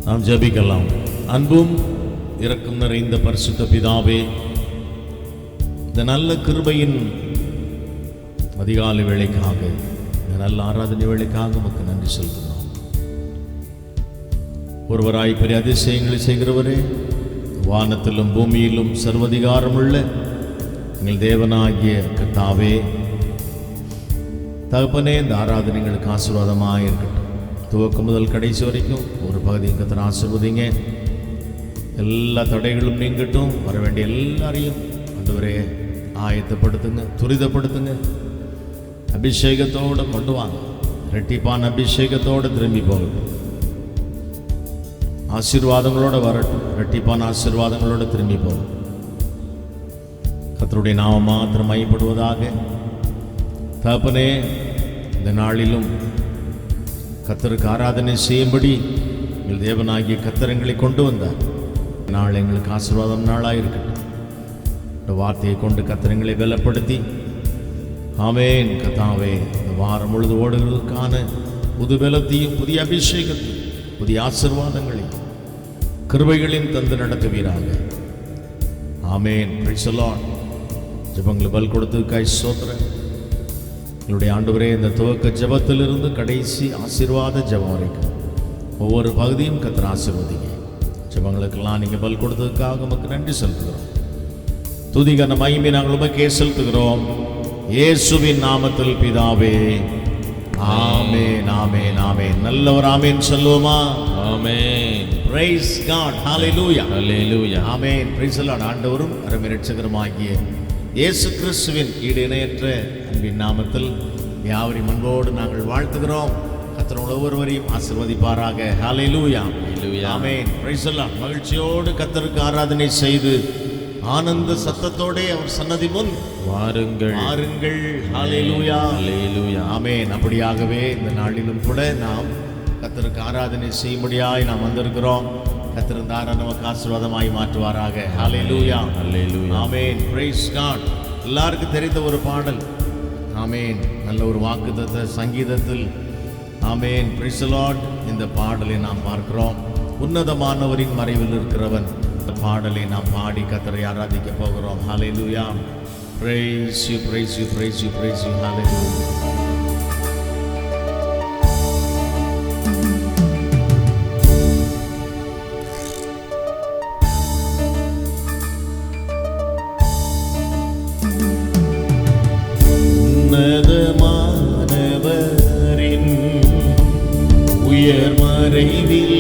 நாம் ஜெபிக்கலாம். அன்பும் இரக்கம் நிறைந்த பரிசுத்த பிதாவே, இந்த நல்ல கிருபையின் அதிகாலை வேளைக்காக, இந்த நல்ல ஆராதனை வேளைக்காக உமக்கு நன்றி செலுத்துகிறோம். ஒருவராய் பெரிய அதிசயங்களை செய்கிறவரே, வானத்திலும் பூமியிலும் சர்வதிகாரமுள்ள எங்கள் தேவனாகிய கர்த்தாவே, தகப்பனே, இந்த ஆராதனைகளுக்கு ஆசீர்வாதமாக இருக்கட்டும். துவக்கம் முதல் கடைசி வரைக்கும் ஒரு பகுதியும் கர்த்தர் ஆசீர்வதிங்க. எல்லா தடைகளும் நீங்கட்டும். வர வேண்டிய எல்லாரையும் ஆண்டவரே ஆயத்தப்படுத்துங்க, துரிதப்படுத்துங்க. அபிஷேகத்தோடு கொண்டு வாங்க. இரட்டிப்பான அபிஷேகத்தோடு திரும்பி போகட்டும். ஆசீர்வாதங்களோடு வரட்டும். இரட்டிப்பான ஆசீர்வாதங்களோடு திரும்பி போகட்டும். கர்த்தருடைய நாமம் மாத்திரம் மையப்படுவதாக. தகப்பனே, இந்த நாளிலும் கர்த்தருக்கு ஆராதனை செய்யும்படி எங்கள் தேவனாகிய கர்த்தர் எங்களை கொண்டு வந்தார். நாள் எங்களுக்கு ஆசீர்வாதம் நாளாக இருக்கட்டும். இந்த வார்த்தையை கொண்டு கர்த்தர் எங்களை பலப்படுத்தி, ஆமென் கர்த்தாவே, இந்த வாரம் முழுது ஓடுவதற்கான புது பலத்தையும் புதிய அபிஷேகத்தையும் புதிய ஆசீர்வாதங்களையும் கிருபைகளையும் தந்து நடத்துவீராக. ஆமென். Praise the lord. ஜெபங்களை பல் கொடுத்ததுக்காய் ஸ்தோத்திரம். எங்களுடைய ஆண்டவரே, இந்த துவக்க ஜெபத்திலிருந்து கடைசி ஆசீர்வாத ஜெபம் வரைக்கும் ஒவ்வொரு பகுதியும் கர்த்தர் ஆசீர்வதிங்க. ஜெபங்களுக்கெல்லாம் நீங்கள் பல் கொடுத்ததுக்காக உமக்கு நன்றி செலுத்துகிறோம். துதிகன மகிமை நாங்கள் உமக்கே செலுத்துகிறோம். இயேசுவின் நாமத்தில் பிதாவே, ஆமென், ஆமென், ஆமென். நல்லவர் ஆமென் சொல்லுவோமா? ஆமென். Praise God. ஹல்லேலூயா, ஹல்லேலூயா, ஆமென். Praise the lord. ஆண்டவரும் அருமை இரட்சகருமாகிய இயேசு கிறிஸ்துவின் ஈடு இணையற்ற அன்பின் நாமத்தில் யாவரையும் அன்போடு நாங்கள் வாழ்த்துகிறோம். கர்த்தர் ஒவ்வொருவரையும் ஆசீர்வதிப்பாராக. ஹல்லேலூயா, ஆமென். Praise the lord. மகிழ்ச்சியோடு கர்த்தருக்கு ஆராதனை செய்து ஆனந்த சத்தத்தோடே அவர் சன்னதி முன் வாருங்கள், வாருங்கள். ஹல்லேலூயா, ஹல்லேலூயா, ஆமென். அப்படியாகவே இந்த நாளிலும் கூட நாம் கர்த்தருக்கு ஆராதனை செய்யும்படியாய் நாம் வந்திருக்கிறோம். கர்த்தர் இந்த ஆராதனை நமக்கு ஆசீர்வாதமாய் மாற்றுவாராக. ஹல்லேலூயா, ஹல்லேலூயா, ஆமென். Praise God. எல்லாருக்கும் தெரிந்த ஒரு பாடல். ஆமென். நல்ல ஒரு வாக்குத்தத்த சங்கீதத்தில், ஆமென், பிரைஸ் தி லார்ட், இந்த பாடலை நாம் பார்க்கிறோம். உன்னதமானவரின் மறைவில் இருக்கிறவன். இந்த பாடலை நாம் பாடி கர்த்தரை ஆராதிக்க போகிறோம். ஹல்லேலூயா. Praise you, praise you, praise you, praise you. Hallelujah. உன்னதமானவரின் உயர் மறைவில்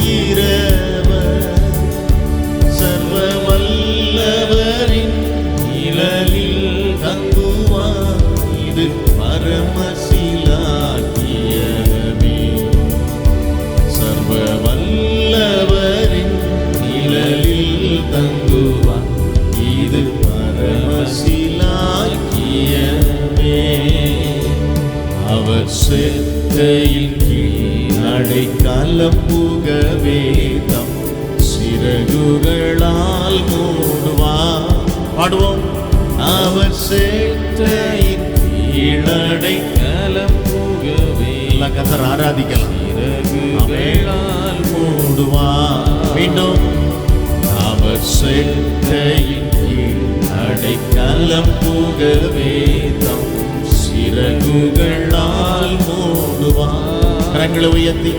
இருக்கிறவர், சர்வ வல்லவரின் நிழலில் தங்குவார். இது பரமசிலாக்கியமே. சர்வ வல்லவரின் நிழலில் தங்குவார். இது பரமசிலாக்கியமே. அவர் செத்தையின் கீழ் அடைக்கலம் புகவே தம் சிறகுகளால் மூடுவார். பாடுவோம். அவர் சேட்டையின் கீழ் அடைக்கலம் புகவே. கர்த்தர் ஆராதிக்கலாம். சிறகுகளால் மூடுவார். மீண்டும். அவர் சேட்டையின் கீழ் அடைக்கலம் புகவே தம் சிறகுகளால் மூடுவார். கரங்களை உயர்த்தி.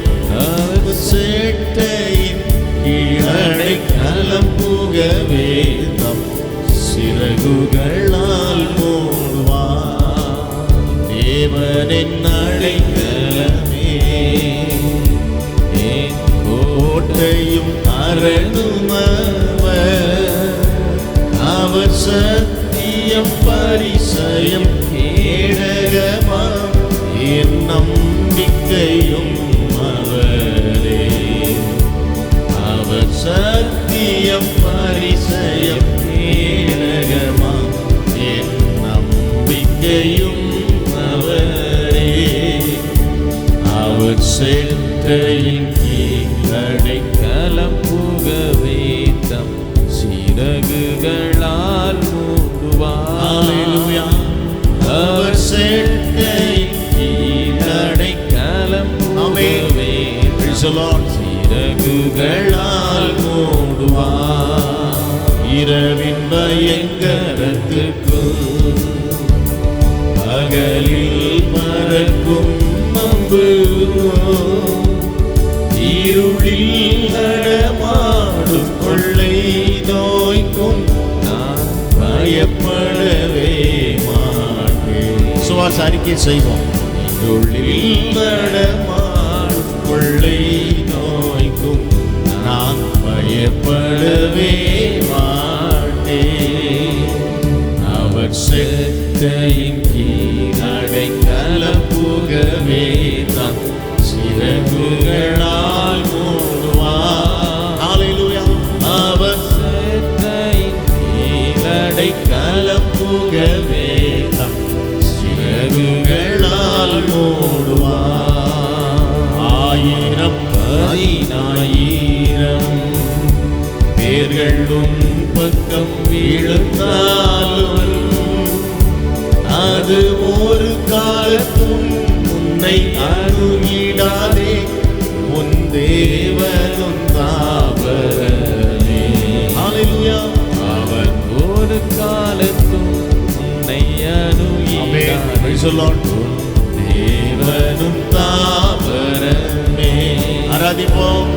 அவர் சேட்டையின் கீழ் அடைக்கலம் புகவே தம் சிறகுகளால் மூடுவார். தேவனின் அடைக்கலமே, என் கோட்டையும் அரணுமவர். அவர் சத்தியம் பரிசயம் கேடகமாம் என் நம்பிக்கையும் அவரே. அவர் சத்தியம் பரிசயம் கேடகமாம் என் நம்பிக்கையும் அவரே. அவர் செட்டையின் கீழ் அடைக்கலம் புகவே தம் சிறகுகளால் மூடுவார். அவர் செட்டையின் கீழ் அடைக்கலம் புகவே தம் இரவின் பயங்கரத்துக்கும் பகலில் பறக்கும் அம்புக்கும் இருளில் நடமாடும் கொள்ளை நோய்க்கும் நான் பயப்படவே மாட்டேன். சுவாச அறிக்கை செய்வோம். இருளில் நடமாடும் கொள்ளை நோய்க்கும் நான் பயப்படவே மாட்டேன். அவர் செட்டையின் கீழ் அடைக்கலம் புகவே தான் சிறகுகளால் மூடுவார். ஹல்லேலூயா. அவர் செட்டையின் கீழ் அடைக்கலம் புகவே தான் சிறகுகளால் மூடுவார். 1000 10,000 பேர்களும் பக்கம் விழுந்தாலும் அது ஒரு காலத்தும் உன்னை அணுகிடாதே. உன் தேவனும் தாவரமே. ஹல்லேலூயா. அவர் ஒரு காலத்தும் உன்னை அணுகிடாதே. தேவனும் தாவரமே. ஆராதிப்போம்.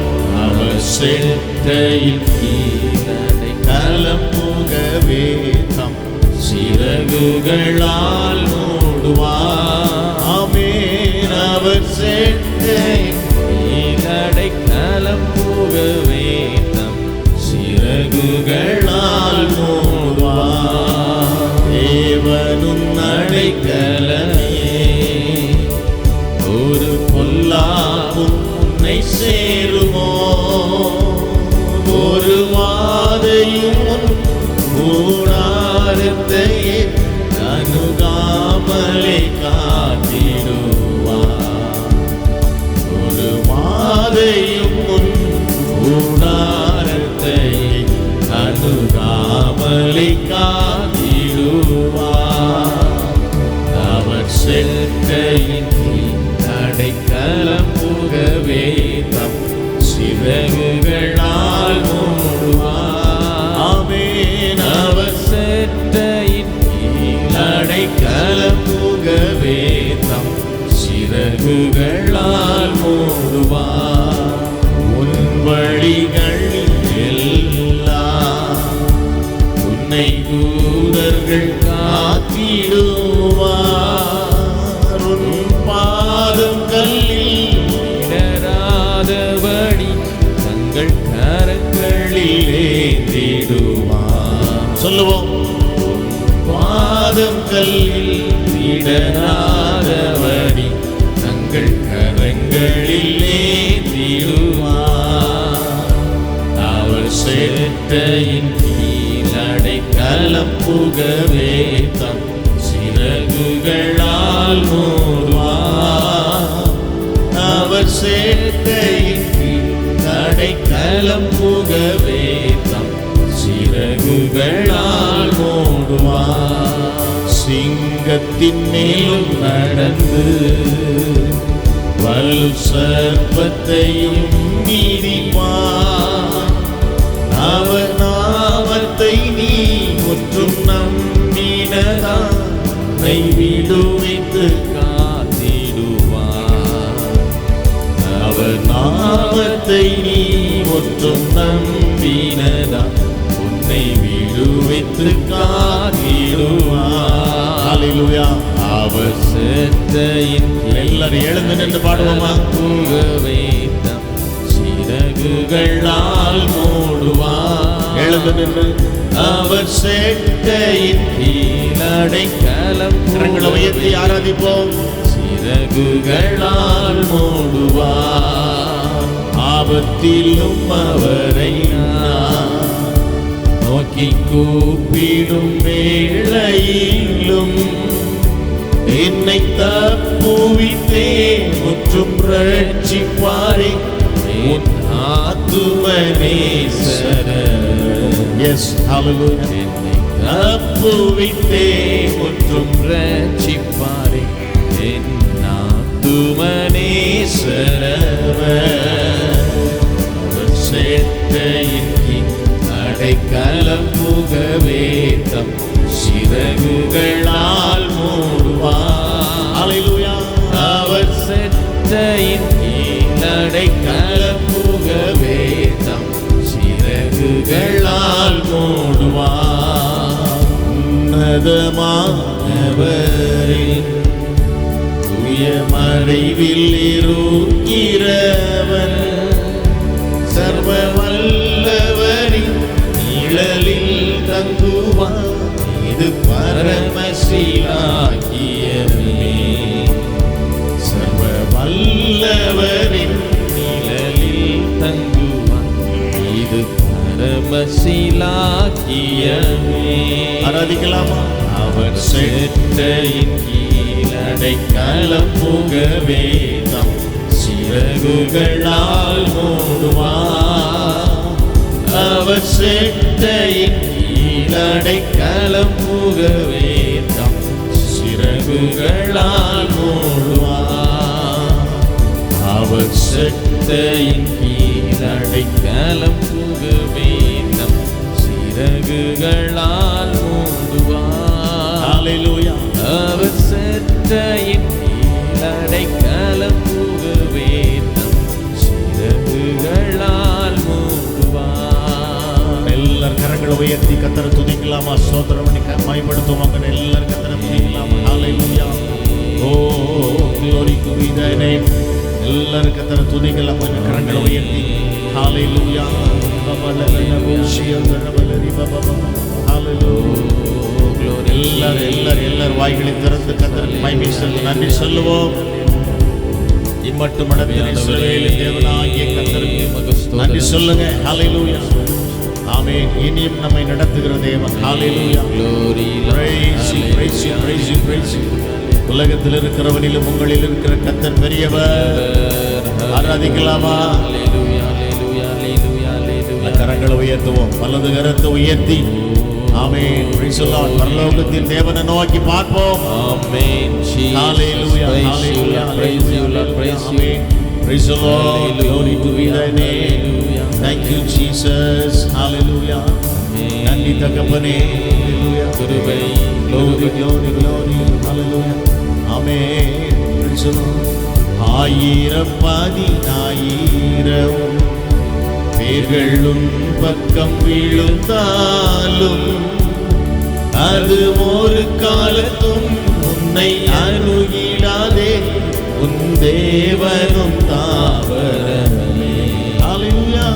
அவர் செட்டையின் கீழடை கலம் புகவே தம் சிறகுகளால் மூடுவார். ஆமென். அவர் செட்டையின் கீழடை கலம் புகவே தம் சிறகுகளால் மூடுவார். தேவனும் அடைக்கலமே. ஒரு பொல்லாப்பும் உன்னை சேருமோ. ஒரு வாதையும் கூடாரத்தையே அணுகாமலே காத்திடுவார். ஒரு வாதையும் கூடாரத்தையே அணுகாமலே காத்திடுவார். அவர் செட்டையின் அடைக்கலம் புகவே தம் சிறகுகளால் மூடுவார். ஆமென். அவர் செட்டையின் கீழ் அடைக்கலம் புகவே தம் சிறகுகளால் மூடுவார். உன் வழிகளில் எல்லாம் உன்னை தூதர்கள் காத்திடுவார். உன் பாதம் கல்லில் இடராதபடி தங்கள் கரங்களில் ஏந்திடுவார். சொல்லுவோம். பாதம் கல்லில் இடராதபடி தங்கள் கரங்களில் ஏந்திடுவார். அவர் செட்டையின் கீழ் அடைக்கலம் புகவே தம் சிறகுகளால் மூடுவார். அவர் செட்டையின் கீழ் அடைக்கலம் புகவே தம் சிறகுகளால் மூடுவார். சிங்கத்தின் மேலும் நடந்து வலு சர்ப்பத்தையும் மீறிப்பார். அவர் நாமத்தை நீ முற்றும் நம்பினதான் விடுவித்து காத்திடுவார். அவர் நாமத்தை நீ முற்றும் நம்பினதான் உன்னை விடுவித்து காத்திடுவார். ஹல்லேலூயா. அவர் செட்டையின் எல்லாரும் எழுந்து நின்று பாடுவோமா. புகவே தம் சிறகுகளால் மூடுவார். எழுந்து நின்று. அவர் செட்டையின் கீழ் அடைக்கலம் கரங்களை உயர்த்தி ஆராதிப்போம். சிறகுகளால் மூடுவார். ஆபத்திலும் அவரை நான் நோக்கி கூப்பிடும் வேளையிலும் என்னை தப்புவித்தே முற்றும் ரட்சிப்பாரே உன் ஆத்துமநேசர். எஸ், ஹல்லேலூயா. என்னை தப்புவித்தே முற்றும் ரட்சிப்பாரே என் ஆத்துமநேசர். செட்டையின் அடைக்கலம் புக உன்னதமானவரின் தூய மறைவில் இருக்கிறவன் சர்வ வல்லவரின் நிழலில் தங்குவான். இது பரமசிலாக்கியமே. சர்வ வல்லவரின் நிழலில் தங்குவான். இது பரமசிலாக்கியமே. ஆராதிக்கலாமா? அவர் செட்டையின் கீழடைக்கலம் புகவே தம் சிறகுகளால் மூடுவார். அவர் செட்டையின் கீழடைக்கலம் புகவே தம் சிறகுகளால் மூடுவார். அவர் செட்டையின் கீழடைக்கலம் புகவே தம் சிறகுகளால் மூடுவார். ஹல்லேலூயா. அவர் செட்டையின் கீழடைக்கலம் புகவே தம் சிறகுகளால் மூடுவார். எல்லார் கரங்களை உயர்த்தி கர்த்தரை துதிக்கலாமா? ஸ்தோத்திரம் பண்ணி மகிமைப்படுத்துவாங்க. எல்லார் கர்த்தரை துதிக்கலாமா? ஹல்லேலூயா. ஓ glory to thy name. எல்லார் கர்த்தரை துதிக்கலாம். கரங்களை உயர்த்தி ஹல்லேலூயா. எல்லார் வாய்களை திறந்து கர்த்தருக்கு மகிமை சொல்லி நன்றி சொல்லுவோம். இம்மட்டும் இஸ்ரவேலின் தேவனாகிய கர்த்தருக்கு நன்றி சொல்லுங்க. ஹல்லேலூயா. ஆமென். இனியும் நம்மை நடத்துகிற தேவன். ஹல்லேலூயா. praise you, praise you, praise you, praise you. உலகத்தில் இருக்கிறவனிலும் உங்களில் இருக்கிற கர்த்தர் பெரியவர். ஆராதிக்கலாமா? கரங்களை உயர்த்துவோம். வலது கரத்தை உயர்த்தி ஆமென். praise the Lord. பரலோகத்தின் தேவனை நோக்கி பார்ப்போம். ஆமென். ஹல்லேலூயா. ஹல்லேலூயா. praise you, Lord. praise you. praise the Lord. glory to thy name. thank you Jesus. hallelujah. நன்றி தகப்பனே. hallelujah. கிருபை glory glory glory. hallelujah. Amen. praise the Lord. ஆயிரம் பதினாயிரம் பேர்களும் பக்கம் விழுந்தாலும் அது ஒரு காலத்தும் உன்னை அணுகிடாதே. உன் தேவனும் தாவரமே. ஹல்லேலூயா.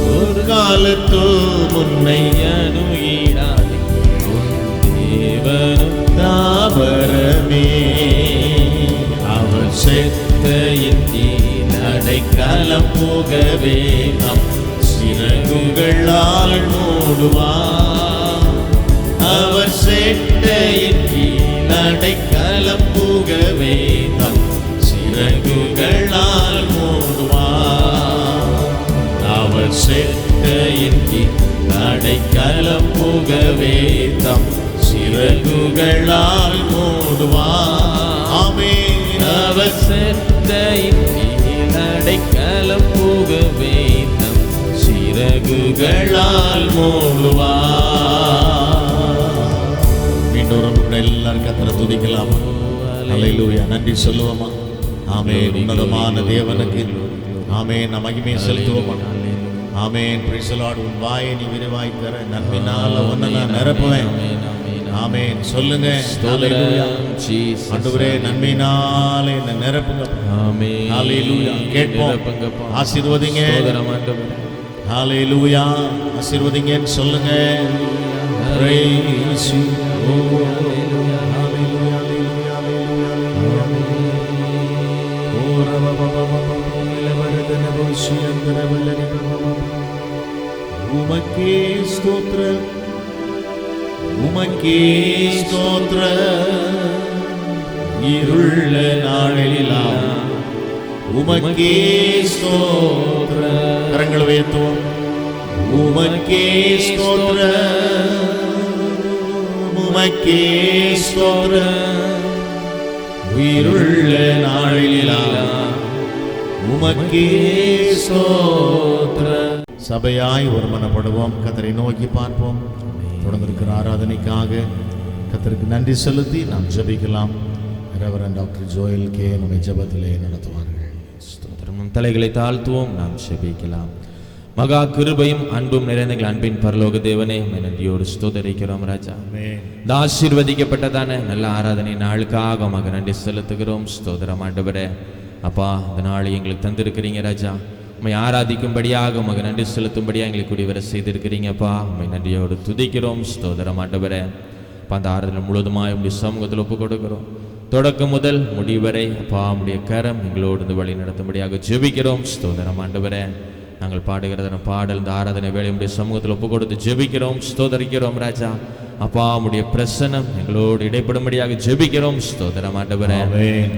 ஒரு காலத்தும் உன்னை அணுகிடாதே. உன் தேவனும் தாவரமே. அவர் செட்டையின் அடைக்கலம் புகவே நம் சிறகுகளால் மூடுவார். அவர் செட்டையின் கீழ் அடைக்கலம் புகவே நம் சிறகுகளால் மூடுவார். அவர் செட்டையின் கீழ் அடைக்கலம் புகவே தம் சிறகுகளால் மூடுவார். ஆமென். அவர் செட்டையின் அடைக்கலம் புகவே நம் சிறகுகளால் மூடுவார். மீண்டும் எல்லாரும் கர்த்தரை துதிக்கலாமா? ஹல்லேலூயா. நன்றி சொல்லுவோமா? ஆமென். உன்னதமான தேவனுக்கு ஆமென். நாம் மகிமையை செலுத்துவோமா? ஆமென். praise the Lord. உன் வாயை நீ விரிவாய் தர நன்மையினால உன்னை நான் நிரப்புவேன். ஆமென். சொல்லுங்க. ஹல்லேலூயா. ஆண்டவரே நன்மையினால என்னை நிரப்புங்க. ஆமென். ஹல்லேலூயா. கேட்போம். ஆசீர்வதிங்க. ஹல்லேலூயா. ஆசீர்வதிங்கன்னு சொல்லுங்க. praise you. ஹல்லேலூயா. ஹல்லேலூயா. உமக்கே ஸ்தோத்திரம். உமக்கே ஸ்தோத்திரம். இருள நாளெல்லாம் உமக்கே ஸ்தோத்திரம். கரங்களை உயர்த்துவோம். உமக்கே ஸ்தோத்திரம். உமக்கே ஸ்தோத்திரம். இருள நாளெல்லாம் உமக்கே ஸ்தோத்திரம். சபையாய் ஒருமனப்படுவோம். கர்த்தரை நோக்கி பார்ப்போம். தொடர்ந்து இருக்கிற ஆராதனைக்காக கர்த்தருக்கு நன்றி செலுத்தி நாம் ஜெபிக்கலாம். ரெவரண்ட் டாக்டர் ஜோயல் கே நம்மை ஜெபத்திலே நடத்துவார்கள். ஸ்தோத்திரம். தலைகளை தாழ்த்துவோம். நாம் ஜெபிக்கலாம். மகா கிருபையும் அன்பும் நிறைந்த எங்கள் அன்பின் பரலோக தேவனே, நன்றியோடு ஸ்தோத்தரிக்கிறோம் ராஜா. இந்த ஆசீர்வதிக்கப்பட்டதான நல்ல ஆராதனை நாளுக்காக மக நன்றி செலுத்துகிறோம். ஸ்தோத்திரம் ஆண்டவரே. அப்பா, இந்த நாளை எங்களுக்கு தந்திருக்கிறீங்க ராஜா. உம்மை ஆராதிக்கும்படியாக மக நன்றி செலுத்தும்படியாக எங்களுக்கு கூடி வர செய்திருக்கிறீங்கப்பா. உம்மை நன்றியோடு துதிக்கிறோம். ஸ்தோத்திரம் ஆண்டவரே. அப்பா, அந்த ஆராதனை முழுவதுமாய் உம்முடைய சமூகத்தில் ஒப்பு கொடுக்கிறோம். தொடக்கம் முதல் முடிவரை அப்பா உம்முடைய கரம் எங்களோடு இந்த வழி நடத்தும்படியாக ஜெபிக்கிறோம். ஸ்தோத்திரம் ஆண்டவரே. நாங்கள் பாடுகிறதான பாடல் இந்த ஆராதனை வேலை உடைய சமூகத்தில் ஒப்பு கொடுத்து ஜெபிக்கிறோம். ஸ்தோதரிக்கிறோம் ராஜா. அப்பா உடைய பிரசன்னம் எங்களோடு இடைப்படும்படியாக ஜெபிக்கிறோம். ஸ்தோத்திரம் ஆண்டவரே.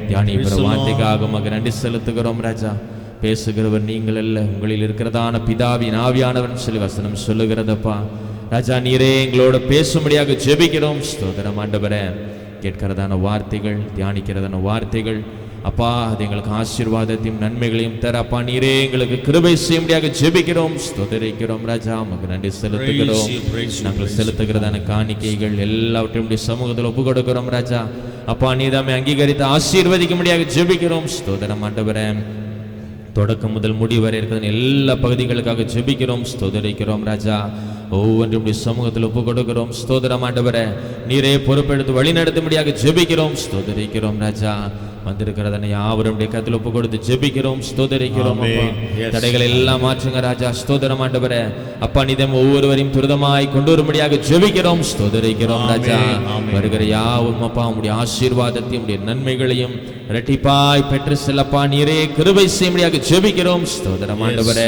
தியானிக்கிற வார்த்தைக்காக மக நன்றி செலுத்துகிறோம் ராஜா. பேசுகிறவர் நீங்கள் அல்ல, உங்களில் இருக்கிறதான பிதாவின் ஆவியானவன் சொல்லி வசனம் சொல்லுகிறதப்பா ராஜா. நீரே எங்களோட பேசும்படியாக ஜெபிக்கிறோம். ஸ்தோத்திரம் ஆண்டவரே. கேட்கிறதான வார்த்தைகள், தியானிக்கிறதான வார்த்தைகள் அப்பா, அது எங்களுக்கு ஆசீர்வாதத்தையும் நன்மைகளையும் தர அப்பா நீரே எங்களுக்கு கிருபை செய்யும்படியாக ஜெபிக்கிறோம். ஸ்தோத்திரிக்கிறோம் ராஜா. உமக்கு நன்றி செலுத்துகிறோம். நாங்கள் செலுத்துகிறதான காணிக்கைகள் எல்லாவற்றையும் சமூகத்தில் ஒப்பு கொடுக்கிறோம் ராஜா. அப்பா, நீதாமே அங்கீகரித்து ஆசீர்வதிக்கும்படியாக ஜெபிக்கிறோம். ஸ்தோத்திரம் ஆண்டவரே. தொடக்கம் முதல் முடிவரை இருக்கிற எல்லா பகுதிகளுக்காக ஜெபிக்கிறோம். ஸ்தோத்திரிக்கிறோம் ராஜா. ஒவ்வொன்றும் சமூகத்தில் ஒப்பு கொடுக்கிறோம். ஸ்தோத்திரம் ஆண்டவரே. நீரே பொறுப்பெடுத்து வழி நடத்தும்படியாக ஜெபிக்கிறோம். ஸ்தோத்திரிக்கிறோம் ராஜா. வந்திருக்கிறதனை யாவருடைய கருத்தில் ஒப்பு கொடுத்து ஜெபிக்கிறோம். ஸ்தோத்திரிக்கிறோம். தடைகளை எல்லாம் மாற்றுங்க ராஜா. ஸ்தோத்திரம் ஆண்டவரே. அப்பா, நீதம் ஒவ்வொருவரையும் துரிதமாய் கொண்டு வரும்படியாக ஜெபிக்கிறோம். ஸ்தோத்திரிக்கிறோம் ராஜா. வருகிற யாவும் அப்பா உம்முடைய ஆசீர்வாதத்தையும் உம்முடைய நன்மைகளையும் இரட்டிப்பாய் பெற்று செல்லப்பா நீரே கிருபை செய்யும்படியாக ஜெபிக்கிறோம். ஸ்தோத்திரம் ஆண்டவரே.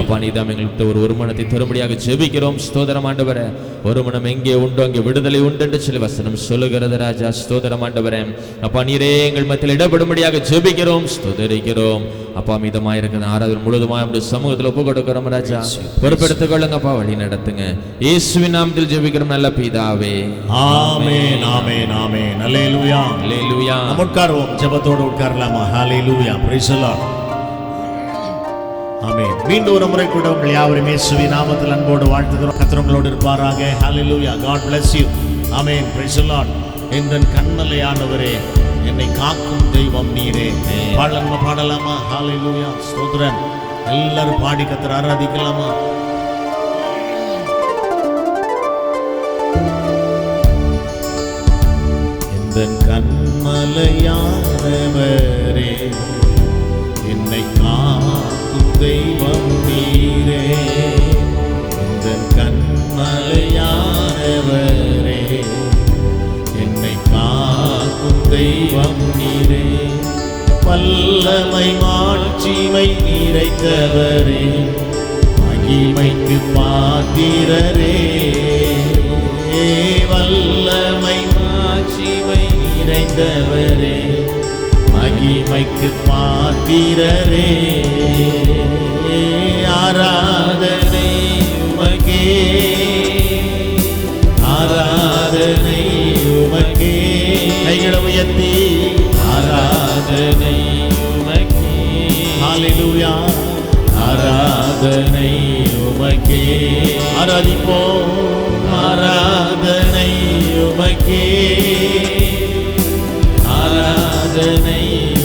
அப்பா, நீதாம் எங்களுக்கு ஒரு மனத்தை தரும்படியாக ஜெபிக்கிறோம். ஸ்தோத்திரம் ஆண்டவரே. ஒரு மனம் எங்கே உண்டோ அங்கே விடுதலை உண்டு என்று சொல்லி வசனம் சொல்லுகிறது ராஜா. ஸ்தோத்திரம் ஆண்டவரே. அப்பா, நீரே எங்கள் மத்தியில் இடப்படும்படியாக ஜெபிக்கிறோம். ஸ்தோத்திரிக்கிறோம். அப்பா, மீதமாயிருக்கிற ஆராதனை முழுவதுமாய் நம்முடைய சமூகத்தில் ஒப்பு கொடுக்கிறோம் ராஜா. பொறுப்பெடுத்துக் கொள்ளுங்கப்பா, வழி நடத்துங்க. இயேசுவின் நாமத்தில் ஜெபிக்கிறோம் நல்ல பிதாவே. ஆமென், ஆமென், ஆமென். அல்லேலூயா, அல்லேலூயா. நாம் உட்காருவோம். ஜெபத்தோடு உட்காரலாமா? ஹல்லேலூயா, பிரைஸ் தி லார்ட். ஆமென். மீண்டும் ஒரு முறை கூட உங்கள் யாவரையும் இயேசுவின் நாமத்தில் அன்போடு வாழ்த்துகிறோம். கர்த்தர் உங்களோடு இருப்பாராக. ஹல்லேலூயா. God bless you. ஆமென், பிரைஸ் தி லார்ட். என் கண்மலையானவரே, என்னை காக்கும் தெய்வம் நீரே. பாடலாமா? ஹல்லேலூயா, ஸ்தோத்திரம். எல்லாரும் பாடி கர்த்தரை ஆராதிக்கலாமா? என் கண்மலையானவரே, என்னை காக்கும் தெய்வம் நீரே. என் கண்மலையானவரே, என்னை காக்கும் தெய்வம் நீரே. வல்லமை மாட்சிமை நிறைந்தவரே, மகிமைக்கு பாத்திரரே. வல்லமை மாட்சிமை நிறைந்தவரே, மகிமைக்கு பாத்திரரே. ஆராதனை உமக்கே, ஆராதனை உமக்கே. கைகளை உயர்த்தி ஆராதனை உமக்கே. ஹல்லேலூயா. ஆராதனை உமக்கே. ஆராதிப்போம். ஆராதனை உமக்கே, ஆராதனை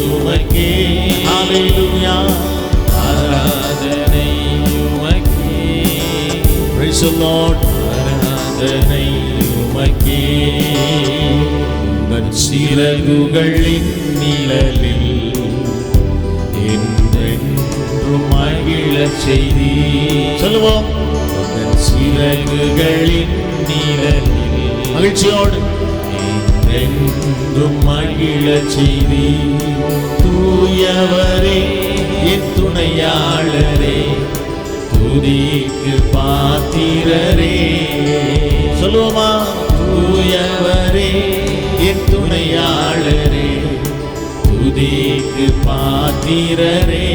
உமக்கே. ஹல்லேலூயா. ஆராதனை உமக்கே. Price the Lord. ஆராதனை உமக்கே. உங்கள் சிறகுகளின் நிழலில் என்றென்றும் மகிழச் செய்தி. சொல்லுவோம். உங்கள் சிறகுகளின் நிழலில் மகிழ்ச்சியோடு என்றென்றும் மகிழச் செய்தி. தூயவரே, என் துணையாளரே, துதிக்கு பாத்திரரே. சொல்லுவோமா? தூயவரே, என் துணையாளரே, துதிக்கு பாத்திரரே.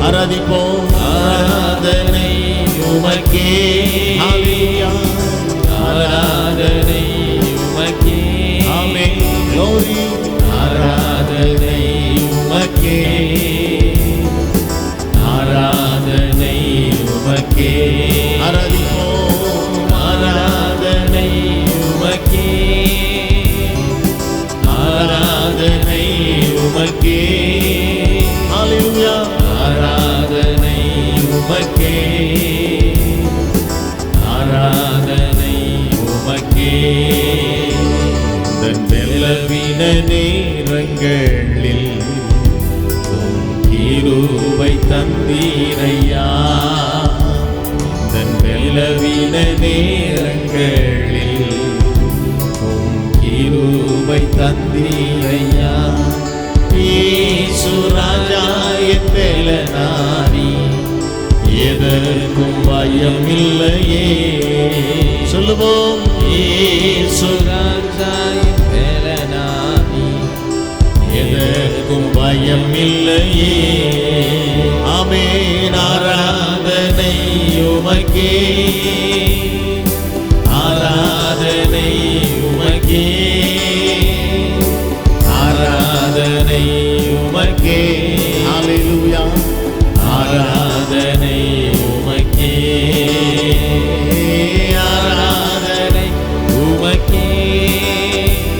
ஆராதிப்போம். ஆராதனை உமக்கே. ஹல்லேலூயா. ஆராதனை உமக்கே. ஆமென். glory. ஆராதனை உமக்கே, ஆராதனை உமக்கே. ஆராதிப்போம். ஆராதனை உமக்கே, ஆராதனை உமக்கே. ஹல்லேலூயா. ஆராதனை உமக்கே. பலவீன நேரங்களில் உம் கிருபை தந்தீரையா. தன் பலவீன நேரங்களில் உம் கிருபை தந்தீரையா. இயேசு ராஜா என் பலனானி, எதற்கும் பயமில்லையே. சொல்லுவோம், இயேசு ராஜா என் பலனானி, எதற்கும் பயமில்லையே. ஆமென். ஆராதனை உமக்கே, ஆராதனை உமக்கே, ஆராதனை உமக்கே. ஹல்லேலூயா. ஆராதனை உமக்கே, ஆராதனை உமக்கே.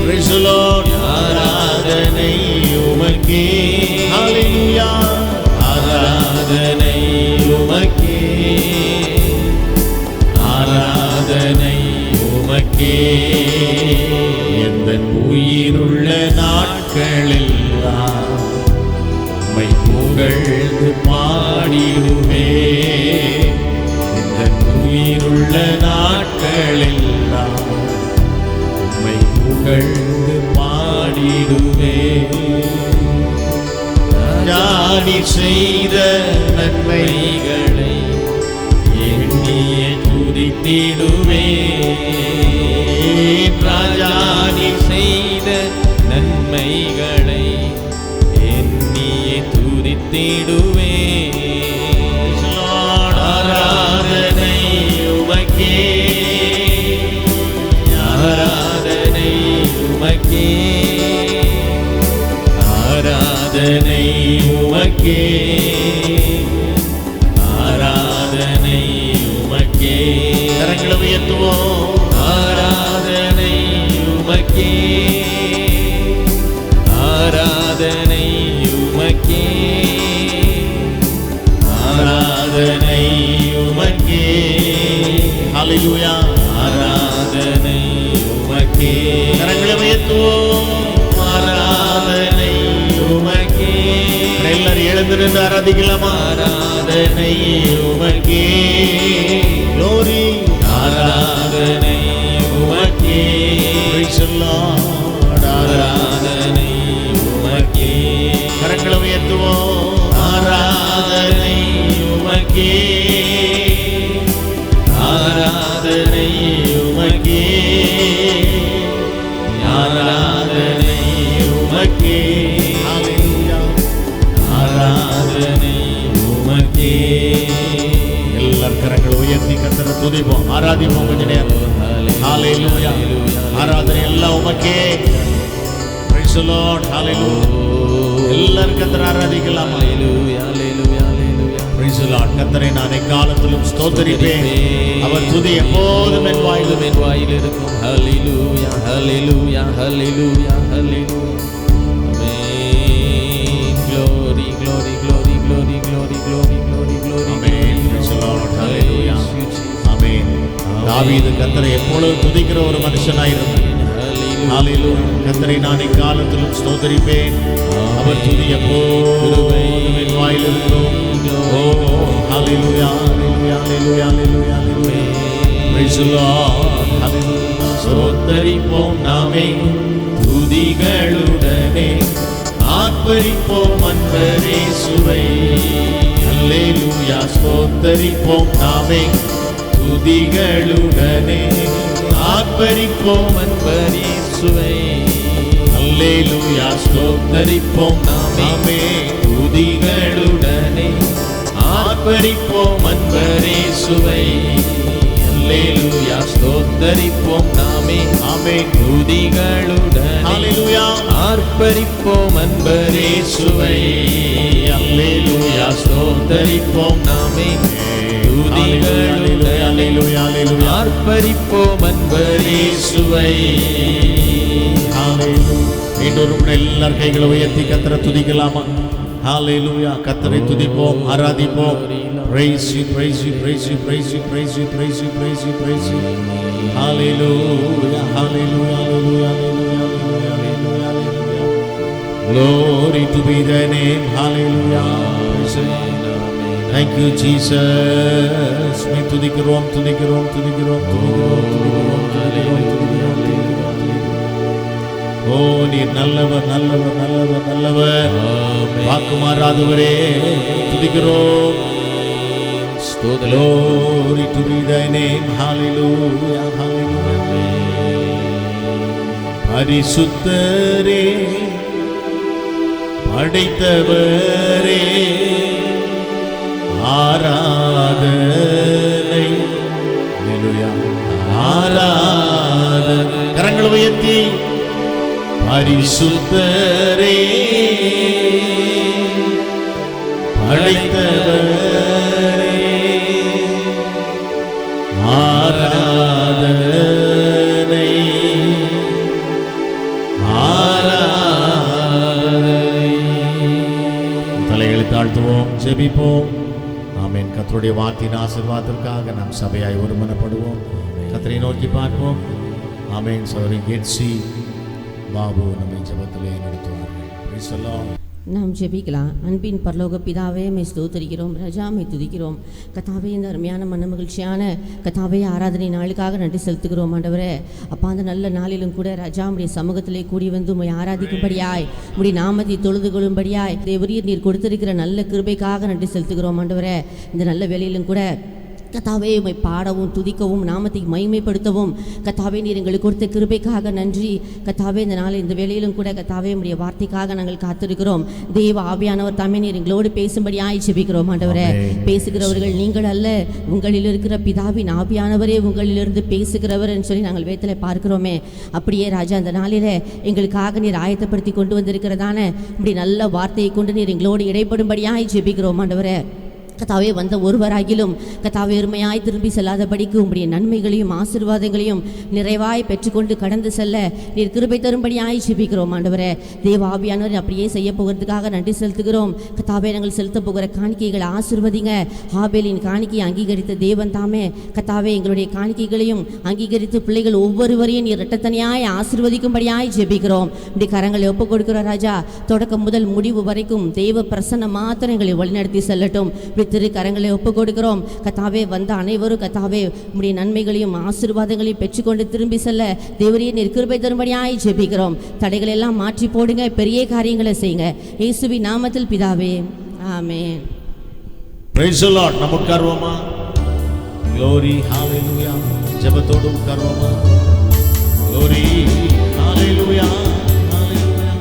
Praise the Lord. ஆராதனை உமக்கே. ஹல்லேலூயா. ஆராதனை உமக்கே, ஆராதனை உமக்கே. எந்தன் உயிருள்ள நாட்களெல்லாம் உம்மை புகழ்ந்து பாடிடுவே. எந்தன் உயிருள்ள நாட்களெல்லாம் உம்மை புகழ்ந்து பாடிடுவே. ராஜாடி செய்த நன்மைகளை எண்ணிய துதித்திடுவே. ராஜாடி செய்த நன்மைகளை எண்ணிய துதித்திடுவே. ஆராதனை உமக்கே, ஆராதனை உமக்கே, ஆராதனை உமக்கே, ஆராதனை உமக்கே. கரங்களை உயர்த்துவோம். ஆராதனை உமக்கே, ஆராதனை உமக்கே, ஆராதனை உமக்கே. ஹல்லேலூயா. ஆராதனை உமக்கே. கரங்களை உயர்த்துவோம். ஆராதனை உமக்கே. எல்லாரும் எழுந்திருந்து ஆராதிக்கலாமா? ஆராதனை உமக்கே. glory. ஆராதனை உமக்கே. praise the Lord. ஆராதனை உமக்கே. கரங்களை உயர்த்துவோம். ஆராதனை உமக்கே, ஆராதனை உமக்கே, ஆராதனை உமக்கே. ஹல்லேலூயா. ஆராதனை உமக்கே. எல்லார் கரங்களை உயர்த்தி கர்த்தரை துதிப்போம், ஆராதிப்போம் கொஞ்ச நேரம். ஹல்லேலூயா. ஆராதனை எல்லாம் உமக்கே. praise the Lord. ஹல்லேலூயா. எல்லாரும் கர்த்தரை ஆராதிக்கலாம். ஹல்லேலூயா, ஹல்லேலூயா, ஹல்லேலூயா. praise the Lord. கர்த்தரை நான் எக்காலத்திலும் ஸ்தோத்திரிப்பேன். அவர் துதி எப்போதும் என் வாயில் இருக்கும். ஹல்லேலூயா, ஹல்லேலூயா, ஹல்லேலூயா, ஹல்லேலூயா. ஆமென். glory, glory, glory, glory, glory, glory, glory, glory. Amen. praise the Lord. ஹல்லேலூயா. ஆமென். தாவீது கர்த்தரை எப்பொழுதும் துதிக்கிற ஒரு மனுஷனாயிருந்தார். ஹல்லேலூயா. கர்த்தரை நான் எக்காலத்திலும் ஸ்தோத்திரிப்பேன். அவர் துதி எப்போதும் என் வாயில் இருக்கும். ஓ ஹல்லேலூயா, ஹல்லேலூயா, ஹல்லேலூயா, ஹல்லேலூயா, ஹல்லேலூயா. praise the Lord. ஹல்லேலூயா. ஸ்தோத்திரிப்போம் நாமே துதிகளுடனே, ஆர்ப்பரிப்போம் அன்பரேசுவை. ஹல்லேலூயா. ஸ்தோத்திரிப்போம் நாமே துதிகளுடனே, ஆர்ப்பரிப்போம் அன்பரேசுவை. ஹல்லேலூயா. ஸ்தோத்திரிப்போம் நாமே துதிகளுடனே, ஆர்ப்பரிப்போம் அன்பரேசுவை. ஹல்லேலூயா. ஸ்தோத்திரிப்போம் நாமே ஆமென் துதிகளுடனே. ஹல்லேலூயா. ஆர்ப்பரிப்போம் அன்பரேசுவை. ஹல்லேலூயா. ஸ்தோத்திரிப்போம் நாமே துதிகளுடனே. ஹல்லேலூயா, ஹல்லேலூயா. ஆர்ப்பரிப்போம் அன்பரேசுவை. ஹல்லேலூயா. மீண்டும் கூட எல்லார் கைகளை உயர்த்தி கர்த்தரை துதிக்கலாமா? ஹல்லேலூயா. கர்த்தரை துதிப்போம், ஆராதிப்போம். praise you, praise you, praise you, praise you, praise you, praise you, praise you, praise you. Hallelujah, hallelujah, hallelujah, hallelujah, hallelujah, hallelujah. Glory to be thy name. Hallelujah. Thank you, Jesus. மே துதிக்கிறோம், துதிக்கிறோம், துதிக்கிறோம், துதிக்கிறோம், துதிக்கிறோம், துதிக்கிறோம், துதிக்கிறோம், துதிக்கிறோம். ஓ, நீர் நல்லவர், நல்லவர், நல்லவர், நல்லவர். வாக்கு மாறாதவரே, துதிக்கிறோம். Glory to be thy name. Hallelujah, hallelujah. பரிசுத்தரே, படைத்தவரே, ஆராதனை. ஹல்லேலூயா, ஆராதனை. கரங்களை உயர்த்தி பரிசுத்தரே, படைத்தவரே, ஆராதனை, ஆராதனை. தலைகளை தாழ்த்துவோம், ஜெபிப்போம். ஆமென். கர்த்தருடைய வார்த்தையின் ஆசீர்வாதத்திற்காக நாம் சபையாய் ஒருமனப்படுவோம். கர்த்தரை நோக்கி பார்ப்போம். ஆமென். சகோதரி கெட்சி பாபு நம்மை ஜெபத்திலே நடத்துவார்கள். Praise the Lord. நாம் ஜெபிக்கலாம். அன்பின் பரலோக பிதாவே, மை ஸ்தோத்திரிக்கிறோம். ராஜா, மை துதிக்கிறோம். கத்தாவே, இந்த அருமையான மன மகிழ்ச்சியான கத்தாவே ஆராதனை நாளுக்காக நன்றி செலுத்துகிறோம். ஆண்டவரே அப்பா, அந்த நல்ல நாளிலும் கூட ராஜா உடைய சமூகத்திலே கூடி வந்து உம்மை ஆராதிக்கும்படியாய், உடைய நாமத்தை தொழுது கொள்ளும்படியாய் தேவரீர் நீர் கொடுத்திருக்கிற நல்ல கிருபைக்காக நன்றி செலுத்துகிறோம். ஆண்டவரே, இந்த நல்ல வேளையிலும் கூட கத்தாவே உம்மை பாடவும் துதிக்கவும் நாமத்தை மகிமைப்படுத்தவும் கத்தாவே நீர் எங்களுக்கு கொடுத்த கிருபைக்காக நன்றி. கத்தாவே, இந்த நாள் இந்த வேளையிலும் கூட கத்தாவே உம்முடைய வார்த்தைக்காக நாங்கள் காத்திருக்கிறோம். தேவ ஆவியானவர் தாமே நீர் எங்களோடு பேசும்படியாய் ஜெபிக்கிறோம். ஆண்டவரே, பேசுகிறவர்கள் நீங்கள் அல்ல, உங்களில் இருக்கிற பிதாவின் ஆவியானவரே உங்களிலிருந்து பேசுகிறவர் என்று சொல்லி நாங்கள் வேதத்திலே பார்க்கிறோமே. அப்படியே ராஜா, அந்த நாளில் எங்களுக்காக நீர் ஆயத்தப்படுத்தி கொண்டு வந்திருக்கிறதான இப்படி நல்ல வார்த்தையை கொண்டு நீர் எங்களோடு இடைப்படும்படியாய் ஜெபிக்கிறோம். ஆண்டவரே, கத்தாவே வந்த ஒருவராகிலும் கத்தாவே எருமையாய் திரும்பி செல்லாதபடிக்கு உம்முடைய நன்மைகளையும் ஆசீர்வாதங்களையும் நிறைவாய் பெற்றுக்கொண்டு கடந்து செல்ல நீர் கிருபை தரும்படியாய் ஜெபிக்கிறோம். ஆண்டவரே, தேவ ஆவியானவர் அப்படியே செய்ய போகிறதுக்காக நன்றி செலுத்துகிறோம். கத்தாவே, நாங்கள் செலுத்த போகிற காணிக்கைகளை ஆசீர்வதிங்க. ஆபேலின் காணிக்கையை அங்கீகரித்த தேவன் தாமே கத்தாவே எங்களுடைய காணிக்கைகளையும் அங்கீகரித்து பிள்ளைகள் ஒவ்வொருவரையும் நீர் இரட்டத்தனியாய் ஆசீர்வதிக்கும்படியாய் ஜெபிக்கிறோம். இப்படி கரங்களை ஒப்புக் கொடுக்கிறோம் ராஜா. தொடக்கம் முதல் முடிவு வரைக்கும் தேவ பிரசன்னம் மாத்திரம் எங்களை வழிநடத்தி செல்லட்டும். திரு கரங்களை ஒப்புக் கொடுக்கிறோம். கத்தாவே, வந்த அனைவரும் கத்தாவே உம்முடைய நன்மைகளையும் ஆசீர்வாதங்களையும் பெற்றுக்கொண்டு திரும்பி செல்ல தேவரீர் நீர் கிருபை தரும்படியாய் ஜெபிக்கிறோம். தடைகளை எல்லாம் மாற்றி போடுங்க, பெரிய காரியங்களை செய்யுங்க. இயேசுவின் நாமத்தில் பிதாவே, ஆமென். Praise the Lord. நம்ம உட்காருவோமா? Glory, hallelujah. ஜெபத்தோடு உட்காருவோமா? Glory, hallelujah, hallelujah.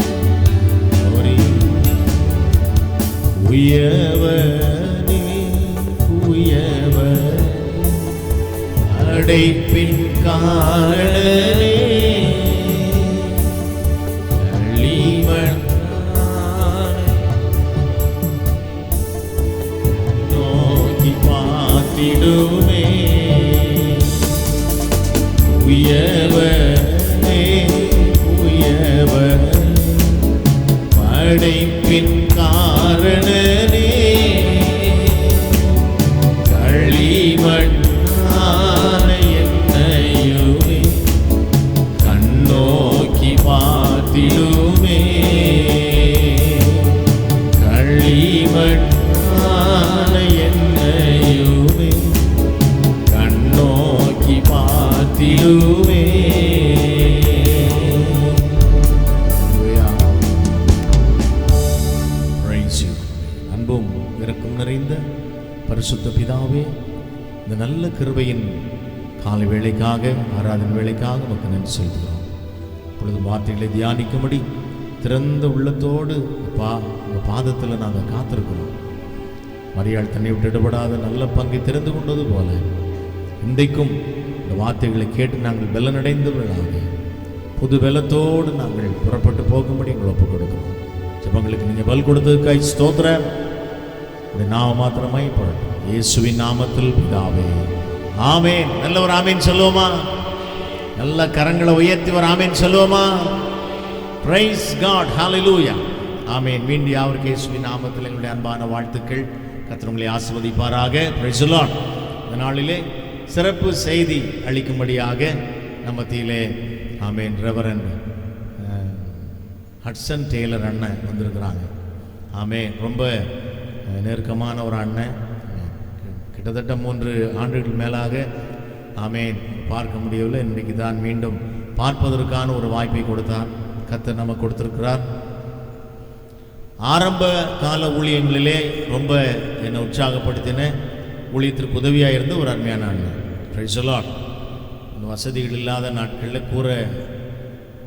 Glory. உயர்வனே, உயர்வர், அடைப்பின் காரணனே, களிமண் நோக்கி பார்த்திடுமே. உயர்வனே, உயர்வர், படைப்பின் காரணனே, களிமண்ணான என்னையுமே கண்ணோக்கி பார்த்திடுமே. களிமண்ணான என்னையுமே கண்ணோக்கி பார்த்திடுமே. அன்பும் இரக்கம் நிறைந்த பரிசுத்த பிதாவே, இந்த நல்ல கிருபையின் காலை வேளைக்காக, ஆராதனை வேளைக்காக நமக்கு நன்றி செலுத்துகிறோம். இப்பொழுது வார்த்தைகளை தியானிக்கும்படி திறந்த உள்ளத்தோடு அப்பா உங்கள் பாதத்தில் நாங்கள் காத்திருக்கிறோம். மரியாள் தன்னை விட்டு இடப்படாத நல்ல பங்கை தெரிந்து கொண்டது போல இன்றைக்கும் இந்த வார்த்தைகளை கேட்டு நாங்கள் பலனடைந்தவர்களாக புது பலத்தோடு நாங்கள் புறப்பட்டு போகும்படி எங்களை ஒப்புக் கொடுக்கிறோம். ஜெபங்களுக்கு நீங்கள் பல் கொடுத்ததுக்காய் ஸ்தோத்திரம். நாம மாத்திரமாய் படட்டும். இயேசுவின் நாமத்தில் பிதாவே, ஆமென். நல்ல ஒரு ஆமென் சொல்லுவோமா? நல்ல கரங்களை உயர்த்தி ஒரு ஆமென் சொல்லுவோமா? பிரைஸ் காட், ஹalleluya, ஆமென். மீண்டும் அவருக்கு இயேசுவின் நாமத்தில் எங்களுடைய அன்பான வாழ்த்துக்கள். கர்த்தர் உங்களை ஆசீர்வதிப்பாராக. Price the Lord. இந்த நாளிலே சிறப்பு செய்தி அளிக்கும்படியாக நம்ம மத்தியிலே ஆமென் ரெவரண்ட் ஹட்சன் டெய்லர் அண்ணன் வந்திருக்கிறாங்க. ஆமென். ரொம்ப நெருக்கமான ஒரு அண்ணன். கிட்டத்தட்ட 3 ஆண்டுகள் மேலாக ஆமென் பார்க்க முடியவில்லை. இன்றைக்கு தான் மீண்டும் பார்ப்பதற்கான ஒரு வாய்ப்பை கொடுத்தார். கர்த்தர் நமக்கு கொடுத்திருக்கிறார். ஆரம்ப கால ஊழியங்களிலே ரொம்ப என்னை உற்சாகப்படுத்தின, ஊழியத்திற்கு உதவியாக இருந்த ஒரு அருமையான அண்ணன். Price the Lord. இந்த வசதிகள் இல்லாத நாட்களில் கூரை,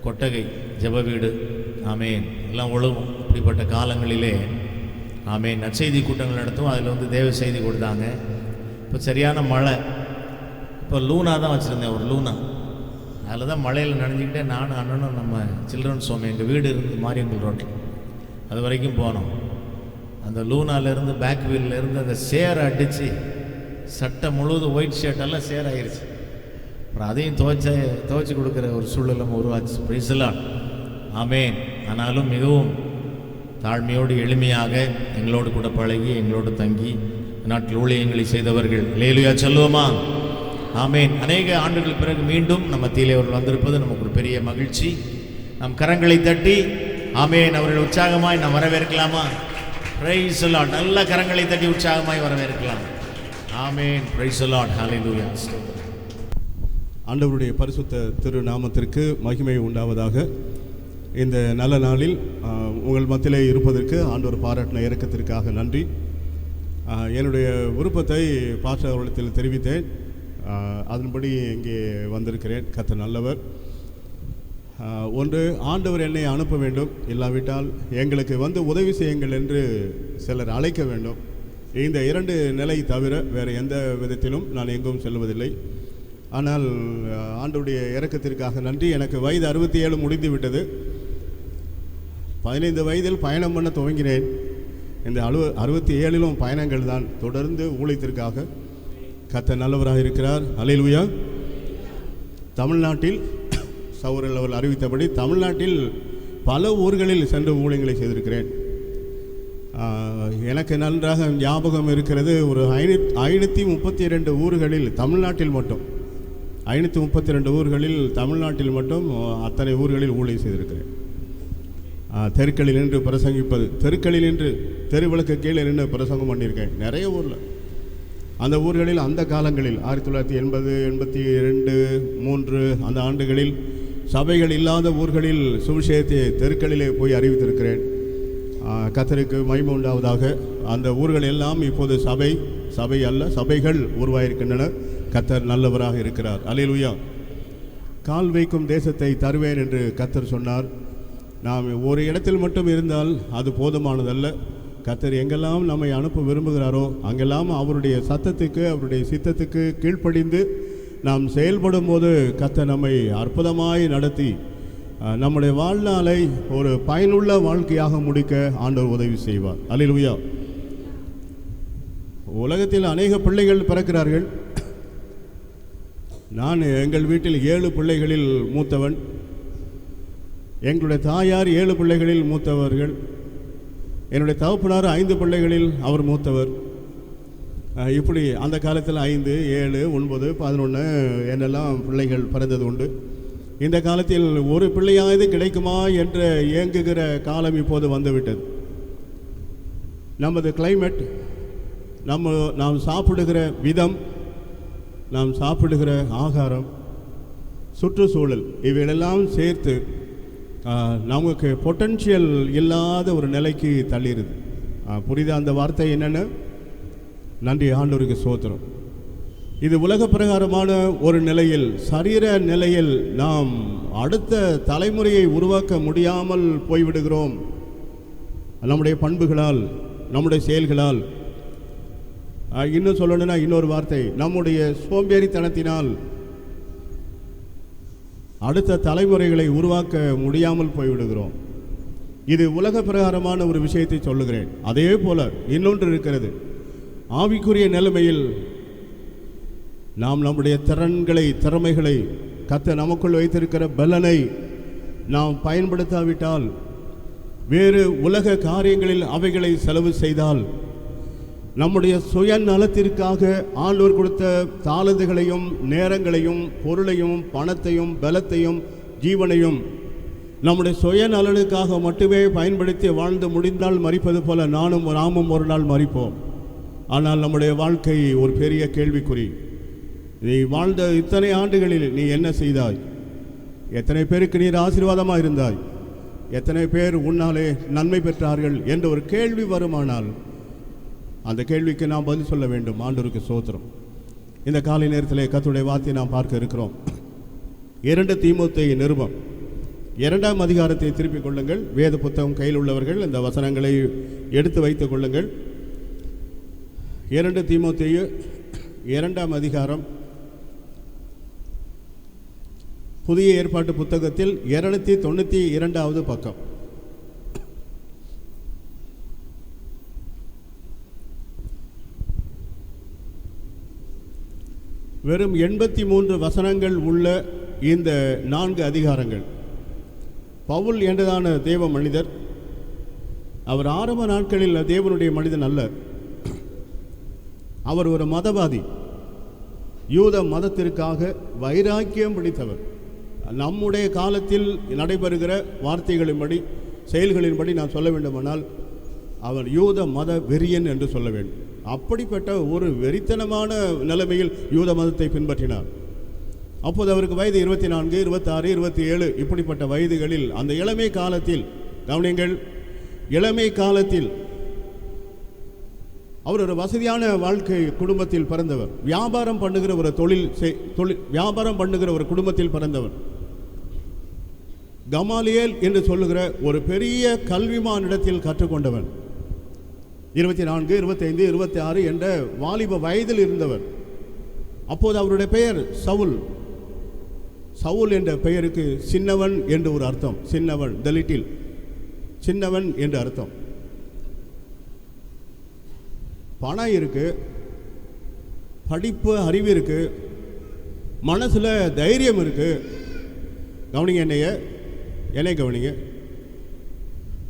கொட்டகை, ஜெப வீடு ஆமென் எல்லாம் ஒழுகும். இப்படிப்பட்ட காலங்களிலே ஆமென் நற்செய்தி கூட்டங்கள் நடத்தும். அதில் தேவ செய்தி கொடுத்தாங்க. இப்போ சரியான மழை. இப்போ லூனா தான் வச்சுருந்தேன், ஒரு லூனா. அதில் தான் மழையில் நனைஞ்சிக்கிட்டே நானும் அண்ணனும் நம்ம சில்ட்ரன்ஸ் ஹோம் எங்கள் வீடு இருந்து மாரியம்மன் ரோட்டில் அது வரைக்கும் போனோம். அந்த லூனாலேருந்து பேக் வீல்லேருந்து அந்த சேரை அடித்து சட்டை முழுவதும் ஒயிட் ஷர்ட்டெல்லாம் சேராயிருச்சு. அப்புறம் அதையும் துவைச்சி கொடுக்குற ஒரு சூழ்நிலை உருவாச்சு. Praise the lord. ஆமென். ஆனாலும் மிகவும் தாழ்மையோடு எளிமையாக எங்களோடு கூட பழகி எங்களோடு தங்கி நாட்டில் ஊழியங்களை செய்தவர்கள். அல்லேலூயா சொல்லுவோமா? ஆமென். அநேக ஆண்டுகள் பிறகு மீண்டும் நம்ம மத்தியிலே அவர்கள் வந்திருப்பது நமக்கு ஒரு பெரிய மகிழ்ச்சி. நம் கரங்களை தட்டி ஆமென் அவர்கள் உற்சாகமாய் நாம் வரவேற்கலாமா? Price the Lord. நல்ல கரங்களை தட்டி உற்சாகமாய் வரவேற்கலாம். ஆமென். Praise the lord. ஹல்லேலூயா. ஆண்டவருடைய பரிசுத்த திருநாமத்திற்கு மகிமை உண்டாவதாக. இந்த நல்ல நாளில் உங்கள் மத்தியிலே இருப்பதற்கு ஆண்டவர் பாராட்டின இரக்கத்திற்காக நன்றி. என்னுடைய விருப்பத்தை பாஸ்டர் அவர்களிடத்தில் தெரிவித்தேன். அதன்படி இங்கே வந்திருக்கிறேன். கர்த்தர் நல்லவர். ஒன்று, ஆண்டவர் என்னை அனுப்ப வேண்டும், இல்லாவிட்டால் எங்களுக்கு உதவி செய்யுங்கள் என்று சிலர் அழைக்க வேண்டும். இந்த 2 நிலை தவிர வேறு எந்த விதத்திலும் நான் எங்கும் செல்வதில்லை. ஆனால் ஆண்டவருடைய இரக்கத்திற்காக நன்றி. எனக்கு வயது 67 முடிந்து விட்டது. 15 வயதில் பயணம் பண்ண துவங்கினேன். இந்த 67லும் பயணங்கள் தான். தொடர்ந்து ஊழியத்திற்காக கர்த்தர் நல்லவராக இருக்கிறார். அல்லேலூயா. தமிழ்நாட்டில் சௌரல் அவர்கள் அறிவித்தபடி தமிழ்நாட்டில் பல ஊர்களில் சென்று ஊழியங்களை செய்திருக்கிறேன். எனக்கு நன்றாக ஞாபகம் இருக்கிறது. ஒரு 532 ஊர்களில் தமிழ்நாட்டில் மட்டும் 532 ஊர்களில் தமிழ்நாட்டில் மட்டும் அத்தனை ஊர்களில் ஊழியம் செய்திருக்கிறேன். தெருக்களில் நின்று பிரசங்கிப்பது, தெருக்களில் நின்று தெருவிளக்கு கீழே நின்று பிரசங்கம் பண்ணியிருக்கேன் நிறைய ஊரில். அந்த ஊர்களில் அந்த காலங்களில் 1980, 82, 3 அந்த ஆண்டுகளில் சபைகள் இல்லாத ஊர்களில் சுவிசேஷத்தை தெருக்களிலே போய் அறிவித்திருக்கிறேன். கர்த்தருக்கு மகிமை உண்டாவதாக. அந்த ஊர்கள் எல்லாம் இப்போது சபை அல்ல, சபைகள் உருவாயிருக்கின்றன. கர்த்தர் நல்லவராக இருக்கிறார். அல்லேலூயா. கால் வைக்கும் தேசத்தை தருவேன் என்று கர்த்தர் சொன்னார். நாம் ஒரு இடத்தில் மட்டும் இருந்தால் அது போதுமானதல்ல. கர்த்தர் எங்கெல்லாம் நம்மை அனுப்ப விரும்புகிறாரோ அங்கெல்லாம் அவருடைய சத்தத்துக்கு, அவருடைய சித்தத்துக்கு கீழ்ப்படிந்து நாம் செயல்படும் போது கர்த்தர் நம்மை அற்புதமாய் நடத்தி நம்முடைய வாழ்நாளை ஒரு பயனுள்ள வாழ்க்கையாக முடிக்க ஆண்டவர் உதவி செய்வார். அல்லேலூயா. உலகத்தில் அநேக பிள்ளைகள் பிறக்கிறார்கள். நான் எங்கள் வீட்டில் 7 பிள்ளைகளில் மூத்தவன். எங்களுடைய தாயார் 7 பிள்ளைகளில் மூத்தவர்கள். என்னுடைய தகப்பனார் 5 பிள்ளைகளில் அவர் மூத்தவர். இப்படி அந்த காலத்தில் 5, 7, 9, 11 என்னெல்லாம் பிள்ளைகள் பிறந்தது உண்டு. இந்த காலத்தில் ஒரு பிள்ளையாவது கிடைக்குமா என்று ஏங்குகிற காலம் இப்போது வந்துவிட்டது. நமது கிளைமேட், நாம் சாப்பிடுகிற விதம், நாம் சாப்பிடுகிற ஆகாரம், சுற்றுச்சூழல் இவைகளெல்லாம் சேர்த்து நமக்கு பொட்டன்ஷியல் இல்லாத ஒரு நிலைக்கு தள்ளிடுது. புரியுதா அந்த வார்த்தை என்னென்னு? நன்றி ஆண்டவருக்கு ஸ்தோத்திரம். இது உலக பிரகாரமான ஒரு நிலையில், சரீர நிலையில் நாம் அடுத்த தலைமுறையை உருவாக்க முடியாமல் போய்விடுகிறோம். நம்முடைய பண்புகளால், நம்முடைய செயல்களால். இன்னும் சொல்லணும்னா இன்னொரு வார்த்தை, நம்முடைய சோம்பேறித்தனத்தினால் அடுத்த தலைமுறைகளை உருவாக்க முடியாமல் போய்விடுகிறோம். இது உலக பிரகாரமான ஒரு விஷயத்தை சொல்லுகிறேன். அதே போல இன்னொன்று இருக்கிறது. ஆவிக்குரிய நிலைமையில் நாம் நம்முடைய திறமைகளை கர்த்தர் நமக்குள் வைத்திருக்கிற பலனை நாம் பயன்படுத்தாவிட்டால், வேறு உலக காரியங்களில் அவைகளை செலவு செய்தால், நம்முடைய சுயநலத்திற்காக ஆண்டவர் கொடுத்த தாளந்துகளையும் நேரங்களையும் பொருளையும் பணத்தையும் பலத்தையும் ஜீவனையும் நம்முடைய சுயநலனுக்காக மட்டுமே பயன்படுத்தி வாழ்ந்து முடிந்தால் மரிப்பது போல நாமும் ஒரு நாள் மரிப்போம். ஆனால் நம்முடைய வாழ்க்கை ஒரு பெரிய கேள்விக்குறி. நீ வாழ்ந்த இத்தனை ஆண்டுகளில் நீ என்ன செய்தாய்? எத்தனை பேருக்கு நீர் ஆசீர்வாதமாக இருந்தாய்? எத்தனை பேர் உன்னாலே நன்மை பெற்றார்கள் என்ற ஒரு கேள்வி வருமானால் அந்த கேள்விக்கு நாம் பதில் சொல்ல வேண்டும். ஆண்டவருக்கு ஸ்தோத்திரம். இந்த காலை நேரத்தில் கர்த்தருடைய வார்த்தையை நாம் பார்க்க இருக்கிறோம். 2 தீமோத்தேயு நிருபம் 2ஆம் அதிகாரத்தை திருப்பிக் கொள்ளுங்கள். வேத புத்தகம் கையில் உள்ளவர்கள் இந்த வசனங்களை எடுத்து வைத்துக் கொள்ளுங்கள். 2 தீமோத்தேயு 2ஆம் அதிகாரம் புதிய ஏற்பாட்டு புத்தகத்தில் 292வது பக்கம். வெறும் 83 வசனங்கள் உள்ள இந்த 4 அதிகாரங்கள். பவுல் என்றதான தேவ மனிதர், அவர் ஆரம்ப நாட்களில் தேவனுடைய மனிதன் அல்ல. அவர் ஒரு மதவாதி, யூத மதத்திற்காக வைராக்கியம் பிடித்தவர். நம்முடைய காலத்தில் நடைபெறுகிற வார்த்தைகளின்படி செயல்களின்படி நான் சொல்ல வேண்டுமானால் அவர் யூத மத வெறியன் என்று சொல்ல வேண்டும். அப்படிப்பட்ட ஒரு வெறித்தனமான நிலைமையில் யூத மதத்தை பின்பற்றினார். அப்போது அவருக்கு வயது 24, 26, 27 இப்படிப்பட்ட வயதுகளில் அந்த இளமை காலத்தில், கவனிங்கள், இளமை காலத்தில் அவர் ஒரு வசதியான வாழ்க்கை குடும்பத்தில் பிறந்தவர். வியாபாரம் பண்ணுகிற ஒரு வியாபாரம் பண்ணுகிற ஒரு குடும்பத்தில் பிறந்தவர். கமாலியேல் என்று சொல்லுகிற ஒரு பெரிய கல்விமானிடத்தில் கற்றுக்கொண்டவன். 24, 25, 26 என்ற வாலிப வயதில் இருந்தவர். அப்போது அவருடைய பெயர் சவுல். சவுல் என்ற பெயருக்கு சின்னவன் என்று ஒரு அர்த்தம். சின்னவன், த லிட்டில், சின்னவன் என்று அர்த்தம். பணம் இருக்கு, படிப்பு அறிவு இருக்கு, மனசில் தைரியம் இருக்கு. கவனிங்க, என்னை கவனிங்க.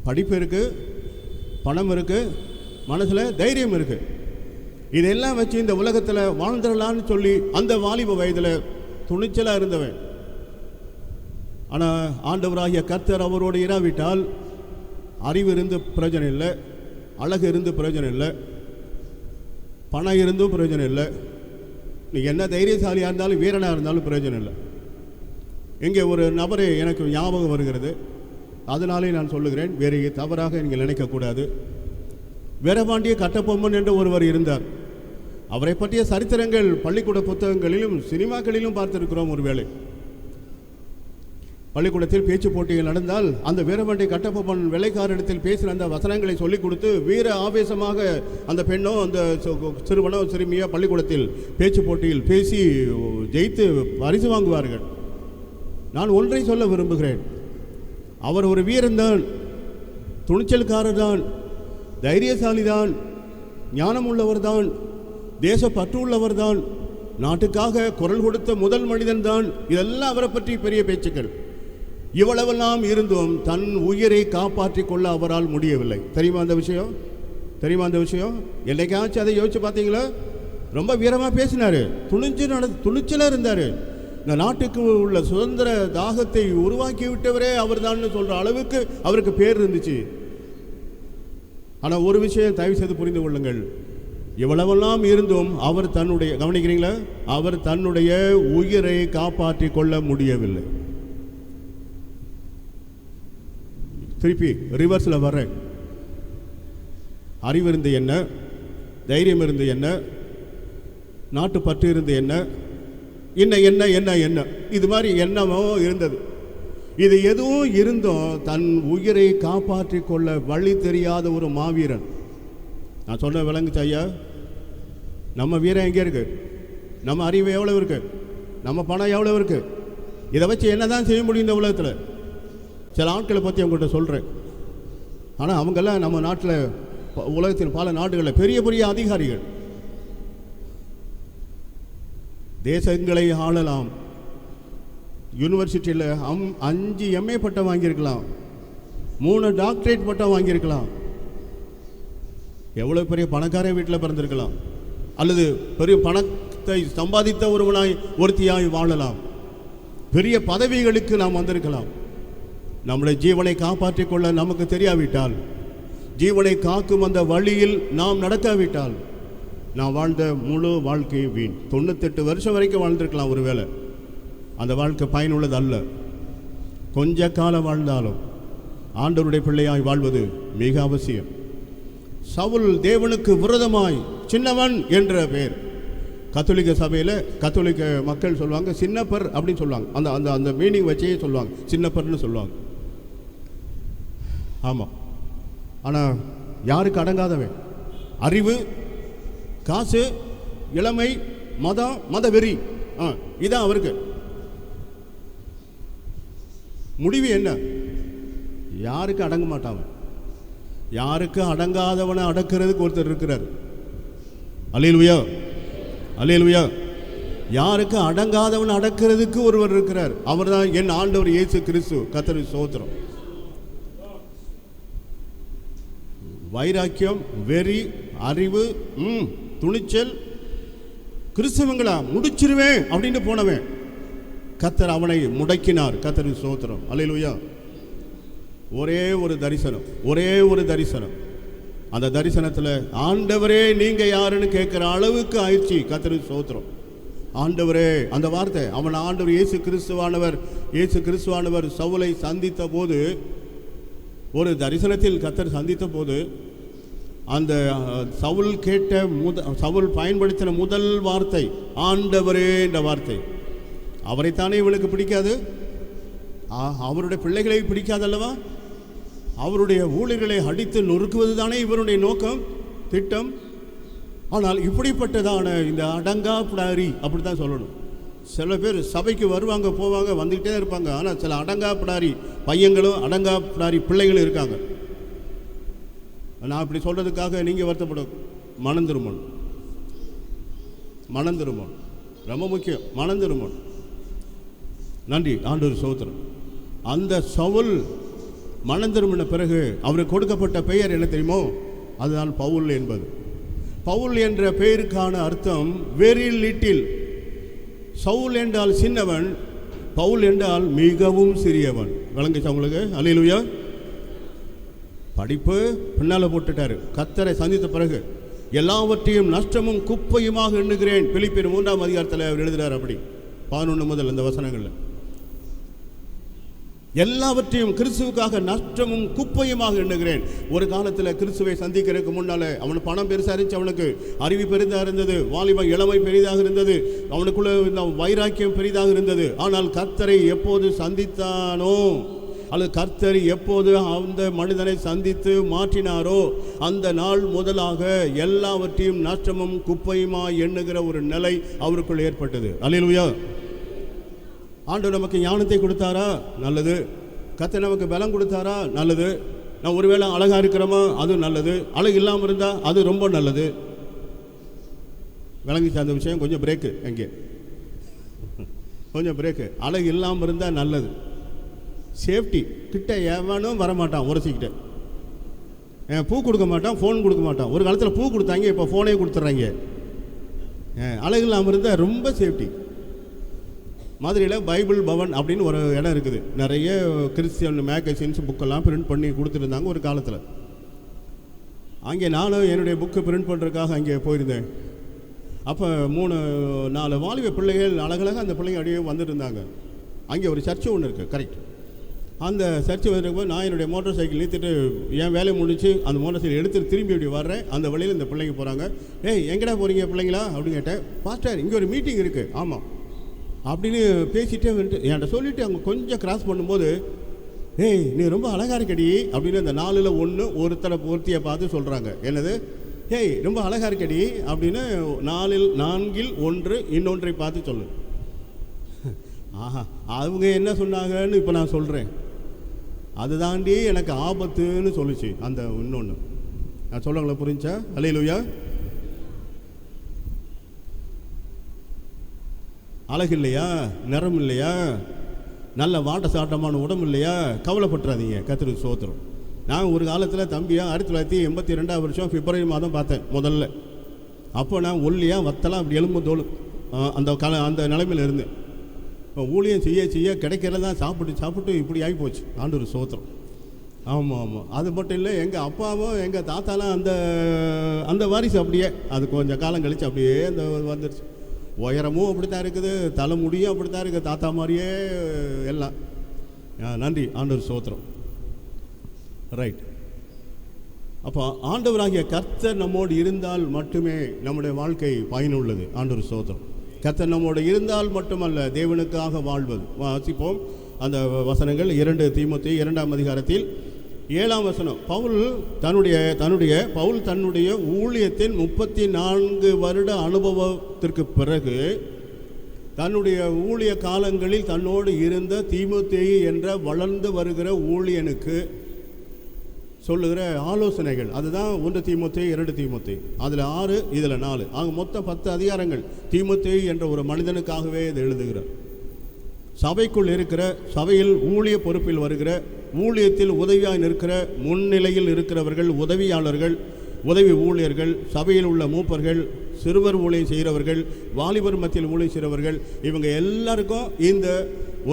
படிப்பு இருக்கு, பணம் இருக்கு, மனசில் தைரியம் இருக்கு. இதெல்லாம் வச்சு இந்த உலகத்தில் வாழ்ந்துடலான்னு சொல்லி அந்த வாலிப வயதில் துணிச்சலாக இருந்தவன். ஆனால் ஆண்டவராகிய கர்த்தர் அவரோடு இராவிட்டால் அறிவு இருந்து பிரயோஜனம் இல்லை, அழகு இருந்து பிரயோஜனம் இல்லை, பணம் இருந்தும் பிரயோஜனம் இல்லை. நீ என்ன தைரியசாலியாக இருந்தாலும் வீரனாக இருந்தாலும் பிரயோஜனம் இல்லை. இங்கே ஒரு நபரை எனக்கு ஞாபகம் வருகிறது, அதனாலே நான் சொல்லுகிறேன். வேறு தவறாக நீங்கள் நினைக்கக்கூடாது. வீரபாண்டிய கட்டபொம்மன் என்று ஒருவர் இருந்தார். அவரை பற்றிய சரித்திரங்கள் பள்ளிக்கூட புத்தகங்களிலும் சினிமாக்களிலும் பார்த்திருக்கிறோம். ஒருவேளை பள்ளிக்கூடத்தில் பேச்சு போட்டிகள் நடந்தால் அந்த வீரபாண்டிய கட்டபொம்மன் வெள்ளைக்காரரிடத்தில் பேசின அந்த வசனங்களை சொல்லிக் கொடுத்து வீர ஆவேசமாக அந்த பெண்ணோ அந்த சிறுவனோ சிறுமியோ பள்ளிக்கூடத்தில் பேச்சு போட்டியில் பேசி ஜெயித்து பரிசு வாங்குவார்கள். நான் ஒன்றை சொல்ல விரும்புகிறேன். அவர் ஒரு வீரன்தான், துணிச்சல்காரர் தான், தைரியசாலி தான், ஞானம் உள்ளவர் தான், தேசப்பற்று உள்ளவர் தான், நாட்டுக்காக குரல் கொடுத்த முதல் மனிதன் தான். இதெல்லாம் அவரை பற்றி பெரிய பேச்சுக்கள். இவ்வளவெல்லாம் இருந்தும் தன் உயிரை காப்பாற்றி கொள்ள அவரால் முடியவில்லை. தெரியுமா அந்த விஷயம்? என்னைக்காச்சும் அதை யோசிச்சு பார்த்தீங்களா? ரொம்ப வீரமாக பேசினார், துணிச்சலாக இருந்தார். இந்த நாட்டுக்கு உள்ள சுதந்திர தாகத்தை உருவாக்கி விட்டவரே அவர் தான் சொல்கிற அளவுக்கு அவருக்கு பேர் இருந்துச்சு. ஆனால் ஒரு விஷயம் தயவு செய்து புரிந்து கொள்ளுங்கள். இவ்வளவெல்லாம் இருந்தும் அவர் தன்னுடைய, கவனிக்கிறீங்களா, அவர் தன்னுடைய உயிரை காப்பாற்றி கொள்ள முடியவில்லை. திருப்பி ரிவர்ஸில் வர்றேன். அறிவு இருந்து என்ன, தைரியம் இருந்து என்ன, நாட்டு பற்று இருந்து என்ன, என்ன இது மாதிரி எண்ணமோ இருந்தது. இது எதுவும் இருந்தும் தன் உயிரை காப்பாற்றி கொள்ள வழி தெரியாத ஒரு மாவீரன். நான் சொன்ன விளங்குச்சு ஐயா? நம்ம வீரம் எங்கே இருக்கு? நம்ம அறிவு எவ்வளவு இருக்கு? நம்ம பணம் எவ்வளவு இருக்கு? இதை வச்சு என்னதான் செய்ய முடியும் இந்த உலகத்தில்? சில ஆட்களை பற்றி அவங்கள்ட்ட சொல்கிறேன். ஆனால் அவங்கெல்லாம் நம்ம நாட்டில், உலகத்தின் பல நாடுகளில் பெரிய பெரிய அதிகாரிகள். தேசங்களை ஆளலாம். யூனிவர்சிட்டியில் 5 MA பட்டம் வாங்கியிருக்கலாம், 3 டாக்டரேட் பட்டம் வாங்கியிருக்கலாம். எவ்வளோ பெரிய பணக்கார வீட்டில் பிறந்திருக்கலாம், அல்லது பெரிய பணத்தை சம்பாதித்த ஒருவனாய் ஒருத்தியாய் வாழலாம். பெரிய பதவிகளுக்கு நாம் வந்திருக்கலாம். நம்முடைய ஜீவனை காப்பாற்றிக் கொள்ள நமக்கு தெரியாவிட்டால், ஜீவனை காக்கும் அந்த வழியில் நாம் நடக்காவிட்டால், நான் வாழ்ந்த முழு வாழ்க்கை வீண். 98 வருஷம் வரைக்கும் வாழ்ந்திருக்கலாம் ஒருவேளை, அந்த வாழ்க்கை பயனுள்ளது அல்ல. கொஞ்ச காலம் வாழ்ந்தாலும் ஆண்டவருடைய பிள்ளையாய் வாழ்வது மிக அவசியம். சவுல் தேவனுக்கு விரோதமாய் சின்னவன் என்ற பெயர். கத்தோலிக்க சபையில் கத்தோலிக்க மக்கள் சொல்லுவாங்க சின்னப்பர் அப்படின்னு சொல்லுவாங்க. அந்த அந்த அந்த மீனிங் வச்சே சொல்லுவாங்க, சின்னப்பர்னு சொல்லுவாங்க. ஆமாம், ஆனால் யாருக்கு அடங்காதவன்? அறிவு, காசு, இளமை, மதம், மதவெறி, இதான் அவருக்கு. முடிவு என்ன? யாருக்கு அடங்க மாட்டான். யாருக்கு அடங்காதவனை அடக்கிறதுக்கு ஒருத்தர் இருக்கிறார். அல்லேலூயா, அல்லேலூயா. யாருக்கு அடங்காதவனை அடக்கிறதுக்கு ஒருவர் இருக்கிறார். அவர் தான் என் ஆண்டவர் இயேசு கிறிஸ்து. கர்த்தருக்கு ஸ்தோத்திரம். வைராக்கியம், வெறி, அறிவு, துணிச்சல், கிறிஸ்தவங்களா முடிச்சிருவேன் அப்படின்னு போனவன் கர்த்தர் அவனை முடக்கினார். கர்த்தருக்கு ஸ்தோத்திரம். அல்லேலூயா. ஒரே ஒரு தரிசனம், ஒரே ஒரு தரிசனம். அந்த தரிசனத்தில் ஆண்டவரே நீங்க யாருன்னு கேட்குற அளவுக்கு ஆயிடுச்சு. கர்த்தருக்கு ஸ்தோத்திரம். ஆண்டவரே, அந்த வார்த்தை, அவன் ஆண்டவர் இயேசு கிறிஸ்துவானவர் சவுலை சந்தித்த போது, ஒரு தரிசனத்தில் கர்த்தர் சந்தித்த போது, அந்த சவுல் கேட்ட சவுல் பயன்படுத்தின முதல் வார்த்தை ஆண்டவரே என்ற வார்த்தை. அவரைத்தானே இவனுக்கு பிடிக்காது, அவருடைய பிள்ளைகளை பிடிக்காதல்லவா? அவருடைய ஊழியர்களை அடித்து நொறுக்குவது தானே இவருடைய நோக்கம், திட்டம். ஆனால் இப்படிப்பட்டதான இந்த அடங்கா பிடாரி, அப்படி தான் சொல்லணும். சில பேர் சபைக்கு வருவாங்க போவாங்க வந்துக்கிட்டே இருப்பாங்க. ஆனால் சில அடங்கா பிடாரி பையங்களும் அடங்கா பிடாரி பிள்ளைகளும் இருக்காங்க. நான் இப்படி சொல்கிறதுக்காக நீங்கள் வருத்தப்படும். மனம் திரும்பணும், மனம் திரும்பணும், ரொம்ப முக்கியம். மனம் திரும்பணும். நன்றி ஆண்டவர் ஸ்தோத்திரம். அந்த சவுல் மனம் திரும்பின பிறகு அவருக்கு கொடுக்கப்பட்ட பெயர் என்ன தெரியுமோ? அதுதான் பவுல் என்பது. பவுல் என்ற பெயருக்கான அர்த்தம் வெரி லிட்டில். சவுல் என்றால் சின்னவன், பவுல் என்றால் மிகவும் சிறியவன். விளங்குச்சா உங்களுக்கு? அல்லேலூயா. படிப்பு பின்னால் போட்டுட்டாரு. கர்த்தரை சந்தித்த பிறகு எல்லாவற்றையும் நஷ்டமும் குப்பையுமாக எண்ணுகிறேன். பிலிப்பியர் 3ஆம் அதிகாரத்தில் அவர் எழுதுகிறார். அப்படி 11 முதல் அந்த வசனங்களில் எல்லாவற்றையும் கிறிஸ்துவுக்காக நஷ்டமும் குப்பையுமாக எண்ணுகிறேன். ஒரு காலத்தில் கிறிஸ்துவை சந்திக்கிறதுக்கு முன்னால் அவனுக்கு பணம் பெருசாக இருந்துச்சு, அவனுக்கு அறிவு பெரிதாக இருந்தது, வாலிப இளமை பெரிதாக இருந்தது, அவனுக்குள்ள வைராக்கியம் பெரிதாக இருந்தது. ஆனால் கர்த்தரை எப்போது சந்தித்தானோ, அல்லது கர்த்தர் எப்போது அந்த மனிதனை சந்தித்து மாற்றினாரோ, அந்த நாள் முதலாக எல்லாவற்றையும் நஷ்டமும் குப்பையுமா எண்ணுகிற ஒரு நிலை அவருக்குள் ஏற்பட்டது. அல்லேலூயா. ஆண்டவர் நமக்கு ஞானத்தை கொடுத்தாரா? நல்லது. கர்த்தர் நமக்கு பலம் கொடுத்தாரா? நல்லது. நான் ஒருவேளை அழகாக இருக்கிறோமா? அது நல்லது. அழகு இல்லாமல் இருந்தால் அது ரொம்ப நல்லது. விளங்கிச்சு அந்த விஷயம்? கொஞ்சம் பிரேக்கு, எங்கே கொஞ்சம் பிரேக்கு. அழகு இல்லாமல் இருந்தால் நல்லது. சேஃப்டி. கிட்ட எவனும் வரமாட்டான் உரசிக்கிட்ட. பூ கொடுக்க மாட்டான், ஃபோன் கொடுக்க மாட்டான். ஒரு காலத்தில் பூ கொடுத்தாங்க, இப்போ ஃபோனே கொடுத்துட்றாங்க. அழகு இல்லாமல் இருந்தால் ரொம்ப சேஃப்டி. மதுரையில் பைபிள் பவன் அப்படின்னு ஒரு இடம் இருக்குது. நிறைய கிறிஸ்டியன் மேகசின்ஸ் புக்கெல்லாம் பிரிண்ட் பண்ணி கொடுத்துருந்தாங்க ஒரு காலத்தில். அங்கே நானும் என்னுடைய புக்கு பிரிண்ட் பண்ணுறதுக்காக அங்கே போயிருந்தேன். அப்போ 3-4 வாலிப பிள்ளைகள் அழகழகாக அந்த பிள்ளைங்க அப்படியே வந்துட்டு இருந்தாங்க. அங்கே ஒரு சர்ச்சு ஒன்று இருக்குது, கரெக்ட். அந்த சர்ச்சு வந்துருக்கும்போது நான் என்னுடைய மோட்டார் சைக்கிள் நிறுத்திட்டு என் வேலையை முடிச்சு அந்த மோட்டார் சைக்கிள் எடுத்துகிட்டு திரும்பி இப்படி வர்றேன். அந்த வழியில் இந்த பிள்ளைங்க போகிறாங்க. எங்கடா போகிறீங்க பிள்ளைங்களா அப்படின்னு கேட்டேன். பாஸ்டர், இங்கே ஒரு மீட்டிங் இருக்குது. ஆமாம் அப்படின்னு பேசிகிட்டே வந்துட்டு என்கிட்ட சொல்லிவிட்டு அவங்க கொஞ்சம் கிராஸ் பண்ணும்போது, நீ ரொம்ப அழகாக இருக்கடி அப்படின்னு அந்த 4ல் 1 ஒருத்தியை பார்த்து சொல்கிறாங்க. என்னது? ரொம்ப அழகாக இருக்கடி அப்படின்னு 4ல் 1 இன்னொன்றை பார்த்து சொல்லு. ஆஹா, அவங்க என்ன சொன்னாங்கன்னு இப்போ நான் சொல்கிறேன். அது தாண்டி எனக்கு ஆபத்துன்னு சொல்லிச்சு அந்த இன்னொன்று. நான் சொல்லுங்களா? புரிஞ்சா? அல்லேலூயா. அழகு இல்லையா? நிறம் இல்லையா? நல்ல வாட்ட சாட்டமான உடம்பு இல்லையா? கவலைப்பட்டுறாதீங்க. கர்த்தருக்கு ஸ்தோத்திரம். நான் ஒரு காலத்தில் தம்பியா 1982ஆம் வருஷம் பிப்ரவரி மாதம் பார்த்தேன் முதல்ல. அப்போ நான் ஒல்லியாக வத்தலாம் அப்படி எலும்பு தோலும் அந்த நிலைமையில் இருந்தேன். ஊழியம் செய்ய செய்ய கிடைக்கிறதான் சாப்பிட்டு இப்படி ஆகி போச்சு. ஆண்டவர் ஸ்தோத்திரம். ஆமாம். அது மட்டும் இல்லை, எங்கள் அப்பாவும் எங்கள் தாத்தாலாம் அந்த வாரிசு அப்படியே அது கொஞ்சம் காலம் கழித்து அப்படியே அந்த வந்துடுச்சு. உயரமும் அப்படி தான் இருக்குது, தலைமுடியும் அப்படி தான் இருக்குது, தாத்தா மாதிரியே எல்லாம். நன்றி ஆண்டவர் ஸ்தோத்திரம். ரைட். அப்போ ஆண்டவராகிய கர்த்தர் நம்மோடு இருந்தால் மட்டுமே நம்முடைய வாழ்க்கை பயனுள்ளது. ஆண்டவர் ஸ்தோத்திரம். கர்த்தர் நம்மோடு இருந்தால் மட்டுமல்ல, தேவனுக்காக வாழ்வது. வாசிப்போம் அந்த வசனங்கள். 2 தீமோத்தேயு 2ஆம் அதிகாரத்தில் 7ஆம் வசனம். பவுல் தன்னுடைய ஊழியத்தின் 34 வருட அனுபவத்திற்கு பிறகு தன்னுடைய ஊழிய காலங்களில் தன்னோடு இருந்த தீமோத்தேயு என்ற வளர்ந்து வருகிற ஊழியனுக்கு சொல்லுகிற ஆலோசனைகள். அதுதான் 1 தீமோத்தேயு 2 தீமோத்தேயு. அதில் 6, இதில் 4, ஆக மொத்தம் 10 அதிகாரங்கள் தீமோத்தேயு என்ற ஒரு மனிதனுக்காகவே இதை எழுதுகிறார். சபைக்குள் இருக்கிற, சபையில் ஊழிய பொறுப்பில் வருகிற, ஊழியத்தில் உதவியாய் நிற்கிற, முன்னிலையில் இருக்கிறவர்கள், உதவியாளர்கள், உதவி ஊழியர்கள், சபையில் உள்ள மூப்பர்கள், சிறுவர் ஊழியம் செய்கிறவர்கள், வாலிபர் மத்தியில் ஊழியம் செய்கிறவர்கள், இவங்க எல்லாருக்கும் இந்த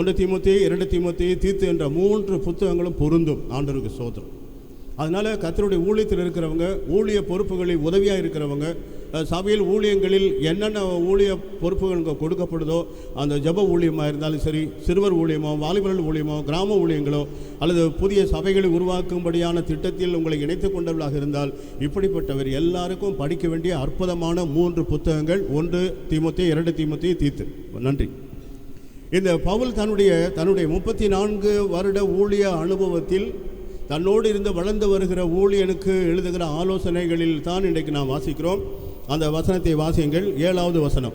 1 தீமோத்தேயு 2 தீமோத்தேயு தீத்து என்ற 3 புத்தகங்களும் பொருந்தும். ஆண்டவருக்கு ஸ்தோத்திரம். அதனால் கர்த்தருடைய ஊழியத்தில் இருக்கிறவங்க, ஊழிய பொறுப்புகளில் உதவியாக இருக்கிறவங்க, சபையில் ஊழியங்களில் என்னென்ன ஊழிய பொறுப்புகள் கொடுக்கப்படுதோ, அந்த ஜப ஊழியமாக இருந்தாலும் சரி, சிறுவர் ஊழியமோ, வாலிபர்கள் ஊழியமோ, கிராம ஊழியங்களோ, அல்லது புதிய சபைகளை உருவாக்கும்படியான திட்டத்தில் உங்களை இணைத்து கொண்டவர்களாக இருந்தால், இப்படிப்பட்டவர் எல்லாருக்கும் படிக்க வேண்டிய அற்புதமான 3 புத்தகங்கள் 1 தீமோத்தேயு 2 தீமோத்தேயு தீத்து. நன்றி. இந்த பவுல் தன்னுடைய 34 வருட ஊழிய அனுபவத்தில் தன்னோடு இருந்து வளர்ந்து வருகிற ஊழியனுக்கு எழுதுகிற ஆலோசனைகளில் தான் இன்றைக்கு நாம் வாசிக்கிறோம். அந்த வசனத்தை வாசியுங்கள். 7ஆவது வசனம்.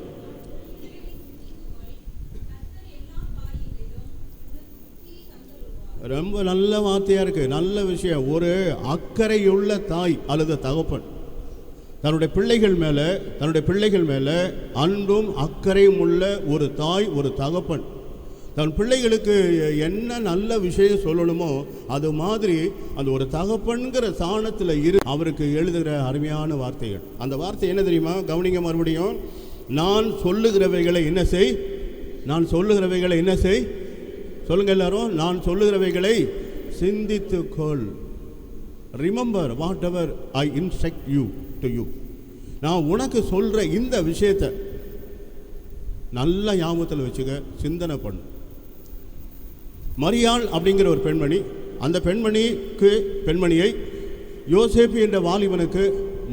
ரொம்ப நல்ல வார்த்தையாக இருக்குது, நல்ல விஷயம். ஒரு அக்கறையுள்ள தாய் அல்லது தகப்பன் தன்னுடைய பிள்ளைகள் மேலே அன்பும் அக்கறையும் உள்ள ஒரு தாய், ஒரு தகப்பன் தன் பிள்ளைகளுக்கு என்ன நல்ல விஷயம் சொல்லணுமோ அது மாதிரி அந்த ஒரு தகப்பன்கிற சாணத்தில் அவருக்கு எழுதுகிற அருமையான வார்த்தைகள். அந்த வார்த்தை என்ன தெரியுமா? கவனிங்க மறுபடியும். நான் சொல்லுகிறவைகளை என்ன செய் சொல்லுங்க எல்லாரும். நான் சொல்லுகிறவைகளை சிந்தித்துக்கொள். Remember whatever I instruct you to you. நான் உனக்கு சொல்கிற இந்த விஷயத்தை நல்ல ஞாபகத்தில் வச்சுக்க, சிந்தனை பண்ணு. மரியாள் அப்படிங்கிற ஒரு பெண்மணி, அந்த பெண்மணியை யோசேப்பு என்ற வாலிபனுக்கு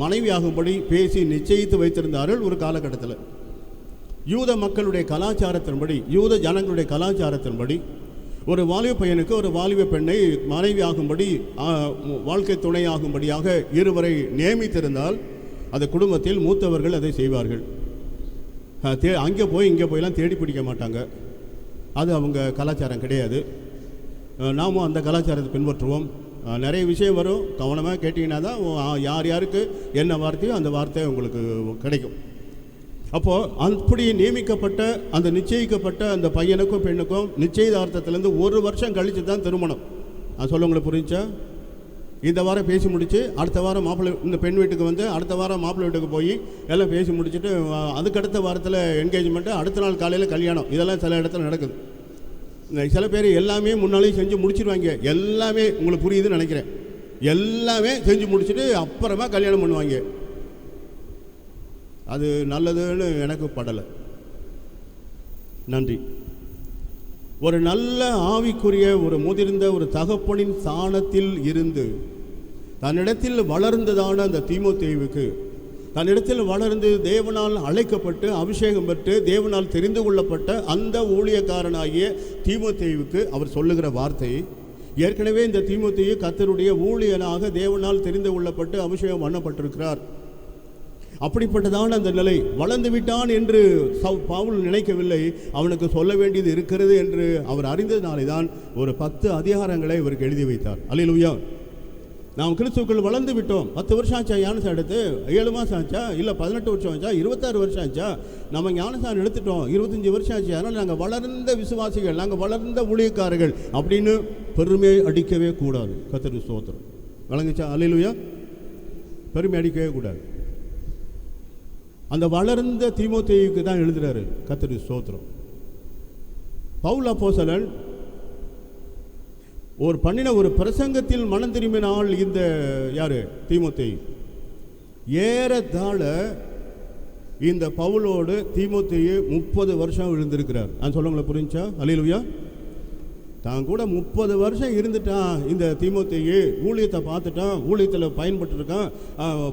மனைவியாகும்படி பேசி நிச்சயித்து வைத்திருந்தார்கள். ஒரு காலகட்டத்தில் யூத மக்களுடைய கலாச்சாரத்தின்படி, யூத ஜனங்களுடைய கலாச்சாரத்தின்படி ஒரு வாலிப பையனுக்கு ஒரு வாலிப பெண்ணை மனைவியாகும்படி, வாழ்க்கை துணையாகும்படியாக இருவரை நியமித்திருந்தால் அந்த குடும்பத்தில் மூத்தவர்கள் அதை செய்வார்கள். அங்கே போய் இங்கே போயெல்லாம் தேடி பிடிக்க மாட்டாங்க. அது அவங்க கலாச்சாரம் கிடையாது. நாமும் அந்த கலாச்சாரத்தை பின்பற்றுவோம். நிறைய விஷயம் வரும், கவனமாக கேட்டிங்கன்னா தான் யாருக்கு என்ன வார்த்தையோ அந்த வார்த்தை உங்களுக்கு கிடைக்கும். அப்போது அப்படி நியமிக்கப்பட்ட அந்த நிச்சயிக்கப்பட்ட அந்த பையனுக்கும் பெண்ணுக்கும் நிச்சயதார்த்தத்திலேருந்து 1 வருஷம் கழித்து தான் திருமணம். அது சொல்ல உங்களுக்கு புரிஞ்சா? இந்த வாரம் பேசி முடித்து அடுத்த வாரம் மாப்பிள்ளை இந்த பெண் வீட்டுக்கு வந்து அடுத்த வாரம் மாப்பிள்ளை வீட்டுக்கு போய் எல்லாம் பேசி முடிச்சுட்டு அதுக்கடுத்த வாரத்தில் என்கேஜ்மெண்ட்டு, அடுத்த நாள் காலையில் கல்யாணம். இதெல்லாம் சில இடத்துல நடக்குது. சில பேர் எல்லாமே முன்னாலேயும் செஞ்சு முடிச்சிடுவாங்க. எல்லாமே உங்களுக்கு புரியுதுன்னு நினைக்கிறேன். எல்லாமே செஞ்சு முடிச்சுட்டு அப்புறமா கல்யாணம் பண்ணுவாங்க. அது நல்லதுன்னு எனக்கு படலை. நன்றி. ஒரு நல்ல ஆவிக்குரிய ஒரு முதிர்ந்த ஒரு தகப்பனின் சாணத்தில் இருந்து தன்னிடத்தில் வளர்ந்ததான அந்த தீமோத்தேயுவுக்கு, தன்னிடத்தில் வளர்ந்து தேவனால் அழைக்கப்பட்டு அபிஷேகம் பெற்று தேவனால் தெரிந்து கொள்ளப்பட்ட அந்த ஊழியக்காரனாகிய தீமோத்தேயுவுக்கு அவர் சொல்லுகிற வார்த்தை, ஏற்கனவே இந்த தீமோத்தேயு கர்த்தருடைய ஊழியனாக தேவனால் தெரிந்து கொள்ளப்பட்டு அபிஷேகம் பண்ணப்பட்டிருக்கிறார். அப்படிப்பட்டதான அந்த நிலை வளர்ந்து விட்டான் என்று பவுல் நினைக்கவில்லை. அவனுக்கு சொல்ல வேண்டியது இருக்கிறது என்று அவர் அறிந்ததினாலே தான் ஒரு 10 அதிகாரங்களை இவருக்கு எழுதி வைத்தார். அல்லேலூயா. நாம் கிறிஸ்துவுக்குள் வளர்ந்து விட்டோம். 10 வருஷம் ஆச்சா ஞானசான் எடுத்து? 7 மாதம் ஆச்சா? இல்லை 18 வருஷம் ஆச்சா? 26 வருஷம் ஆச்சா? நம்ம ஞானசான் எடுத்துட்டோம். 25 வருஷம் ஆச்சு. அதனால் நாங்கள் வளர்ந்த விசுவாசிகள், நாங்கள் வளர்ந்த ஊழியக்காரர்கள் அப்படின்னு பெருமை அடிக்கவே கூடாது. கர்த்தருக்கு ஸ்தோத்திரம். வழங்குச்சா? அல்லேலூயா. பெருமை அடிக்கவே கூடாது. அந்த வளர்ந்த தீமோத்தேயுக்கு தான் எழுதுறாரு. கர்த்தருக்கு ஸ்தோத்திரம். பவுல் அப்போஸ்தலன் பண்ணின ஒரு பிரசங்கத்தில் மனம் திரும்பினால் இந்த யாரு தீமோத்தேயு ஏறத்தாழ இந்த பவுலோடு தீமோத்தேயு 30 வருஷம் இருந்திருக்கிறார். நான் சொல்லுங்களேன், புரிஞ்சா? அல்லேலூயா. தான் கூட 30 வருஷம் இருந்துட்டான். இந்த தீமோத்தேயு ஊழியத்தை பார்த்துட்டான், ஊழியத்தில் பயன்பட்டுருக்கான்.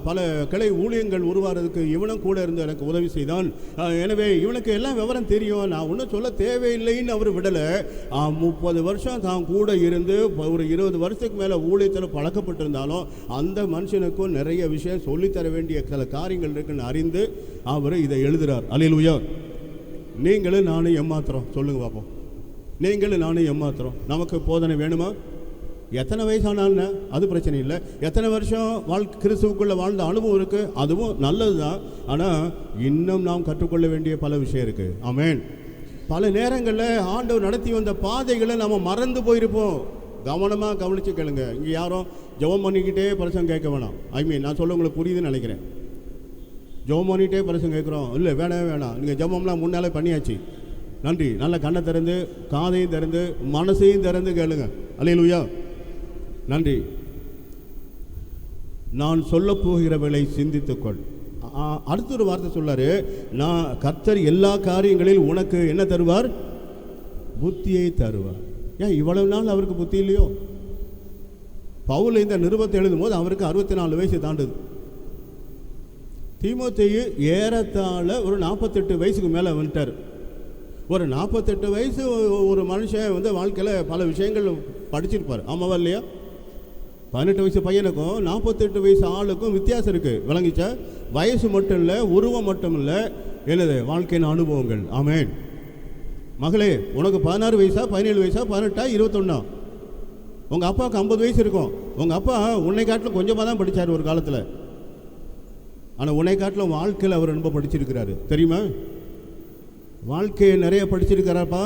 பல கிளை ஊழியங்கள் உருவாகிறதுக்கு இவனும் கூட இருந்து எனக்கு உதவி செய்தான். எனவே இவனுக்கு எல்லாம் விவரம் தெரியும், நான் ஒன்றும் சொல்ல தேவையில்லைன்னு அவர் விடலை. 30 வருஷம் தான் கூட இருந்து ஒரு 20 வருஷத்துக்கு மேலே ஊழியத்தில் பழக்கப்பட்டிருந்தாலும் அந்த மனுஷனுக்கும் நிறைய விஷயம் சொல்லித்தர வேண்டிய சில காரியங்கள் இருக்குன்னு அறிந்து அவர் இதை எழுதுகிறார். அல்லேலூயா. நீங்களும் நானும் ஏமாத்துறோம், சொல்லுங்க பார்ப்போம். நீங்களும் நானும் ஏமாத்துறோம். நமக்கு போதனை வேணுமா? எத்தனை வயசானாலும் அது பிரச்சனை இல்லை. எத்தனை வருஷம் கிறிஸ்துவுக்குள்ளே வாழ்ந்த அனுபவம் இருக்குது, அதுவும் நல்லது தான். ஆனால் இன்னும் நாம் கற்றுக்கொள்ள வேண்டிய பல விஷயம் இருக்குது. ஆமென். பல நேரங்களில் ஆண்டவர் நடத்தி வந்த பாதைகளை நம்ம மறந்து போயிருப்போம். கவனமாக கவனித்து கேளுங்க. இங்கே யாரும் ஜெபம் பண்ணிக்கிட்டே பிரசங்கம் கேட்க வேணாம். நான் சொல்ல உங்களுக்கு புரியுதுன்னு நினைக்கிறேன். ஜெபம் பண்ணிகிட்டே பிரசங்கம் கேட்குறோம், இல்லை வேணாம், நீங்கள் ஜெபம்லாம் முன்னாலே பண்ணியாச்சு. நன்றி. நல்ல கண்ணை திறந்து, காதையும் திறந்து, மனசையும் திறந்து கேளுங்க. அல்லேலூயா. நன்றி. நான் சொல்ல போகிறவர்களை சிந்தித்துக்கொள். அடுத்த ஒரு வார்த்தை சொல்லாரு, நான் கர்த்தர் எல்லா காரியங்களில் உனக்கு என்ன தருவார்? புத்தியை தருவார். ஏன் இவ்வளவு நாள் அவருக்கு புத்தி இல்லையோ? பவுல் இந்த நிருபத்தை எழுதும் போது அவருக்கு 64 வயசு தாண்டுது. தீமோத்தேயு ஏறத்தாழ ஒரு 48 வயசுக்கு மேலே வந்துட்டார். ஒரு 48 வயசு ஒரு மனுஷன் வாழ்க்கையில் பல விஷயங்கள் படிச்சிருப்பார். ஆமாவா இல்லையா? 18 வயசு பையனுக்கும் 48 வயசு ஆளுக்கும் வித்தியாசம் இருக்குது. விளங்கிச்சா? வயசு மட்டும் இல்லை, உருவம் மட்டும் இல்லை, என்னது வாழ்க்கையின் அனுபவங்கள். ஆமென். மகளே, உனக்கு 16 வயசா, 17 வயசா, 18, 21? உங்கள் அப்பாவுக்கு 50 வயசு இருக்கும். உங்கள் அப்பா உன்னை காட்டிலும் கொஞ்சமாக தான் படித்தார் ஒரு காலத்தில். ஆனால் உன்னை காட்டிலும் வாழ்க்கையில் அவர் ரொம்ப படிச்சிருக்கிறாரு, தெரியுமா? வாழ்க்கையை நிறைய படிச்சிருக்கிறாப்பா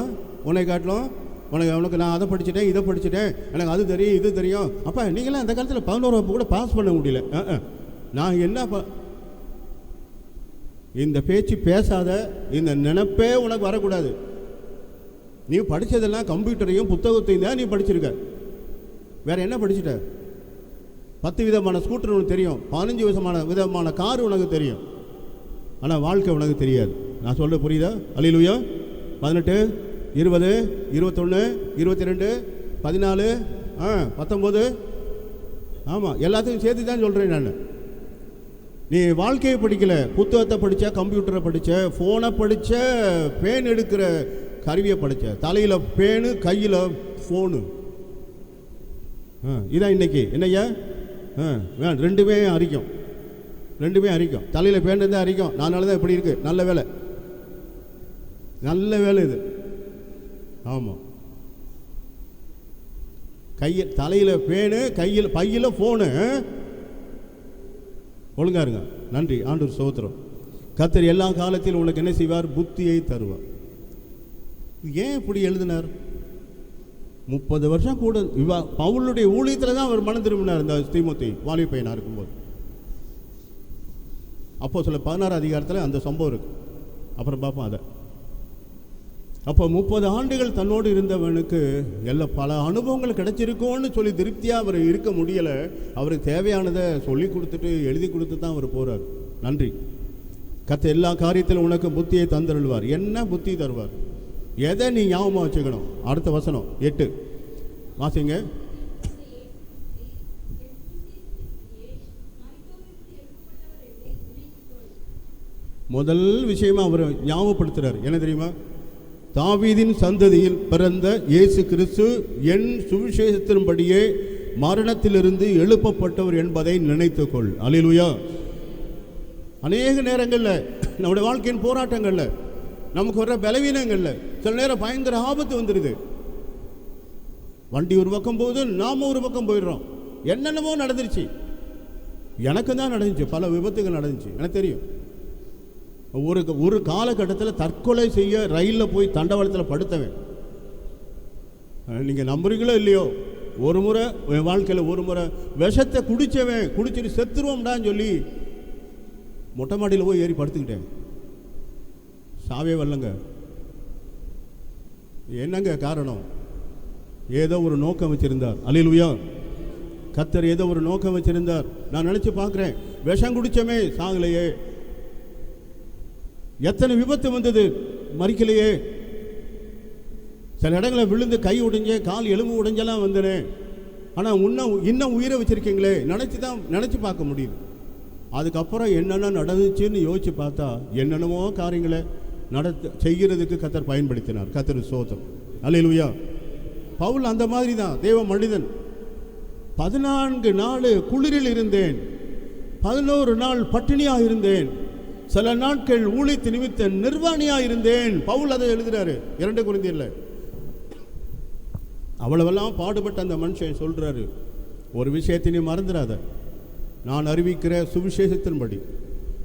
உன்னை காட்டிலும். உனக்கு நான் அதை படிச்சுட்டேன், இதை படிச்சுட்டேன், எனக்கு அது தெரியும், இது தெரியும். அப்பா நீங்களாம் அந்த காலத்தில் 11 வகுப்பு கூட பாஸ் பண்ண முடியல. நான் என்னப்பா இந்த பேச்சு பேசாத, இந்த நினைப்பே உனக்கு வரக்கூடாது. நீ படித்ததெல்லாம் கம்ப்யூட்டரையும் புத்தகத்தையும் தான் நீ படிச்சிருக்க. வேற என்ன படிச்சுட்ட? 10 விதமான ஸ்கூட்டர் உனக்கு தெரியும், 15 விதமான கார் உனக்கு தெரியும், ஆனால் வாழ்க்கை உனக்கு தெரியாது. நான் சொல்ல புரியுதா? அல்லேலூயா. 18, 20, 21, 22, 14, 19, ஆமாம், எல்லாத்தையும் சேர்த்து தான் சொல்கிறேன் நான். நீ வாழ்க்கையை படிக்கல, புத்தகத்தை படித்த, கம்ப்யூட்டரை படித்த, ஃபோனை படித்த, பேன் எடுக்கிற கருவியை படித்த, தலையில் பேனு, கையில் ஃபோனு. இதான் இன்னைக்கு என்னையா? ரெண்டுமே அரிக்கும், ரெண்டுமே அரிக்கும். தலையில் பேன் இருந்தால் அரிக்கும். அதனால தான் இப்படி இருக்குது. நல்ல வேலை, நல்ல வேலை இது. ஆமாம், கையில் தலையில் பேனு, கையில் பையில் ஃபோனு. ஒழுங்கா இருங்க. நன்றி ஆண்டவர் ஸ்தோத்திரம். கர்த்தர் எல்லா காலத்திலும் உனக்கு என்ன செய்வார்? புத்தியை தருவார். ஏன் இப்படி எழுதினார்? 30 வருஷம் கூட பவுலுடைய ஊழியத்தில் தான் அவர் மனம் திரும்பினார். இந்த தீமோத்தேயு வாலிப பையனாக இருக்கும்போது. அப்போஸ்தலர் 16 அதிகாரத்தில் அந்த சம்பவம் இருக்கு. அப்புறம் பார்ப்போம் அதை. அப்போ 30 ஆண்டுகள் தன்னோடு இருந்தவனுக்கு பல அனுபவங்கள் கிடைச்சிருக்கோன்னு சொல்லி திருப்தியாக அவர் இருக்க முடியலை. அவருக்கு தேவையானதை சொல்லி கொடுத்துட்டு எழுதி கொடுத்து தான் அவர் போகிறார். நன்றி. கர்த்தர் எல்லா காரியத்திலும் உனக்கு புத்தியை தந்தருள்வார். என்ன புத்தி தருவார்? எதை நீ ஞாபகமாக வச்சுக்கணும்? அடுத்த வசனம் 8 வாசிங்க. முதல் விஷயமா அவர் ஞாபகப்படுத்துறார். என்ன தெரியுமா? தாவீதின் சந்ததியில் பிறந்த இயேசு கிறிஸ்து என் சுவிசேஷத்தின்படியே மரணத்திலிருந்து எழுப்பப்பட்டவர் என்பதை நினைத்துக்கொள். அல்லேலூயா. அநேக நேரங்களில் நம்முடைய வாழ்க்கையின் போராட்டங்களில் நமக்கு வர்ற பலவீனங்களில் சில நேரம் பயங்கர ஆபத்து வந்துடுது. வண்டி ஒரு பக்கம் போகுது, நாம ஒரு பக்கம் போயிடுறோம். என்னென்னமோ நடந்துருச்சு. எனக்கு தான் நடந்துச்சு, பல விபத்துகள் நடந்துச்சு, எனக்கு தெரியும். ஒரு காலகட்டத்தில் தற்கொலை செய்ய ரயிலில் போய் தண்டவாளத்தில் படுத்தவன். நீங்கள் நம்புறீங்களோ இல்லையோ, ஒரு முறை என் வாழ்க்கையில் ஒரு முறை விஷத்தை குடிச்சிட்டு செத்துருவோம்டான்னு சொல்லி மொட்டை மாடியில் போய் ஏறி படுத்துக்கிட்டேன். சாவே வரலங்க. என்னங்க காரணம்? ஏதோ ஒரு நோக்கம் வச்சிருந்தார். அல்லேலூயா. கர்த்தர் ஏதோ ஒரு நோக்கம் வச்சிருந்தார். நான் நினைச்சு பார்க்கிறேன், விஷம் குடிச்சமே சாகலையே, எத்தனை விபத்து வந்தது மறிக்கலையே, சில இடங்களில் விழுந்து கை உடைஞ்சே கால் எலும்பு உடைஞ்செல்லாம் வந்தனே, ஆனால் இன்னும் உயிரை வச்சிருக்கீங்களே, நினச்சி பார்க்க முடியுது. அதுக்கப்புறம் என்னென்ன நடந்துச்சுன்னு யோசிச்சு பார்த்தா என்னென்னமோ காரியங்களை செய்கிறதுக்கு கர்த்தர் பயன்படுத்தினார். கர்த்தர் ஸ்தோத்திரம். அல்லேலூயா. பவுல் அந்த மாதிரி தான் தேவ மனிதன். 14 நாள் குளிரில் இருந்தேன், 11 நாள் பட்டினியாக இருந்தேன், சில நாட்கள் ஊழியத்து நிமித்த நிர்வாணியாக இருந்தேன். பவுல் அதை எழுதுறாரு 2 கொரிந்தியர்ல. அவ்வளவெல்லாம் பாடுபட்ட அந்த மனுஷன் சொல்றாரு, ஒரு விஷயத்தை நீ மறந்துடாத, நான் அறிவிக்கிற சுவிசேஷத்தின்படி,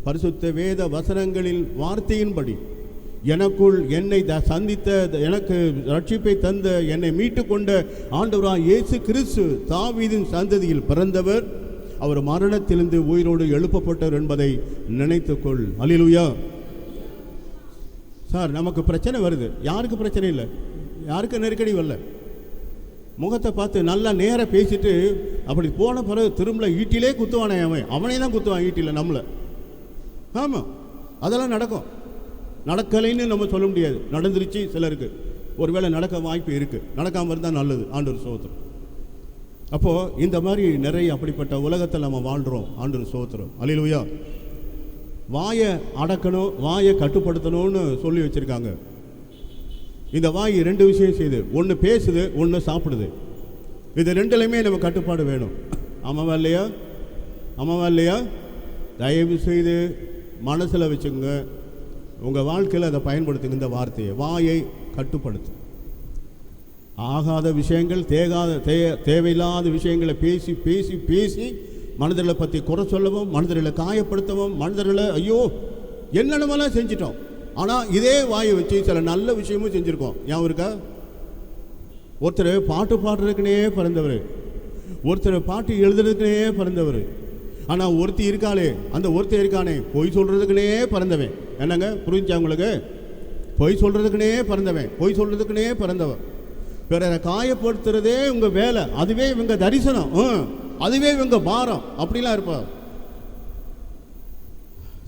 பரிசுத்த வேத வசனங்களின் வார்த்தையின்படி, எனக்குள் என்னை சந்தித்த, எனக்கு ரட்சிப்பை தந்த, என்னை மீட்டு கொண்ட ஆண்டவராய் இயேசு கிறிஸ்து தாவீதின் சந்ததியில் பிறந்தவர், அவர் மரணத்திலிருந்து உயிரோடு எழுப்பப்பட்டவர் என்பதை நினைத்துக்கொள். அல்லேலூயா. சார், நமக்கு பிரச்சனை வருது, யாருக்கு பிரச்சனை இல்லை, யாருக்கு நெருக்கடி வரல. முகத்தை பார்த்து நல்லா நேராக பேசிட்டு அப்படி போன பிறகு திரும்ப ஈட்டிலே குத்துவானே, அவனே தான் குத்துவான் ஈட்டியில் நம்மளை. ஆமாம், அதெல்லாம் நடக்கும். நடக்கலைன்னு நம்ம சொல்ல முடியாது, நடந்துருச்சு சிலருக்கு. ஒருவேளை நடக்க வாய்ப்பு இருக்குது, நடக்காமல் இருந்தால் நல்லது. ஆண்டவர் ஸ்தோத்திரம். அப்போது இந்த மாதிரி நிறைய அப்படிப்பட்ட உலகத்தில் நம்ம வாழ்கிறோம். ஆண்டவர் ஸ்தோத்திரம். அல்லேலூயா. வாயை அடக்கணும், வாயை கட்டுப்படுத்தணும்னு சொல்லி வச்சுருக்காங்க. இந்த வாய் 2 விஷயம் செய்யுது, ஒன்று பேசுது, ஒன்று சாப்பிடுது. இது 2லையுமே நம்ம கட்டுப்பாடு வேணும். ஆமாவா இல்லையா? ஆமாவா இல்லையா? தயவு செய்து மனசில் வச்சுங்க, உங்கள் வாழ்க்கையில் அதை பயன்படுத்துங்க. இந்த வார்த்தையை, வாயை கட்டுப்படுத்து. ஆகாத விஷயங்கள், தேவையில்லாத விஷயங்களை பேசி பேசி பேசி மனிதர்களை பற்றி குறை சொல்லவும், மனிதர்களை காயப்படுத்தவும், மனிதர்களை ஐயோ என்னென்னமெல்லாம் செஞ்சிட்டோம். ஆனால் இதே வாயை வச்சு சில நல்ல விஷயமும் செஞ்சுருக்கோம். ஞாபகம் இருக்கா? ஒருத்தர் பாட்டு பாடுறதுக்குனே பிறந்தவர், ஒருத்தர் பாட்டு எழுதுறதுக்குனே பிறந்தவர். ஆனால் ஒருத்தி இருக்காளே, அந்த ஒருத்தர் இருக்கானே பொய் சொல்கிறதுக்குனே பிறந்தவன். என்னங்க புரிஞ்சா உங்களுக்கு? பொய் சொல்கிறதுக்குனே பிறந்தவன், பொய் சொல்கிறதுக்குனே பிறந்தவன். பிறரை காயப்படுத்துறதே உங்கள் வேலை, அதுவே இவங்க தரிசனம், அதுவே இவங்க பாரம், அப்படிலாம் இருப்பார்.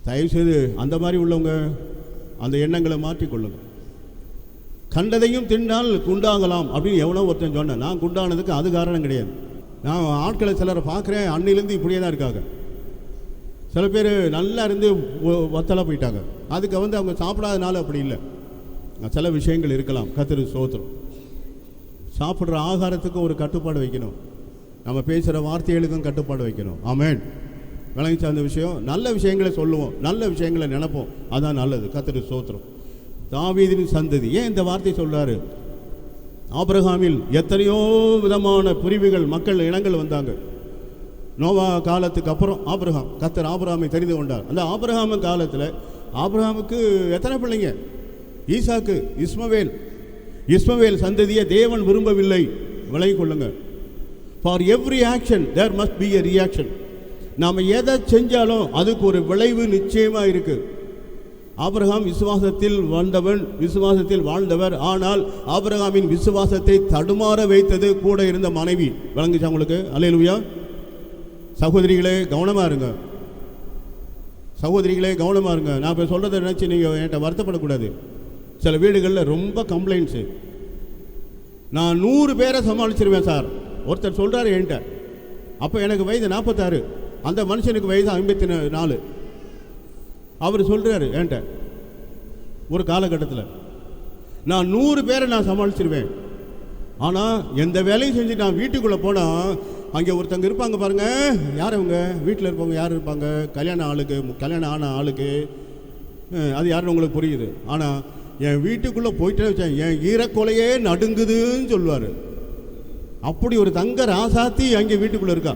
தயவுசெய்து அந்த மாதிரி உள்ளவங்க அந்த எண்ணங்களை மாற்றிக்கொள்ளுங்க. கண்டதையும் தின்னால் குண்டாகலாம் அப்படின்னு எவ்வளோ ஒருத்தன் சொன்னேன். நான் குண்டானதுக்கு அது காரணம் கிடையாது. நான் ஆட்களை சிலரை பார்க்குறேன், அன்னிலேருந்து இப்படியே தான் இருக்காங்க. சில பேர் நல்லா இருந்து வத்தலாக போயிட்டாங்க. அதுக்கு அவங்க சாப்பிடாதனால அப்படி இல்லை, சில விஷயங்கள் இருக்கலாம். கர்த்தருக்கு ஸ்தோத்திரம். சாப்பிட்ற ஆகாரத்துக்கும் ஒரு கட்டுப்பாடு வைக்கணும், நம்ம பேசுகிற வார்த்தைகளுக்கும் கட்டுப்பாடு வைக்கணும். ஆமென். விளங்கி சார்ந்த விஷயம், நல்ல விஷயங்களை சொல்லுவோம், நல்ல விஷயங்களை நினைப்போம், அதான் நல்லது. கர்த்தருக்கு ஸ்தோத்திரம். தாவீதின் சந்ததி, ஏன் இந்த வார்த்தை சொல்கிறாரு? ஆபிரகாமில் எத்தனையோ விதமான பிரிவுகள், மக்கள், இனங்கள் வந்தாங்க. நோவா காலத்துக்கு அப்புறம் கர்த்தர் ஆபிரகாமை தெரிந்து கொண்டார். அந்த ஆபிரகாமின் காலத்தில் ஆபிரகாமுக்கு எத்தனை பிள்ளைங்க? ஈசாக்கு, இஸ்மவேல் சந்ததியை தேவன் விரும்பவில்லை. விளங்கிக் கொள்ளுங்க. For every action there must be a reaction. நாம் எதை செஞ்சாலும் அதுக்கு ஒரு விளைவு நிச்சயமாக இருக்குது. ஆபிரகாம் விசுவாசத்தில் வாழ்ந்தவர். ஆனால் ஆபிரகாமின் விசுவாசத்தை தடுமாற வைத்தது கூட இருந்த மனைவி. விளங்குச்சா உங்களுக்கு? அல்லேலூயா. சகோதரிகளே கவனமாக இருங்க, சகோதரிகளே கவனமாக இருங்க. நான் இப்போ சொல்கிறத நினச்சி நீங்கள் என்கிட்ட வருத்தப்படக்கூடாது. சில வீடுகளில் ரொம்ப கம்ப்ளைண்ட்ஸு. நான் 100 பேரை சமாளிச்சிருவேன் சார். ஒருத்தர் சொல்கிறாரு என்கிட்ட. அப்போ எனக்கு வயது 46, அந்த மனுஷனுக்கு வயது 54. அவர் சொல்கிறாரு என்கிட்ட, ஒரு காலகட்டத்தில் நான் 100 பேரை நான் சமாளிச்சிருவேன், ஆனால் எந்த வேலையும் செஞ்சு நான் வீட்டுக்குள்ளே போனால் அங்கே ஒருத்தங்க இருப்பாங்க பாருங்கள். யார் அவங்க? வீட்டில் இருப்பவங்க யார் இருப்பாங்க? கல்யாணம் ஆன ஆளுக்கு அது யாருன்னு உங்களுக்கு புரியுது. ஆனால் என் வீட்டுக்குள்ளே போயிட்டே வச்சேன், என் ஈரக்கொலையே நடுங்குதுன்னு சொல்லுவார். அப்படி ஒரு தங்க ராசாத்தி அங்கே வீட்டுக்குள்ளே இருக்கா.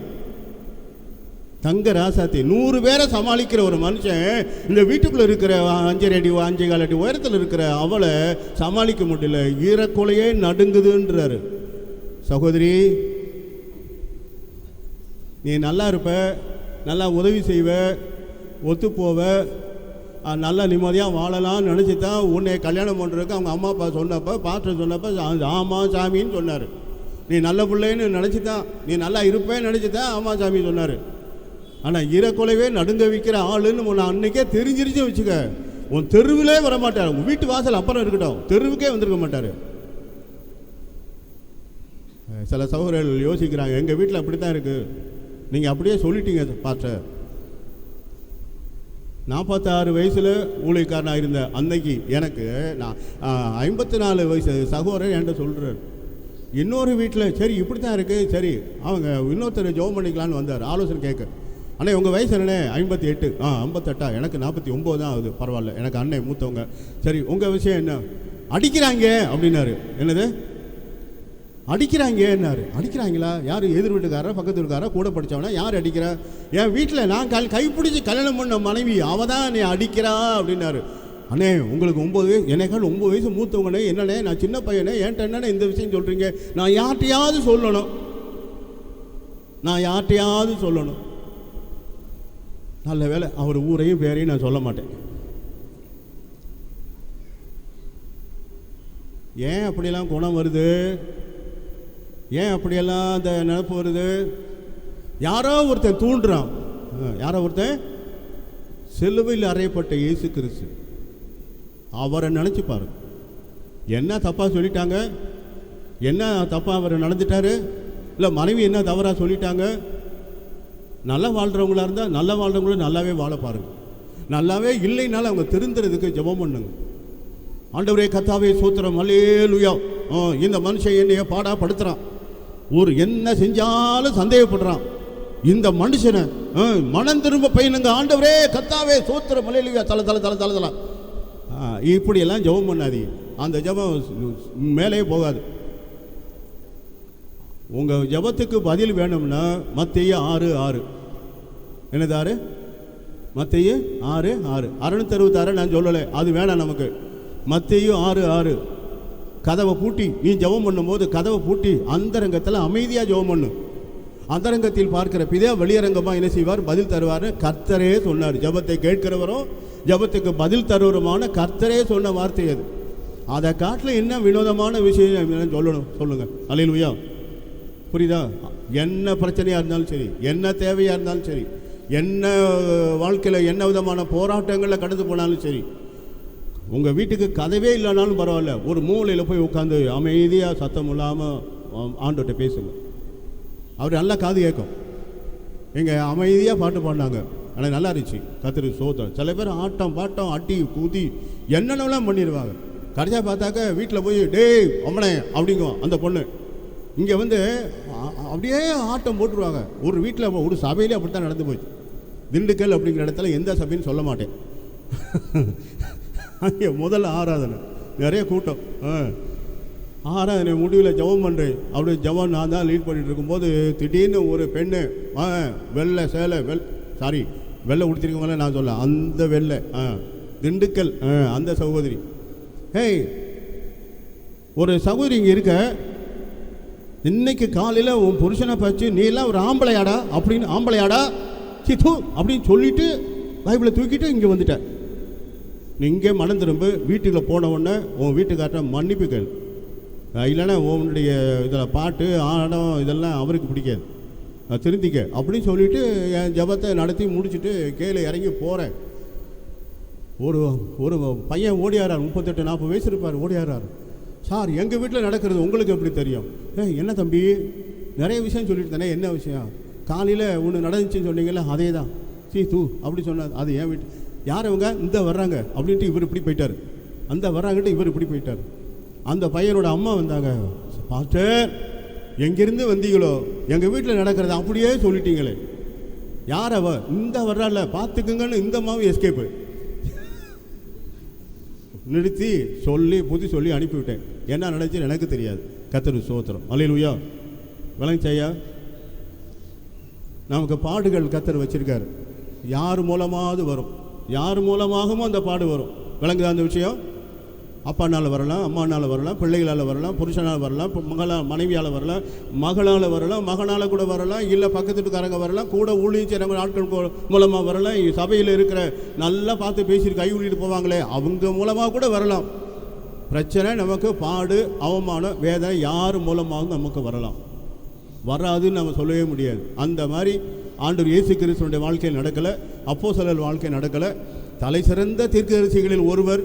தங்க ராசாத்தி 100 பேரை சமாளிக்கிற ஒரு மனுஷன் இந்த வீட்டுக்குள்ளே இருக்கிற 5 அடி 5.25 அடி உயரத்தில் இருக்கிற அவளை சமாளிக்க முடியல, ஈரக்கொலையே நடுங்குதுன்றாரு. சகோதரி, நீ நல்லா இருப்ப, நல்லா உதவி செய்வ, ஒத்து போவ, நல்லா நிம்மதியாக வாழலாம்னு நினச்சி தான் உன்னை கல்யாணம் பண்ணுறதுக்கு அவங்க அம்மா அப்பா சொன்னப்போ பாஸ்டர் சொன்னப்போ ஆமாம் சாமின்னு சொன்னார். நீ நல்ல பிள்ளைன்னு நினச்சி தான், நீ நல்லா இருப்பேன்னு நினச்சி தான் ஆமாம் சாமி சொன்னார். ஆனால் ஈரக்குலைவே நடுங்க வைக்கிற ஆளுன்னு உன்னை அன்றைக்கே தெரிஞ்சிருச்சு வச்சுக்க, உன் தெருவிலே வரமாட்டார். உன் வீட்டு வாசல் அப்புறம் இருக்கட்டும், தெருவுக்கே வந்திருக்க மாட்டார். சில சகோதரர்கள் யோசிக்கிறாங்க, எங்கள் வீட்டில் அப்படி தான் இருக்குது, நீங்கள் அப்படியே சொல்லிட்டீங்க பாஸ்டர். 46 வயசில் ஊழியக்காரனாக இருந்த அன்னைக்கு எனக்கு நான் 54 வயசு சகோதரர் என்கிட்ட சொல்கிறார், இன்னொரு வீட்டில் சரி இப்படி தான் இருக்குது, சரி அவங்க இன்னொருத்தர் ஜெபம் பண்ணிக்கலான்னு வந்தார் ஆலோசனை கேட்க. அண்ணே உங்கள் வயசு என்னண்ணே? 58. 58 எனக்கு 49 தான் ஆகுது. பரவாயில்ல, எனக்கு அண்ணே மூத்தவங்க. சரி உங்கள் விஷயம் என்ன? அடிக்கிறாங்க அப்படின்னாரு. என்னது அடிக்கிறாங்க என்னாரு? அடிக்கிறாங்களா? யார்? எதிர் வீட்டுக்காரா, பக்கத்து வீட்டுக்காரா, கூட படித்தவனா? யார் அடிக்கிறா? என் வீட்டில் நான் கைப்பிடிச்சி கல்யாணம் பண்ண மனைவி அவள் தான் நீ அடிக்கிறா அப்படின்னாரு. அண்ணே உங்களுக்கு 9 வயசு, எனக்கால் 9 வயசு மூத்தவங்கண்ணே. என்னண்ணே நான் சின்ன பையனே, என்கிட்ட என்னண்ணே இந்த விஷயம் சொல்கிறீங்க? நான் யார்கிட்டையாவது சொல்லணும், நான் யார்கிட்டையாவது சொல்லணும். நல்ல வேலை அவர் ஊரையும் பேரையும் நான் சொல்ல மாட்டேன். ஏன் அப்படியெல்லாம் குணம் வருது? ஏன் அப்படியெல்லாம் அந்த நினப்பு வருது? யாரோ ஒருத்தன் தூண்டுறான். யாரோ ஒருத்தன், சிலுவையில் அறையப்பட்ட இயேசு கிறிஸ்து, அவரை நினச்சி பாருங்க. என்ன தப்பாக சொல்லிட்டாங்க? என்ன தப்பாக அவர் நடந்துட்டாரு? இல்லை மனைவி என்ன தவறாக சொல்லிட்டாங்க? நல்லா வாழ்கிறவங்களா இருந்தால் நல்லா வாழ்கிறவங்களும் நல்லாவே வாழ பாருங்கள். நல்லாவே இல்லைனாலும் அவங்க திருந்துறதுக்கு ஜெபம் பண்ணுங்க. ஆண்டவரே கர்த்தாவே சோத்திரம், அல்லேலூயா. இந்த மனுஷன் என்னைய பாடாப்படுத்துகிறான், ஒரு என்ன செஞ்சாலும் சந்தேகப்படுறான், இந்த மனுஷனை மனம் திரும்ப பையனுங்க. ஆண்டவரே கர்த்தாவே சோத்திரம், அல்லேலூயா. தலை தலை தலை தலை தலை இப்படியெல்லாம் ஜெபம் பண்ணாதீங்க. அந்த ஜெபம் மேலே போகாது. உங்கள் ஜெபத்துக்கு பதில் வேணும்னா மத்தேயு 6:6. என்னது 6? மத்தேயு 6:6. 666 நான் சொல்லலை, அது வேணாம் நமக்கு. மத்தேயு 6:6. கதவை பூட்டி நீ ஜெபம் பண்ணும்போது கதவை பூட்டி அந்தரங்கத்தில் அமைதியாக ஜெபம் பண்ணு. அந்தரங்கத்தில் பார்க்கிற பிதா வெளியரங்கமாக என்ன செய்வார்? பதில் தருவார். கர்த்தரே சொன்னார். ஜெபத்தை கேட்கிறவரும் ஜெபத்துக்கு பதில் தருவருமான கர்த்தரே சொன்ன வார்த்தை அது. அதை காட்டில் என்ன வினோதமான விஷயம் சொல்லணும் சொல்லுங்கள். அல்லேலூயா. புரியுதா? என்ன பிரச்சனையாக இருந்தாலும் சரி, என்ன தேவையாக இருந்தாலும் சரி, என்ன வாழ்க்கையில் என்ன விதமான போராட்டங்களில் கடந்து போனாலும் சரி, உங்கள் வீட்டுக்கு கதவே இல்லைனாலும் பரவாயில்ல, ஒரு மூலையில் போய் உட்காந்து அமைதியாக சத்தம் இல்லாமல் ஆண்டவர்கிட்ட பேசுங்க. அவர் நல்லா காது கேட்கும். எங்கள் அமைதியாக பாட்டு பாடினாங்க, ஆனால் நல்லா இருந்துச்சு. கத்திரி சோதம். சில பேர் ஆட்டம் பாட்டம் அட்டி கூதி என்னென்னலாம் பண்ணிடுவாங்க. கடைசியாக பார்த்தாக்க வீட்டில் போய் டேய் அம்மனே அப்படிங்குவோம் அந்த பொண்ணு. இங்கே வந்து அப்படியே ஆட்டம் போட்டுருவாங்க. ஒரு வீட்டில் ஒரு சபையிலே அப்படி தான் நடந்து போச்சு. திண்டுக்கல் அப்படிங்கிற இடத்துல எந்த சபைன்னு சொல்ல மாட்டேன். அங்கே முதல்ல ஆராதனை, நிறைய கூட்டம். ஆராதனை முடிவில் ஜெபம் பண்ணுறேன். அப்படி ஜெபம் நான் தான் லீட் பண்ணிகிட்டு இருக்கும்போது திடீர்னு ஒரு பெண்ணு வெள்ளை சேலை வெள்ளை உடுத்திருக்கவங்கள நான் சொல்ல, அந்த வெள்ளை திண்டுக்கல் அந்த சகோதரி, ஹேய் ஒரு சகோதரி இங்கே இருக்க, இன்னைக்கு காலையில் உன் புருஷனை பச்சு நீ எல்லாம் ஒரு ஆம்பளையாடா அப்படின்னு, ஆம்பளையாடா சித்து அப்படின்னு சொல்லிட்டு பைபிளை தூக்கிட்டு இங்கே வந்துட்ட. நீ இங்கே மனம் திரும்ப, வீட்டுக்குள்ளே போன உடனே உன் வீட்டுக்கார்ட்ட மன்னிப்பு கேளு, இல்லைன்னா உன்னுடைய இதில் பாட்டு ஆடம் இதெல்லாம் அவருக்கு பிடிக்காது, திருந்திக்க அப்படின்னு சொல்லிவிட்டு என் ஜபத்தை நடத்தி முடிச்சுட்டு கீழே இறங்கி போகிறேன். ஒரு பையன் ஓடியாரார், 38-40 வயசு இருப்பார், ஓடியாரார். சார் எங்கள் வீட்டில் நடக்கிறது உங்களுக்கு எப்படி தெரியும்? என்ன தம்பி நிறைய விஷயம் சொல்லிட்டு தானே, என்ன விஷயம்? காலையில் ஒன்று நடந்துச்சுன்னு சொன்னீங்கல்ல, அதே தான் தூ அப்படி சொன்னார். அது என் வீட்டு. யார் அவங்க? இந்த வர்றாங்க அப்படின்ட்டு இவர் இப்படி போயிட்டார், அந்த வர்றாங்கன்ட்டு இவர் இப்படி போயிட்டார். அந்த பையனோட அம்மா வந்தாங்க, பாஸ்டர் எங்கேருந்து வந்தீங்களோ எங்கள் வீட்டில் நடக்கிறது அப்படியே சொல்லிட்டீங்களே. யார் அவ? இந்த வர்றால பார்த்துக்குங்கன்னு இந்த அம்மாவும் எஸ்கேப்பு நிறுத்தி சொல்லி அனுப்பிவிட்டேன். என்ன நடந்துச்சு எனக்கு தெரியாது. கர்த்தருக்கு ஸ்தோத்திரம். அல்லேலூயா. விளங்குச்சையா? நமக்கு பாடுகள் கர்த்தர் வச்சிருக்காரு. யார் மூலமாவது வரும், யார் மூலமாகவும் அந்த பாடு வரும். விளங்குதா அந்த விஷயம்? அப்பானால் வரலாம், அம்மானால் வரலாம், பிள்ளைகளால் வரலாம், புருஷனால் வரலாம், மனைவியால் வரலாம், மகளால் வரலாம், மகனால் கூட வரலாம், இல்லை பக்கத்து வீட்டுக்காரங்க வரலாம், கூட ஊழியம் செய்கிறவங்க ஆட்கள் மூலமாக வரலாம், சபையில் இருக்கிற நல்லா பார்த்து பேசிட்டு கை ஊழிட்டு போவாங்களே அவங்க மூலமாக கூட வரலாம். பிரச்சனை நமக்கு பாடு, அவமானம், வேதனை யார் மூலமாகவும் நமக்கு வரலாம். வராதுன்னு நம்ம சொல்லவே முடியாது. அந்த மாதிரி ஆண்டவர் இயேசு கிறிஸ்துவினுடைய வாழ்க்கை நடக்கலை, அப்போஸ்தலர் வாழ்க்கை நடக்கலை. தலை சிறந்த தீர்க்கதரிசிகளில் ஒருவர்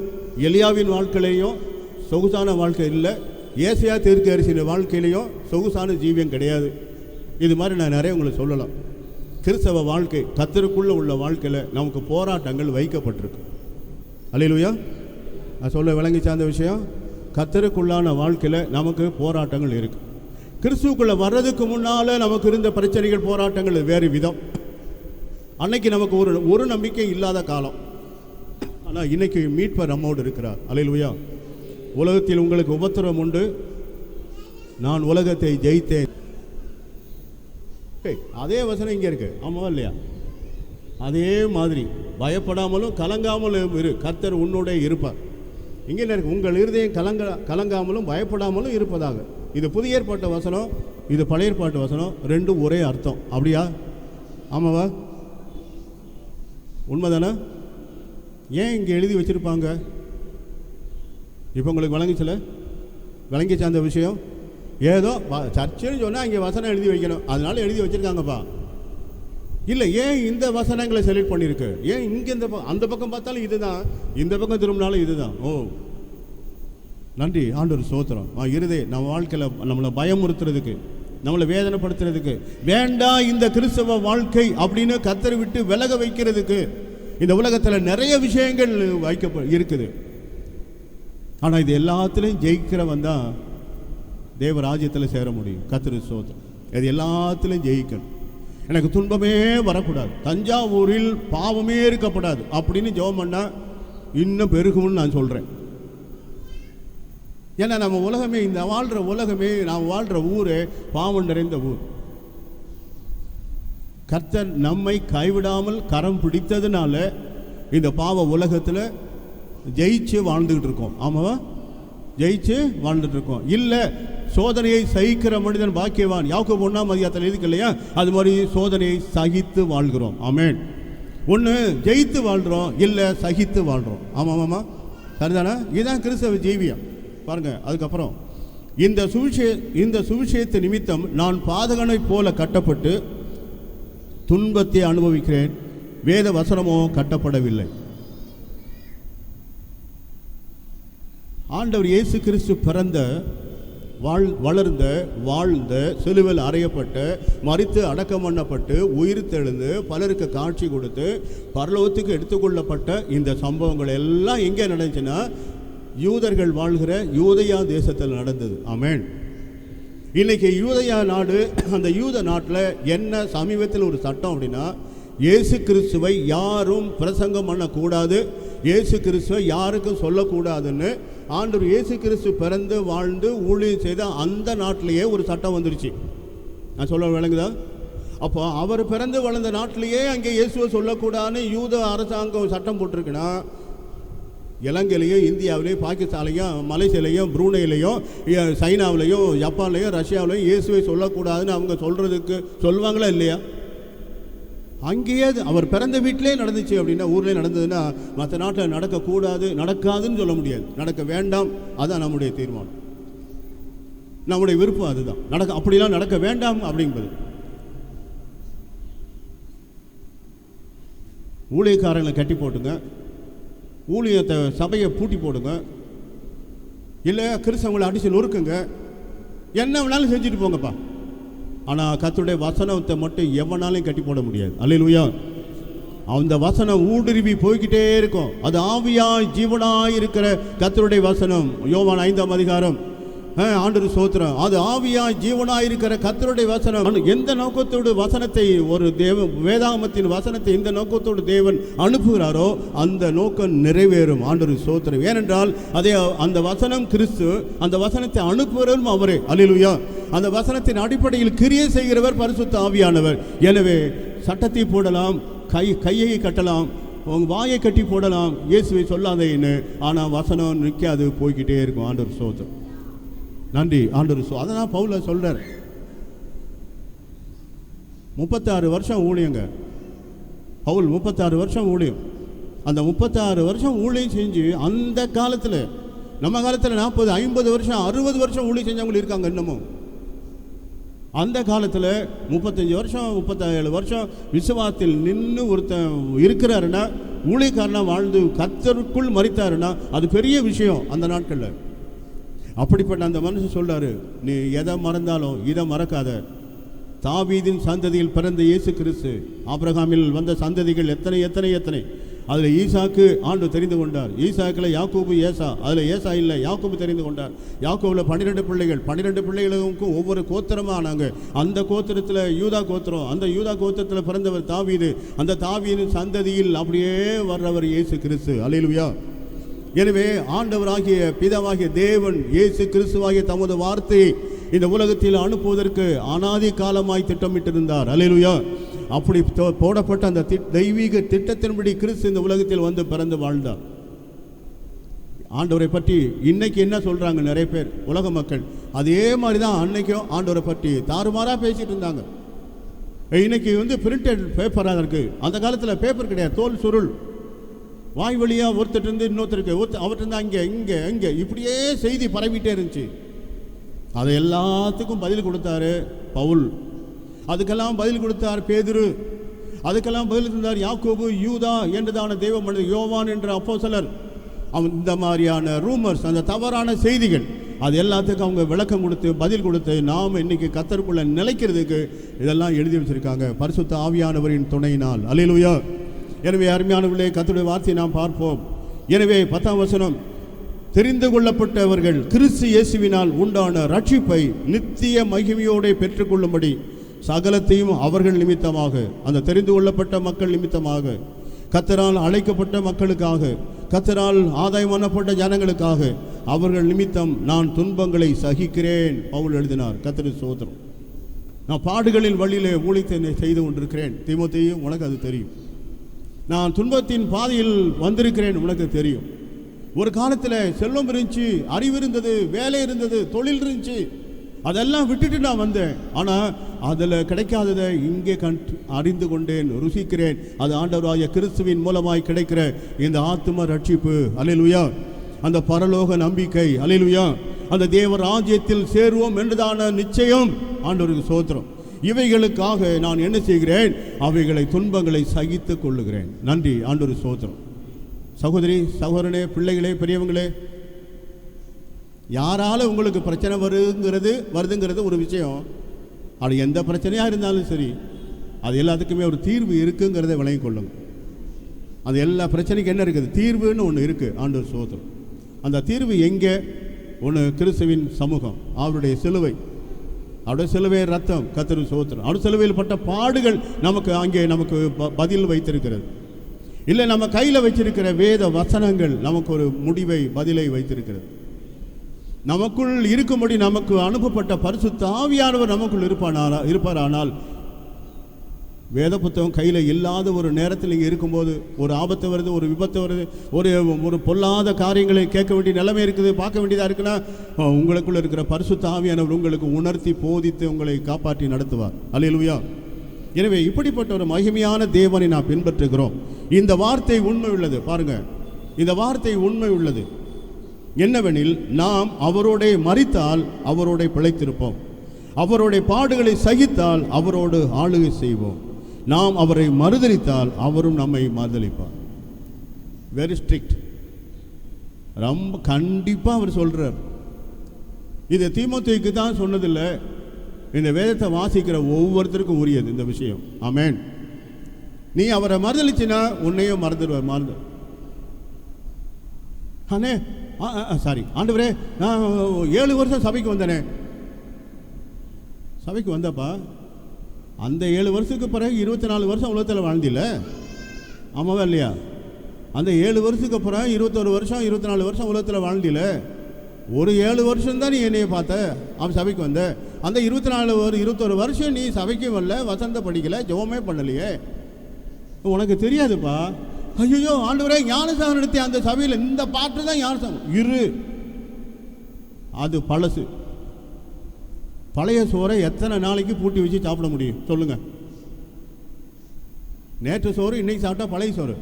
எலியாவின் வாழ்க்கையிலையும் சொகுசான வாழ்க்கை இல்லை, ஏசாயா தீர்க்கதரிசியின் வாழ்க்கையிலையும் சொகுசான ஜீவியம் கிடையாது. இது மாதிரி நான் நிறைய உங்களுக்கு சொல்லலாம். கிறிஸ்தவ வாழ்க்கை கர்த்தருக்குள்ளே உள்ள வாழ்க்கையில் நமக்கு போராட்டங்கள் வைக்கப்பட்டிருக்கு. அல்லேலூயா. நான் சொல்ல விளங்கி சார்ந்த விஷயம், கர்த்தருக்குள்ளான வாழ்க்கையில் நமக்கு போராட்டங்கள் இருக்குது. கிறிஸ்துவுக்குள்ளே வர்றதுக்கு முன்னால் நமக்கு இருந்த பிரச்சனைகள், போராட்டங்கள் வேறு விதம். அன்னைக்கு நமக்கு ஒரு நம்பிக்கை இல்லாத காலம். ஆனால் இன்னைக்கு மீட்பர் நம்மோடு இருக்கிறார். அல்லேலூயா. உலகத்தில் உங்களுக்கு உபத்திரவம் உண்டு, நான் உலகத்தை ஜெயித்தேன். அதே வசனம் இங்கே இருக்கு, ஆமாவா இல்லையா? அதே மாதிரி பயப்படாமலும் கலங்காமலும் இரு, கர்த்தர் உன்னோட இருப்பார். இங்கே என்ன இருக்கு? உங்கள் இருதயம் கலங்காமலும் பயப்படாமலும் இருப்பதாக. இது புதிய ஏற்பாட்டு வசனம், இது பழைய ஏற்பாட்டு வசனம், ரெண்டும் ஒரே அர்த்தம். அப்படியா? ஆமாவா? உண்மைதானே? ஏன் இங்கே எழுதி வச்சுருப்பாங்க? இப்போ உங்களுக்கு விளங்கிச்ச அந்த விஷயம்? ஏதோ சர்ச்சுன்னு சொன்னால் இங்கே வசனம் எழுதி வைக்கணும், அதனால எழுதி வச்சுருக்காங்கப்பா. இல்லை, ஏன் இந்த வசனங்களை செலக்ட் பண்ணியிருக்கு? ஏன் இங்கே அந்த பக்கம் பார்த்தாலும் இதுதான், இந்த பக்கம் திரும்பினாலும் இதுதான். ஓ நன்றி ஆண்டவர் ஸ்தோத்திரம். இருதே நம்ம வாழ்க்கையில் நம்மளை பயமுறுத்துறதுக்கு, நம்மளை வேதனைப்படுத்துறதுக்கு வேண்டாம் இந்த கிறிஸ்தவ வாழ்க்கை அப்படின்னு கர்த்தரை விட்டு விலக வைக்கிறதுக்கு இந்த உலகத்தில் நிறைய விஷயங்கள் இருக்குது. ஆனால் இது எல்லாத்துலேயும் ஜெயிக்கிறவன் தான் தேவராஜ்யத்தில் சேர முடியும். கர்த்தருக்கு ஸ்தோத்திரம். இது எல்லாத்துலேயும் ஜெயிக்கணும். எனக்கு துன்பமே வரக்கூடாது, தஞ்சாவூரில் பாவமே இருக்கப்படாது அப்படின்னு ஜெபம் பண்ணால் இன்னும் பெருகும்னு நான் சொல்கிறேன். ஏன்னா நம்ம உலகமே, இந்த வாழ்கிற உலகமே, நாம் வாழ்கிற ஊரே பாவம் நிறைந்த ஊர். கர்த்தர் நம்மை கைவிடாமல் கரம் பிடித்ததுனால இந்த பாவ உலகத்தில் ஜெயிச்சு வாழ்ந்துக்கிட்டு இருக்கோம். ஆமாவா? ஜெயிச்சு வாழ்ந்துட்டு இருக்கோம். இல்லை, சோதனையை சகிக்கிற மனிதன் பாக்கியவான், யாக்கோபு 1ஆம் அதிகாரத்தில் இருக்கு இல்லையா? அது மாதிரி சோதனையை சகித்து வாழ்கிறோம். ஆமென். ஒன்று ஜெயித்து வாழ்கிறோம், இல்லை சகித்து வாழ்கிறோம். ஆமாம், சரிதானே? இதுதான் கிறிஸ்தவ ஜீவியம். பாருங்க. அதுக்கப்புறம் இந்த சுவிசேஷத்து நிமித்தம் நான் பாதகனை போல கட்டப்பட்டு துன்பத்தை அனுபவிக்கிறேன், வேத வசனமோ கட்டப்படவில்லை. ஆண்டவர் இயேசு கிறிஸ்து பிறந்த, வளர்ந்த, வாழ்ந்த, சிலுவையில் அறையப்பட்ட, மரித்து அடக்கம் பண்ணப்பட்டு, உயிர் தெழுந்து, பலருக்கு காட்சி கொடுத்து, பரலோகத்துக்கு எடுத்துக்கொள்ளப்பட்ட இந்த சம்பவங்கள் எல்லாம் எங்கே நடந்துச்சுன்னா யூதர்கள் வாழ்கிற யூதயா தேசத்தில் நடந்தது. ஆமென். இன்னைக்கு யூதயா நாடு, அந்த யூத நாட்டில் என்ன சமீபத்தில் ஒரு சட்டம் அப்படின்னா, இயேசு கிறிஸ்துவை யாரும் பிரசங்கம் பண்ணக்கூடாது, இயேசு கிறிஸ்துவை யாருக்கும் சொல்லக்கூடாதுன்னு ஆண்டவர் இயேசு கிறிஸ்து பிறந்து வாழ்ந்து ஊழியம் செய்த அந்த நாட்டிலேயே ஒரு சட்டம் வந்துருச்சு. நான் சொல்ல விளங்குதா? அப்போ அவர் பிறந்து வளர்ந்த நாட்டிலேயே அங்கே இயேசுவை சொல்லக்கூடாதுன்னு யூத அரசாங்கம் சட்டம் போட்டிருக்குன்னா, இலங்கையிலையும், இந்தியாவிலையும், பாகிஸ்தான்லையும், மலேசியாலையும், புரூனேலையும், சைனாவிலையும், ஜப்பான்லையும், ரஷ்யாவிலையும் இயேசுவை சொல்லக்கூடாதுன்னு அவங்க சொல்லுவாங்களா இல்லையா? அங்கேயே அவர் பிறந்த வீட்டிலே நடந்துச்சு அப்படின்னா, ஊர்லேயே நடந்ததுன்னா மற்ற நாட்டில் நடக்காதுன்னு சொல்ல முடியாது. நடக்க வேண்டாம், அதுதான் நம்முடைய தீர்மானம், நம்முடைய விருப்பம். அதுதான் அப்படிலாம் நடக்க வேண்டாம் அப்படிங்கிறது. ஊழியக்காரங்களை கட்டி போட்டுங்க, ஊழியத்தை சபையை பூட்டி போடுங்க, இல்லை கிறிஸ்தவங்களை அடிச்சு நொறுக்குங்க, என்ன வேணாலும் செஞ்சுட்டு போங்கப்பா. ஆனால் கர்த்தருடைய வசனத்தை மட்டும் எவனாலையும் கட்டி போட முடியாது. அல்லேலூயா. அந்த வசனம் ஊடுருவி போய்கிட்டே இருக்கும். அது ஆவியாய் ஜீவனாய் இருக்கிற கர்த்தருடைய வசனம். யோவான் 5ஆம் அதிகாரம், ஆண்டவர் ஸ்தோத்திரம். அது ஆவியாய் ஜீவனாய் இருக்கிற கர்த்தருடைய வசனம். எந்த நோக்கத்தோடு வசனத்தை, ஒரு வேதாகமத்தின் வசனத்தை எந்த நோக்கத்தோடு தேவன் அனுப்புகிறாரோ அந்த நோக்கம் நிறைவேறும். ஆண்டவர் ஸ்தோத்திரம். ஏனென்றால் அந்த வசனம் கிறிஸ்து, அந்த வசனத்தை அனுப்புகிறவரும் அவரே. அல்லேலூயா. அந்த வசனத்தின் அடிப்படையில் கிரியை செய்கிறவர் பரிசுத்த ஆவியானவர். எனவே சட்டத்தை போடலாம், கையை கட்டலாம், உங்கள் வாயை கட்டி போடலாம், இயேசுவை சொல்லாதேன்னு. ஆனால் வசனம் நிற்காது, போய்கிட்டே இருக்கும். ஆண்டவர் சோத்திரம், நன்றி ஆண்டவர். அதனால் பவுல சொல்கிறார், 36 வருஷம் ஊழியங்க பவுல், 36 வருஷம் ஊழியம். அந்த 36 வருஷம் ஊழியம் செஞ்சு அந்த காலத்தில், நம்ம காலத்தில் 40, 50 வருஷம், 60 வருஷம் ஊழியம் செஞ்சவங்க இருக்காங்க இன்னமும். அந்த காலத்தில் 35 வருஷம், 37 வருஷம் விசுவாசத்தில் நின்று ஒருத்தன் இருக்கிறாருன்னா, ஊழியக்காரனாக வாழ்ந்து கர்த்தருக்குள் மரித்தாருன்னா அது பெரிய விஷயம் அந்த நாட்களில். அப்படிப்பட்ட அந்த மனுஷன் சொல்றாரு, நீ எதை மறந்தாலும் இதை மறக்காத. தாவீதின் சந்ததியில் பிறந்த இயேசு கிறிஸ்து, ஆபிரகாமில் வந்த சந்ததிகள் எத்தனை எத்தனை எத்தனை. அதில் ஈசாக்கு ஆண்டு தெரிந்து கொண்டார். ஈசாக்கில் யாக்கோபு, ஏசா. அதில் ஏசா இல்லை, யாக்கோபு தெரிந்து கொண்டார். யாக்கோபில் 12 பிள்ளைகள். 12 பிள்ளைகளுக்கும் ஒவ்வொரு கோத்திரமாக ஆனாங்க. அந்த கோத்திரத்தில் யூதா கோத்திரம். அந்த யூதா கோத்திரத்தில் பிறந்தவர் தாவீது. அந்த தாவீதின் சந்ததியில் அப்படியே வர்றவர் இயேசு கிறிஸ்து. அல்லேலூயா. எனவே ஆண்டவராகிய பிதாவாகிய தேவன் இயேசு கிறிஸ்துவாகிய தமது வார்த்தையை இந்த உலகத்தில் அனுப்புவதற்கு அனாதி காலமாய் திட்டமிட்டிருந்தார். அல்லேலூயா. அப்படி போடப்பட்ட அந்த தெய்வீக திட்டத்தின்படி கிறிஸ்து இந்த உலகத்தில் வந்து பிறந்து வாழ்ந்தார். ஆண்டவரை பற்றி இன்னைக்கு என்ன சொல்றாங்க நிறைய பேர், உலக மக்கள், அதே மாதிரி தான் அன்னைக்கும் ஆண்டவரை பற்றி தாறுமாறாக பேசிட்டு இருந்தாங்க. இன்னைக்கு பிரிண்டட் பேப்பராக இருக்கு. அந்த காலத்தில் பேப்பர் கிடையாது, தோல் சுருள். வாய் வழியாக ஒருத்தர் இருந்து இன்னொருத்தருக்கு, அவர்கிட்ட அங்கே இங்கே இங்கே இப்படியே செய்தி பரவிட்டே இருந்துச்சு. அதை எல்லாத்துக்கும் பதில் கொடுத்தாரு பவுல். அதுக்கெல்லாம் பதில் கொடுத்தார் பேதுரு. அதுக்கெல்லாம் பதில் தந்தார் யாக்கோபு, யூதா என்றதான தெய்வ மனிதர் யோவான் என்ற அப்போஸ்தலர். இந்த மாதிரியான ரூமர்ஸ், அந்த தவறான செய்திகள், அது எல்லாத்துக்கும் அவங்க விளக்கம் கொடுத்து பதில் கொடுத்து நாம் இன்னைக்கு கர்த்தருக்குள்ள நிலைக்கிறதுக்கு இதெல்லாம் எழுதி வச்சிருக்காங்க பரிசுத்த ஆவியானவரின் துணையினால். அல்லேலூயா. எனவே அருமையானவர்களே, கர்த்தருடைய வார்த்தையை நாம் பார்ப்போம். எனவே 10ஆம் வசனம், தெரிந்து கொள்ளப்பட்டவர்கள் கிறிஸ்து இயேசுவினால் உண்டான ரட்சிப்பை நித்திய மகிமையோடு பெற்றுக்கொள்ளும்படி சகலத்தையும் அவர்கள் நிமித்தமாக, அந்த தெரிந்து கொள்ளப்பட்ட மக்கள் நிமித்தமாக, கர்த்தரால் அழைக்கப்பட்ட மக்களுக்காக, கர்த்தரால் ஆதாயம் பண்ணப்பட்ட ஜனங்களுக்காக அவர்கள் நிமித்தம் நான் துன்பங்களை சகிக்கிறேன் பவுல் எழுதினார். கர்த்தருக்கு ஸ்தோத்திரம். நான் பாடுகளின் வழியிலே ஊழியத்தை செய்து கொண்டிருக்கிறேன். தீமோத்தேயு, உனக்கு அது தெரியும். நான் துன்பத்தின் பாதையில் வந்திருக்கிறேன், உனக்கு தெரியும். ஒரு காலத்தில் செல்வம் இருந்துச்சு, அறிவு இருந்தது, வேலை இருந்தது, தொழில் இருந்துச்சு. அதெல்லாம் விட்டுட்டு நான் வந்தேன். ஆனால் அதில் கிடைக்காததை இங்கே அறிந்து கொண்டேன், ருசிக்கிறேன். அது ஆண்டவராகிய கிறிஸ்துவின் மூலமாய் கிடைக்கிற இந்த ஆத்தும ரட்சிப்பு. அல்லேலூயா. அந்த பரலோக நம்பிக்கை. அல்லேலூயா. அந்த தேவ ராஜ்யத்தில் சேருவோம் என்றுதான நிச்சயம். ஆண்டவருக்கு ஸ்தோத்திரம். இவைகளுக்காக நான் என்ன செய்கிறேன்? அவைகளை துன்பங்களை சகித்து கொள்ளுகிறேன். நன்றி ஆண்டவருக்கு ஸ்தோத்திரம். சகோதரி, சகோதரனே, பிள்ளைகளே, பெரியவங்களே, யாரால உங்களுக்கு பிரச்சனை வருதுங்கிறது ஒரு விஷயம். அது எந்த பிரச்சனையாக இருந்தாலும் சரி, அது எல்லாத்துக்குமே ஒரு தீர்வு இருக்குங்கிறத விளங்கி கொள்ளுங்க. அது எல்லா பிரச்சனைக்கும் என்ன இருக்குது? தீர்வுன்னு ஒன்று இருக்குது. ஆண்டவர் ஸ்தோத்திரம். அந்த தீர்வு எங்கே? ஒன்று கிறிஸ்துவின் சமூகம், அவருடைய சிலுவை, அவருடைய சிலுவை ரத்தம். கர்த்தருக்கு ஸ்தோத்திரம். அவருடைய சிலுவையில் பட்ட பாடுகள் நமக்கு அங்கே நமக்கு பதில் வைத்திருக்கிறது. இல்லை, நம்ம கையில் வச்சிருக்கிற வேத வசனங்கள் நமக்கு ஒரு முடிவை, பதிலை வைத்திருக்கிறது. நமக்குள் இருக்கும்படி நமக்கு அனுப்பப்பட்ட பரிசுத்த ஆவியானவர் நமக்குள் இருப்பாரானால், வேத புத்தகம் கையில் இல்லாத ஒரு நேரத்தில் இங்கே இருக்கும்போது, ஒரு ஆபத்து வருது, ஒரு விபத்து வருது, ஒரு பொல்லாத காரியங்களை கேட்க வேண்டிய நிலைமை இருக்குது, பார்க்க வேண்டியதாக இருக்குன்னா, உங்களுக்குள்ள இருக்கிற பரிசுத்த ஆவியானவர் உங்களுக்கு உணர்த்தி போதித்து உங்களை காப்பாற்றி நடத்துவார். அல்லேலூயா. எனவே இப்படிப்பட்ட ஒரு மகிமையான தேவனை நாம் பின்பற்றுகிறோம். இந்த வார்த்தை உண்மை உள்ளது. பாருங்க, இந்த வார்த்தை உண்மை உள்ளது. என்னவெனில், நாம் அவரோட மரித்தால் அவரோட பிழைத்திருப்போம், அவருடைய பாடுகளை சகித்தால் அவரோடு ஆளுகை செய்வோம், நாம் அவரை மறுதலித்தால் அவரும் நம்மை மறுதலிப்பார். Very strict. ரொம்ப கண்டிப்பாக அவர் சொல்றார். இது தீமோத்தேயுக்கு தான் சொன்னதில்லை, இந்த வேதத்தை வாசிக்கிற ஒவ்வொருத்தருக்கும் உரியது இந்த விஷயம். ஆமென். நீ அவரை மறுதலிச்சினா உன்னையும் மறந்துடுவார். அண்ணே, சாரி ஆண்டவரே, நான் 7 வருஷம் சபைக்கு வந்தேனே. சபைக்கு வந்தப்பா, அந்த 7 வருஷத்துக்கு பிறகு 24 வருஷம் உலகத்தில் வாழ்ந்தில்ல? ஆமாவா இல்லையா? அந்த 7 வருஷத்துக்கு அப்புறம் 21 வருஷம் 24 வருஷம் உலகத்தில் வாழ்ந்தில்ல? ஒரு 7 வருஷம் தான் நீ என்னையை பார்த்த, அவன் சபைக்கு வந்த. அந்த 21 வருஷம் நீ சபைக்கும் வரல, வசந்த படிக்கலை, ஜெபமே பண்ணலையே, உனக்கு தெரியாதுப்பா. ஐயோ ஆண்டவரே, ஞானசானம் நடத்திய அந்த சபையில் இந்த பாட்டு தான் ஞானசானம். இரு, அது பழசு. பழைய சோறை எத்தனை நாளைக்கு பூட்டி வச்சு சாப்பிட முடியும் சொல்லுங்க? நேற்று சோறு இன்னைக்கு சாப்பிட்டா பழைய சோறு.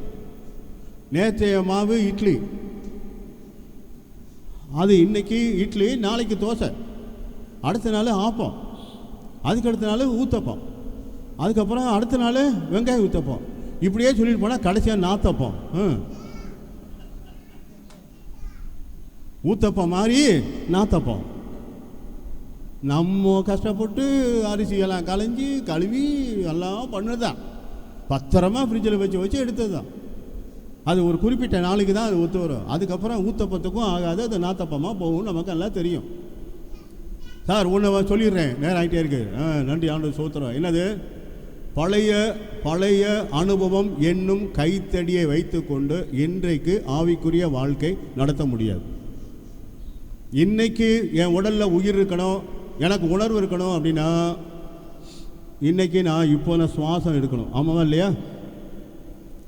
நேற்றைய மாவு இட்லி, அது இன்னைக்கு இட்லி, நாளைக்கு தோசை, அடுத்த நாள் ஆப்பம், அதுக்கு அடுத்த நாள் ஊத்தப்பம், அதுக்கப்புறம் அடுத்த நாள் வெங்காயம் ஊத்தப்பம். இப்படியே சொல்லிட்டு போனால் கடைசியாக நாத்தப்பம். ஊத்தப்பம் மாதிரி நாத்தப்பம். நம்ம கஷ்டப்பட்டு அரிசியெல்லாம் களைஞ்சி கழுவி எல்லாம் பண்ணதுதான், பத்திரமா ஃப்ரிட்ஜில் வச்சு எடுத்தது தான். அது ஒரு குறிப்பிட்ட நாளைக்கு தான் அது ஒத்து வரும். அதுக்கப்புறம் ஊத்தப்பத்துக்கும் ஆகாது, அது நாத்தப்பமாக போகும். நமக்கு எல்லாம் தெரியும். சார் ஒன்று சொல்லிடுறேன், நேரம் ஆகிட்டே இருக்கு. நன்றி ஆண்டவர் ஸ்தோத்திரம். என்னது? பழைய அனுபவம் என்னும் கைத்தடியை வைத்து கொண்டு இன்றைக்கு ஆவிக்குரிய வாழ்க்கை நடத்த முடியாது. இன்னைக்கு என் உடலில் உயிர் இருக்கணும், எனக்கு உணர்வு இருக்கணும் அப்படின்னா இன்னைக்கு நான் சுவாசம் எடுக்கணும். ஆமாவா இல்லையா?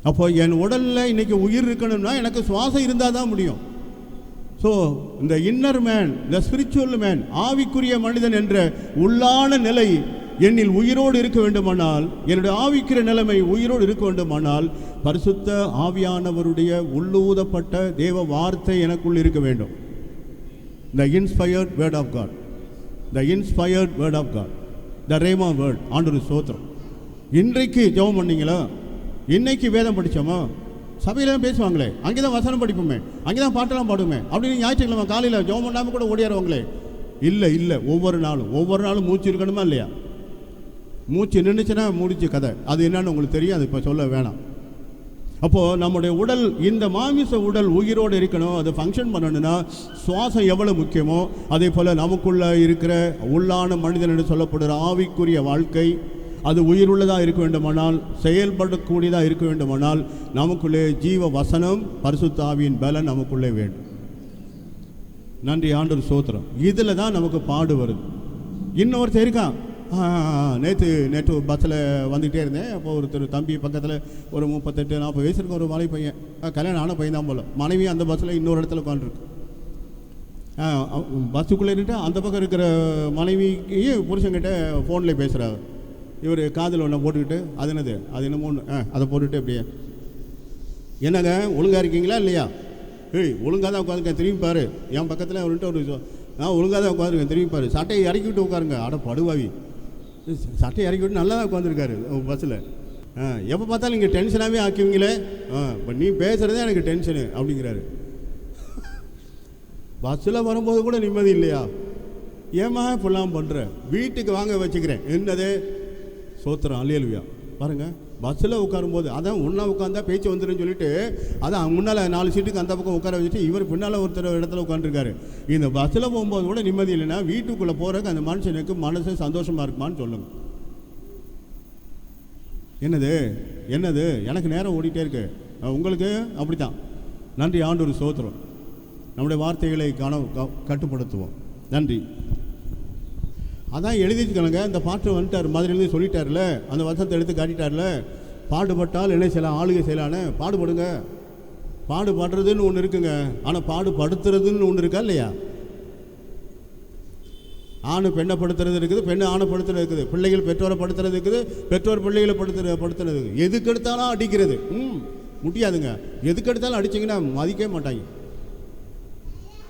அப்போ என் உடலில் இன்னைக்கு உயிர் இருக்கணும்னா எனக்கு சுவாசம் இருந்தால் தான் முடியும். ஸோ இந்த இன்னர் மேன், இந்த ஸ்பிரிச்சுவல் மேன், ஆவிக்குரிய மனிதன் என்ற உள்ளான நிலை என்னில் உயிரோடு இருக்க வேண்டுமானால், என்னுடைய ஆவிக்குரிய நிலைமை உயிரோடு இருக்க வேண்டுமானால், பரிசுத்த ஆவியானவருடைய உள்ளூதப்பட்ட தேவ வார்த்தை எனக்குள் இருக்க வேண்டும். The inspired word of God, the inspired word of God, the rhema word. ஆண்டவர் ஸ்தோத்திரம். இன்றைக்கு ஜெபம் பண்ணீங்களா? இன்னைக்கு வேதம் படித்தோமா? சபையில பேசுவாங்களே, அங்கே தான் வசனம் படிப்போமே, அங்கே தான் பாட்டெல்லாம் பாடுமே அப்படின்னு ஞாயிற்றுக்கிழமை காலையில் ஜெபம் பண்ணாமல் கூட ஓடியாருவாங்களே. இல்லை, ஒவ்வொரு நாளும் மூச்சு இருக்கணுமா இல்லையா? மூச்சு நின்றுச்சுன்னா முடிச்சு கதை. அது என்னன்னு உங்களுக்கு தெரியும், அது இப்போ சொல்ல வேணாம். அப்போது நம்முடைய உடல், இந்த மாமிச உடல் உயிரோடு இருக்கணும், அது ஃபங்க்ஷன் பண்ணணும்னா சுவாசம் எவ்வளோ முக்கியமோ அதே போல் நமக்குள்ளே இருக்கிற உள்ளான மனிதன் என்று சொல்லப்படுற ஆவிக்குரிய வாழ்க்கை அது உயிருள்ளதாக இருக்க வேண்டுமானால், செயல்படக்கூடியதாக இருக்க வேண்டுமானால், நமக்குள்ளே ஜீவ வசனம், பரிசுத்த ஆவியின் பலன் நமக்குள்ளே வேண்டும். நன்றி ஆண்டவர் ஸ்தோத்திரம். இதில் தான் நமக்கு பாடு வருது. இன்னொருத்தர் இருக்கான், நேற்று பஸ்ஸில் வந்துகிட்டே இருந்தேன். அப்போ ஒருத்தர் தம்பி பக்கத்தில் ஒரு 38-40 வயசு இருக்க ஒரு மலை பையன், கல்யாணம் ஆன பையன் தான் போல. மனைவி அந்த பஸ்ஸில் இன்னொரு இடத்துல உட்காந்துருக்கு. பஸ்ஸுக்குள்ளே இருந்துட்டு அந்த பக்கம் இருக்கிற மனைவிக்கு புருஷன்கிட்ட ஃபோனில் பேசுகிறாரு. இவர் காதில் ஒன்று போட்டுக்கிட்டு, அது என்னமோ ஒன்று அதை போட்டுக்கிட்டு அப்படியே, என்னங்க ஒழுங்காக இருக்கீங்களா இல்லையா? ஒழுங்காக தான் உட்காந்துருக்கேன், திரும்பி பாரு. என் பக்கத்தில் அவர்கிட்ட ஒரு ஒழுங்காக தான் உட்காந்துருக்கேன், திரும்பி பாரு. சட்டையை இறக்கி விட்டு உட்காருங்க. அட படுவாவி, சட்டையை இறக்கி விட்டு நல்லா தான் உட்காந்துருக்காரு பஸ்ஸில். எப்போ பார்த்தாலும் இங்கே டென்ஷனாகவே ஆக்குவீங்களே, இப்போ நீ பேசுகிறதே எனக்கு டென்ஷனு அப்படிங்கிறாரு. பஸ்ஸில் வரும்போது கூட நிம்மதி இல்லையா? ஏமா இப்பெல்லாம் பண்ணுற? வீட்டுக்கு வாங்க வச்சுக்கிறேன். என்னது சோத்திரம், அல்லேலூயா. பாருங்கள், பஸ்ஸில் உட்காரும்போது அதான் ஒன்றா உட்காந்தா பேச்சு வந்துடுன்னு சொல்லிட்டு அதான் முன்னால் 4 சீட்டுக்கு அந்த பக்கம் உட்கார வச்சுட்டு இவர் பின்னால் ஒருத்தர் இடத்துல உட்காந்துருக்காரு. இந்த பஸ்ஸில் போகும்போது கூட நிம்மதி இல்லைன்னா வீட்டுக்குள்ளே போகிறக்கு அந்த மனுஷனுக்கு மனசு சந்தோஷமாக இருக்குமான்னு சொல்லுங்கள். என்னது எனக்கு நேரம் ஓடிட்டே இருக்கு, உங்களுக்கு அப்படித்தான். நன்றி ஆண்டவர் ஸ்தோத்திரம். நம்முடைய வார்த்தைகளை கட்டுப்படுத்துவோம். நன்றி. அதான் எழுதிச்சுக்கணுங்க. இந்த பாட்டு வந்துட்டார், மாதிரிலேருந்து சொல்லிட்டார்ல, அந்த வசனத்தை எடுத்து காட்டிட்டார்ல. பாடுபட்டால் என்ன செய்யலாம், ஆளுகை செய்யலான்னு. பாடுபடுங்க. பாடுபடுறதுன்னு ஒன்று இருக்குங்க, ஆனால் பாடுபடுத்துறதுன்னு ஒன்று இருக்கா இல்லையா? ஆணு பெண்ணை படுத்துறது இருக்குது, பெண்ணை ஆணை படுத்துறது இருக்குது, பிள்ளைகள் பெற்றோரை படுத்துறது இருக்குது, பெற்றோர் பிள்ளைகளை படுத்துறது. எதுக்கு எடுத்தாலும் அடிக்கிறது முடியாதுங்க. எதுக்கு எடுத்தாலும் அடிச்சிங்கன்னா மதிக்கவே மாட்டாங்க.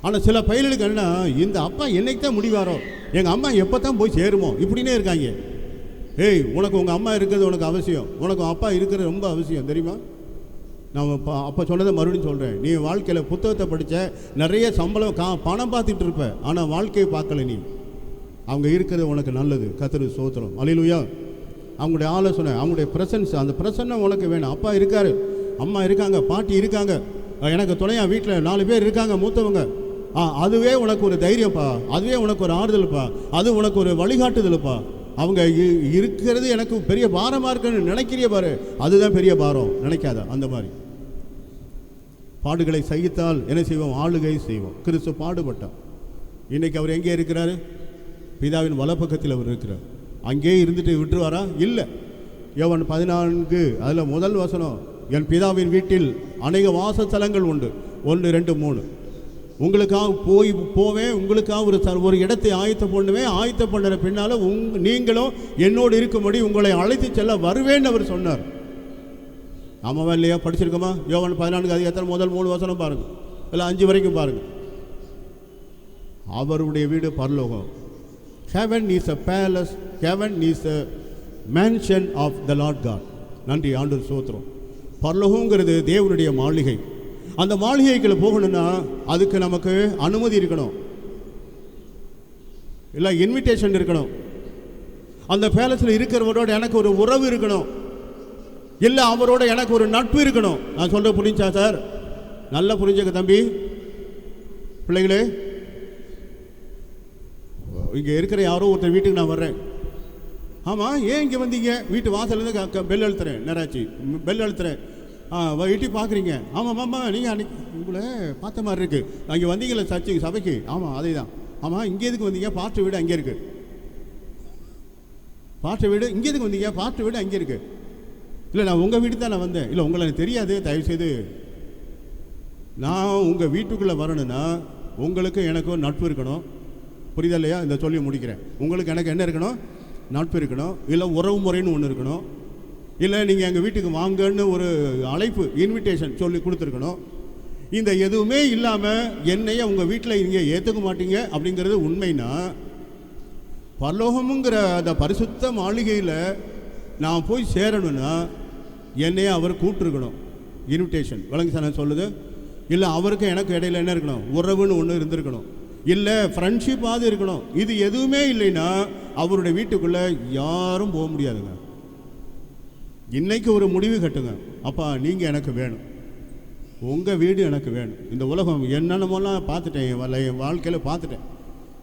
ஆனால் சில பயிர்களுக்கு என்ன, இந்த அப்பா என்னைக்கு தான் முடிவாரோ, எங்கள் அம்மா எப்போ தான் போய் சேருமோ இப்படின்னே இருக்காங்க. உனக்கு உங்கள் அம்மா இருக்கிறது உனக்கு அவசியம், உனக்கு அப்பா இருக்கிறது ரொம்ப அவசியம் தெரியுமா? நான் அப்போ சொன்னதை மறுபடியும் சொல்கிறேன். நீ வாழ்க்கையில் புத்தகத்தை படித்த நிறைய சம்பளம் பணம் பார்த்துட்டு இருப்ப, ஆனால் வாழ்க்கையை பார்க்கல நீ. அவங்க இருக்கிறது உனக்கு நல்லது. கர்த்தருக்கு ஸ்தோத்திரம், அல்லேலூயா. அவங்களுடைய ஆலோசனை, அவங்களுடைய ப்ரெசன்ஸ், அந்த ப்ரெசன்ஸ் உனக்கு வேணும். அப்பா இருக்காரு, அம்மா இருக்காங்க, பாட்டி இருக்காங்க, எனக்கு துணையா வீட்டில் 4 பேர் இருக்காங்க மூத்தவங்க. அதுவே உனக்கு ஒரு தைரியப்பா, அதுவே உனக்கு ஒரு ஆறுதல்ப்பா, அது உனக்கு ஒரு வழிகாட்டுதல்ப்பா. அவங்க இருக்கிறது எனக்கு பெரிய பாரமாக இருக்குன்னு நினைக்கிறிய பாரு, அதுதான் பெரிய பாரம். நினைக்காத. அந்த மாதிரி பாடுகளை சகித்தால் என்ன செய்வோம், ஆளுகை செய்வோம். கிறிஸ்து பாடுபட்டார். இன்னைக்கு அவர் எங்கே இருக்கிறாரு? பிதாவின் வலப்பக்கத்தில் அவர் இருக்கிறார். அங்கேயே இருந்துட்டு விட்டுருவாரா? இல்லை. யோவான் 14 அதில் முதல் வசனம், என் பிதாவின் வீட்டில் அநேக வாசஸ்தலங்கள் உண்டு, 1 2 3. உங்களுக்காக போவேன், உங்களுக்காக ஒரு இடத்தை ஆயத்தம் பண்ணுவேன். ஆயத்தம் பண்ணுற பின்னால் நீங்களும் என்னோடு இருக்கும்படி உங்களை அழைத்து செல்ல வருவேன்னு அவர் சொன்னார். ஆமாவா இல்லையா? படிச்சிருக்கோமா? யோவான் 14 அதிகாரத்தில் முதல் 3 வசனம் பாருங்கள், இல்லை 5 வரைக்கும் பாருங்கள். அவருடைய வீடு பரலோகம். Heaven is a palace, heaven is a mansion of the Lord God. நன்றி ஆண்டவர் ஸ்தோத்திரம். பரலோகங்கிறது தேவனுடைய மாளிகை. அந்த மாளிகைக்குள்ள போகணும்னா அதுக்கு நமக்கு அனுமதி இருக்கணும், இல்லை இன்விடேஷன் இருக்கணும். அந்த பேலஸில் இருக்கிறவரோட எனக்கு ஒரு உறவு இருக்கணும், இல்லை அவரோட எனக்கு ஒரு நட்பு இருக்கணும். நான் சொல்ற புரிஞ்சா சார்? நல்லா புரிஞ்சுக்க தம்பி. பிள்ளைகளே, இங்கே இருக்கிற யாரோ ஒருத்தர் வீட்டுக்கு நான் வர்றேன். ஆமாம், ஏன் இங்கே வந்தீங்க? வீட்டு வாசலேருந்து பெல் அழுத்துறேன், நேராச்சு பெல் அழுத்துறேன். வீட்டு பார்க்குறீங்க. ஆமாம் மாமா, நீங்கள் அன்றைக்கி உங்களை பார்த்த மாதிரி இருக்குது. அங்கே வந்தீங்களே சர்ச்சுக்கு, சபைக்கு. ஆமாம், அதே தான். ஆமாம், இங்கே எதுக்கு வந்தீங்க? பாஸ்டர் வீடு அங்கே இருக்குது. பாஸ்டர் வீடு இங்கே எதுக்கு வந்தீங்க? பாஸ்டர் வீடு அங்கே இருக்குது. இல்லை, நான் உங்கள் வீடு தான் நான் வந்தேன். இல்லை, உங்களை எனக்கு தெரியாது, தயவுசெய்து. நான் உங்கள் வீட்டுக்குள்ளே வரணுன்னா உங்களுக்கு எனக்கு நட்பு இருக்கணும். புரியுதா இல்லையா? இந்த சொல்லி முடிக்கிறேன். உங்களுக்கு எனக்கு என்ன இருக்கணும்? நட்பு இருக்கணும், இல்லை உறவு முறைன்னு ஒன்று இருக்கணும், இல்லை நீங்கள் எங்கள் வீட்டுக்கு வாங்கன்னு ஒரு அழைப்பு, இன்விடேஷன் சொல்லி கொடுத்துருக்கணும். இந்த எதுவுமே இல்லாமல் என்னையே உங்கள் வீட்டில் இங்கே ஏற்றுக்க மாட்டீங்க அப்படிங்கிறது உண்மைன்னா, பரலோகமுங்கிற அந்த பரிசுத்த மாளிகையில் நான் போய் சேரணும்னா என்னையே அவர் கூப்பிட்டுருக்கணும், இன்விடேஷன். வழங்கி சார் சொல்லுது. இல்லை, அவருக்கு எனக்கு இடையில என்ன இருக்கணும்? உறவுன்னு ஒன்று இருந்திருக்கணும், இல்லை ஃப்ரெண்ட்ஷிப்பாவது இருக்கணும். இது எதுவுமே இல்லைன்னா அவருடைய வீட்டுக்குள்ளே யாரும் போக முடியாதுங்க. இன்னைக்கு ஒரு முடிவு கட்டுங்க. அப்பா, நீங்கள் எனக்கு வேணும், உங்கள் வீடு எனக்கு வேணும். இந்த உலகம் என்னென்னமோலாம் பார்த்துட்டேன், என் வாழ்க்கையில் பார்த்துட்டேன்.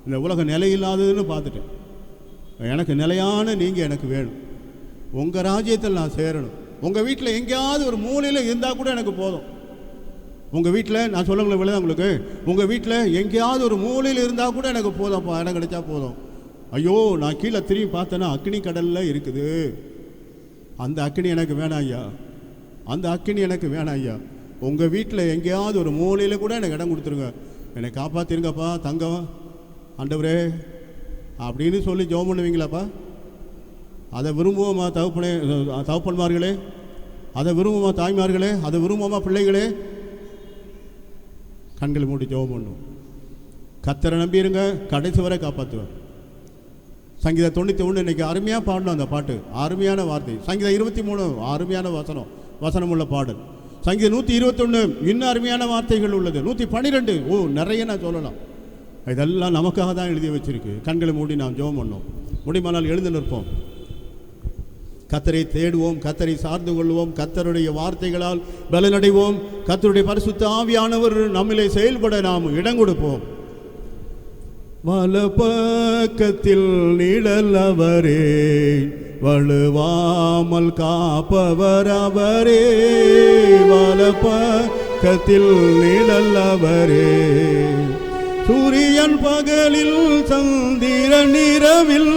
இந்த உலகம் நிலையில்லாததுன்னு பார்த்துட்டேன். எனக்கு நிலையான நீங்கள் எனக்கு வேணும். உங்கள் ராஜ்யத்தில் நான் சேரணும். உங்கள் வீட்டில் எங்கேயாவது ஒரு மூலையில் இருந்தால் கூட எனக்கு போதும். உங்கள் வீட்டில் நான் சொல்லுங்களேன், விளையாட உங்களுக்கு, உங்கள் வீட்டில் எங்கேயாவது ஒரு மூலையில் இருந்தால் கூட எனக்கு போதும்ப்பா, இடம் கிடைச்சா போதும். ஐயோ, நான் கீழே திரும்பி பார்த்தேன்னா அக்னி கடலில் இருக்குது. அந்த அக்னி எனக்கு வேணாம் ஐயா, அந்த அக்னி எனக்கு வேணாம் ஐயா. உங்கள் வீட்டில் எங்கேயாவது ஒரு மூலையில் கூட எனக்கு இடம் கொடுத்துருங்க, என்னை காப்பாற்றிருங்கப்பா, தங்கம் ஆண்டவரே அப்படின்னு சொல்லி ஜெபம் பண்ணுவீங்களாப்பா? அதை விரும்புவோமா தகப்பன்மார்களே? அதை விரும்புமா தாய்மார்களே? அதை விரும்புமா பிள்ளைகளே? கண்களை மூடி ஜெபம் பண்ணும். கர்த்தரை நம்பியிருங்க, கடைசி வரை காப்பாற்றுவார். சங்கீதம் 91 இன்னைக்கு அருமையாக பாடணும். அந்த பாட்டு அருமையான வார்த்தை. சங்கீதம் 23 அருமையான வசனம் உள்ள பாடல். சங்கீதம் 121 இன்னும் அருமையான வார்த்தைகள் உள்ளது. 112 நிறைய நான் சொல்லலாம். இதெல்லாம் நமக்காக தான் எழுதி வச்சிருக்கு. கண்களை மூடி நாம் ஜெபம் பண்ணோம். முடிமானால் எழுந்து நிற்போம். கர்த்தரை தேடுவோம், கர்த்தரை சார்ந்து கொள்வோம், கர்த்தருடைய வார்த்தைகளால் பலனடைவோம். கர்த்தருடைய பரிசுத்த ஆவியானவர் நம்மிலே செயல்பட நாம் இடம் கொடுப்போம். வலப்பக்கத்தில் நிழல் அவரே, வலுவாமல் காப்பவர் அவரே. வலப்பக்கத்தில் நிழல் அவரே, சூரியன் பகலில் சந்திரன் இரவில்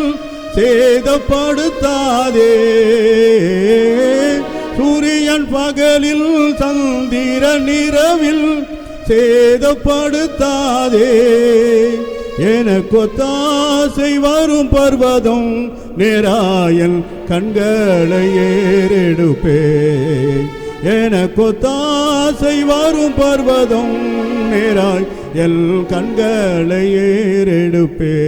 சேதப்படுத்தாதே. சூரியன் பகலில் சந்திரன் இரவில் சேதப்படுத்தாதே. எனக்கொத்தாசை வரும் பர்வதம் நேராயன் கண்களை ஏறெடுப்பே. எனக்கொத்தாசை வரும் பர்வதம் நேராய் எல் கண்களை ஏறெடுப்பே.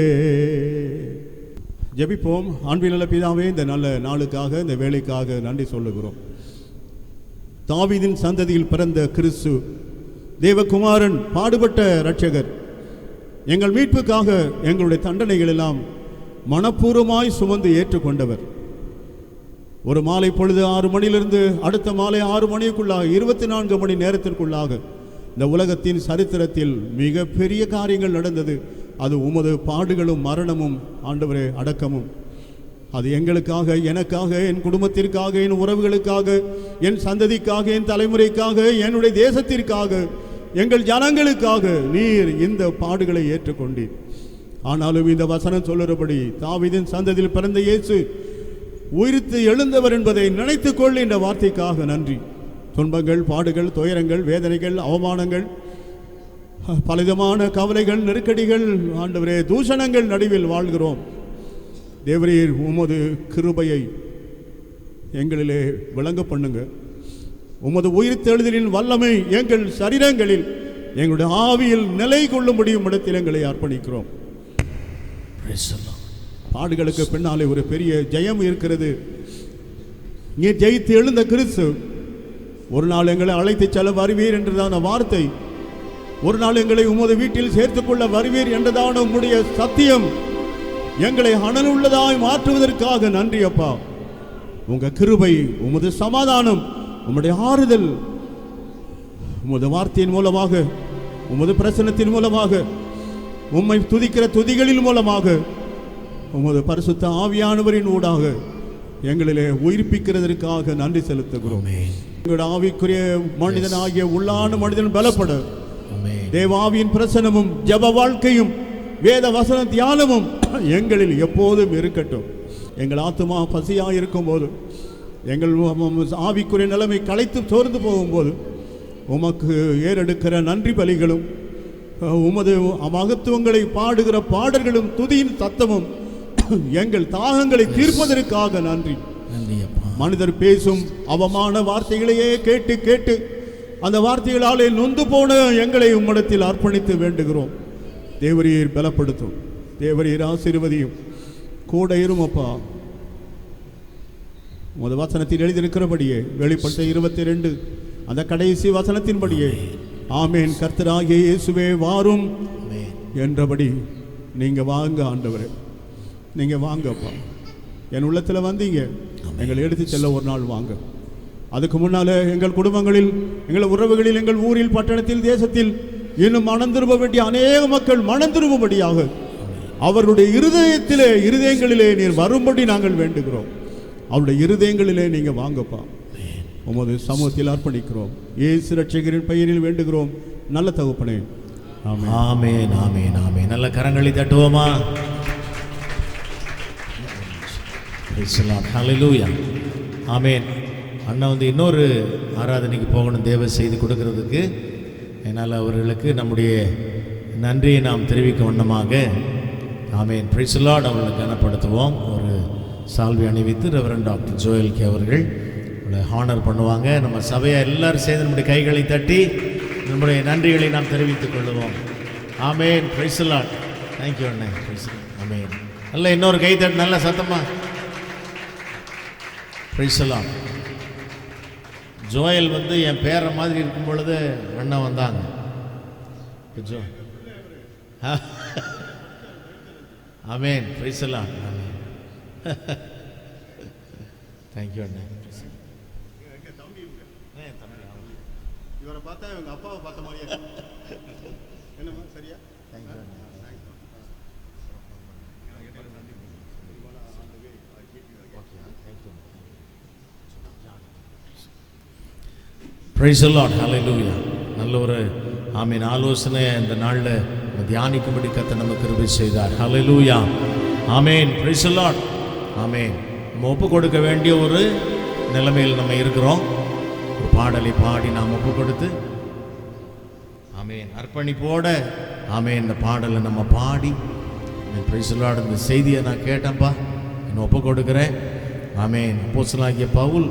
ஜெபிப்போம். அன்பின் நல்ல பிதாவே, இந்த நல்ல நாளுக்காக, இந்த வேலைக்காக நன்றி சொல்லுகிறோம். தாவீதின் சந்ததியில் பிறந்த கிறிஸ்து தேவகுமாரன், பாடுபட்ட இரட்சகர், எங்கள் மீட்புக்காக எங்களுடைய தண்டனைகள் எல்லாம் மனப்பூர்வமாய் சுமந்து ஏற்றுக்கொண்டவர். ஒரு மாலை பொழுது 6 மணியிலிருந்து அடுத்த மாலை 6 மணிக்குள்ளாக 24 மணி நேரத்திற்குள்ளாக இந்த உலகத்தின் சரித்திரத்தில் மிக பெரிய காரியங்கள் நடந்தது. அது உமது பாடுகளும் மரணமும் ஆண்டவரே அடக்கமும். அது எங்களுக்காக, எனக்காக, என் குடும்பத்திற்காக, என் உறவுகளுக்காக, என் சந்ததிக்காக, என் தலைமுறைக்காக, என்னுடைய தேசத்திற்காக, எங்கள் ஜனங்களுக்காக நீர் இந்த பாடுகளை ஏற்றுக்கொண்டீர். ஆனாலும் இந்த வசனம் சொல்லுறபடி தாவீதின் சந்ததியில் பிறந்த இயேசு உயிர்த்து எழுந்தவர் என்பதை நினைத்துக் கொள் என்ற வார்த்தைக்காக நன்றி. துன்பங்கள், பாடுகள், துயரங்கள், வேதனைகள், அவமானங்கள், பலவிதமான கவலைகள், நெருக்கடிகள், ஆண்டவரே தூஷணங்கள் நடுவில் வாழ்கிறோம். தேவரீர் உமது கிருபையை எங்களிலே விளங்க பண்ணுங்க. உமது உயிர்த்தெழுதலின் வல்லமை எங்கள் சரீரங்களில், எங்களுடைய ஆவியில் நிலை கொள்ளும்படி இடத்தில் எங்களை அர்ப்பணிக்கிறோம். பாடுகளுக்கு பின்னாலே ஒரு பெரிய ஜெயம் இருக்கிறது. நீ ஜெயித்து எழுந்த கிறிஸ்து ஒரு நாள் எங்களை அழைத்து செல்ல வருவீர் என்றதான வார்த்தை, ஒரு நாள் எங்களை உமது வீட்டில் சேர்த்துக்கொள்ள வருவீர் என்றதான உம்முடைய சத்தியம் எங்களை அனலுள்ளதாய் மாற்றுவதற்காக நன்றி அப்பா. உங்க கிருபை, உமது சமாதானம், உம்முடைய ஆறுதல், உமது வார்த்தையின் மூலமாக, உமது பிரசன்னத்தின் மூலமாக, உம்மை துதிக்கிற துதிகளின் மூலமாக, உமது பரிசுத்த ஆவியானவரின் ஊடாக எங்களிலே உயிர்ப்பிக்கிறதற்காக நன்றி செலுத்துகிறோம். எங்களுடைய ஆவிக்குரிய மனிதனாகிய உள்ளான மனிதன் பலப்பட தேவாவியின் பிரசனமும் ஜப வாழ்க்கையும் வேத வசன தியானமும் எங்களில் எப்போதும் இருக்கட்டும். எங்கள் ஆத்துமா பசியாக இருக்கும் போது, எங்கள் ஆவிக்குரிய நிலைமை களைத்து சோர்ந்து போகும்போது உமக்கு ஏறெடுக்கிற நன்றி பலிகளும், உமது மகத்துவங்களை பாடுகிற பாடல்களும், துதியின் சத்தமும் எங்கள் தாகங்களை தீர்ப்பதற்காக நன்றி. மனிதர் பேசும் அவமான வார்த்தைகளையே கேட்டு கேட்டு அந்த வார்த்தைகளாலே நொந்து போன எங்களை உம்மிடத்தில் அர்ப்பணித்து வேண்டுகிறோம். தேவரீர் பலப்படுத்தும், தேவரீர் ஆசீர்வதியும், கூட இருமப்பா. உமது வசனத்தில் எழுதியிருக்கிறபடியே வெளிப்பட்ட 22 அந்த கடைசி வசனத்தின்படியே ஆமேன். கர்த்தராகிய இயேசுவே வாரும் என்றபடி நீங்க வாங்க ஆண்டவரே, நீங்க வாங்கப்பா. என் உள்ளத்தில் வந்தீங்க, எங்களை எடுத்து செல்ல ஒரு நாள் வாங்க. அதுக்கு முன்னால எங்கள் குடும்பங்களில், எங்கள் உறவுகளில், எங்கள் ஊரில், பட்டணத்தில், தேசத்தில் இன்னும் மனம் திரும்ப வேண்டிய அநேக மக்கள் மனம் திரும்பும்படியாக அவர்களுடைய இருதயங்களிலே நீர் வரும்படி நாங்கள் வேண்டுகிறோம். அவருடைய இருதயங்களிலே நீங்க வாங்கப்பா. உமது சமூகத்தில் அர்ப்பணிக்கிறோம். இயேசு ரட்சகரின் பெயரில் வேண்டுகிறோம் நல்ல தகப்பனே, ஆமென். ஆமென், ஆமென், ஆமென். நல்ல கரங்களை தட்டுவோமா? ஹல்லேலூயா, ஆமென். அண்ணா இன்னொரு ஆராதனைக்கு போகணும், தேவ செய்தி கொடுக்கறதுக்கு. என்னால் அவர்களுக்கு நம்முடைய நன்றியை நாம் தெரிவிக்க வண்ணமாக ஆமென், பிரைஸ் தி லார்ட், அவர்களை கனப்படுத்துவோம். ஒரு சால்வி அணிவித்து ரெவரண்ட் டாக்டர் ஜோயல் கே அவர்கள் ஹானர் பண்ணுவாங்க. நம்ம சபையை எல்லாரும் சேர்ந்து நம்முடைய கைகளை தட்டி நம்முடைய நன்றிகளை நாம் தெரிவித்துக் கொள்ளுவோம். ஆமென், பிரைஸ் தி லார்ட். தேங்க்யூ அண்ணே, பிரைஸ் ஆமென். நல்ல இன்னொரு கை தட்டு, நல்ல சத்தமா. Price the Lord. ஜோயல் என் பேரை மாதிரி இருக்கும் பொழுது அண்ணன் வந்தாங்க. Joe amen, praise the lord. Amen. Thank you அண்ணே. இவரை பார்த்தா இவங்க அப்பாவை பார்த்த மாதிரியே என்னமா சரியா? தேங்க்யூ. பிரைஸ் தி லார்ட், ஹல்லேலூயா. நல்ல ஒரு ஆமீன் ஆலோசனை இந்த நாளில் தியானிக்கும்படி கர்த்தர் நமக்கு கிருபை செய்தார். ஹல்லேலூயா, ஆமேன், பிரைஸ் தி லார்ட், ஆமேன். நம்ம ஒப்பு கொடுக்க வேண்டிய ஒரு நிலைமையில் நம்ம இருக்கிறோம். ஒரு பாடலை பாடி நாம் ஒப்பு கொடுத்து ஆமேன் அர்ப்பணிப்போட ஆமேன் இந்த பாடலை நம்ம பாடி பிரைஸ் தி லார்ட். இந்த செய்தியை நான் கேட்டேன்ப்பா, நான் ஒப்பு கொடுக்குறேன். ஆமேன். அப்போஸ்தலனாகிய பவுல்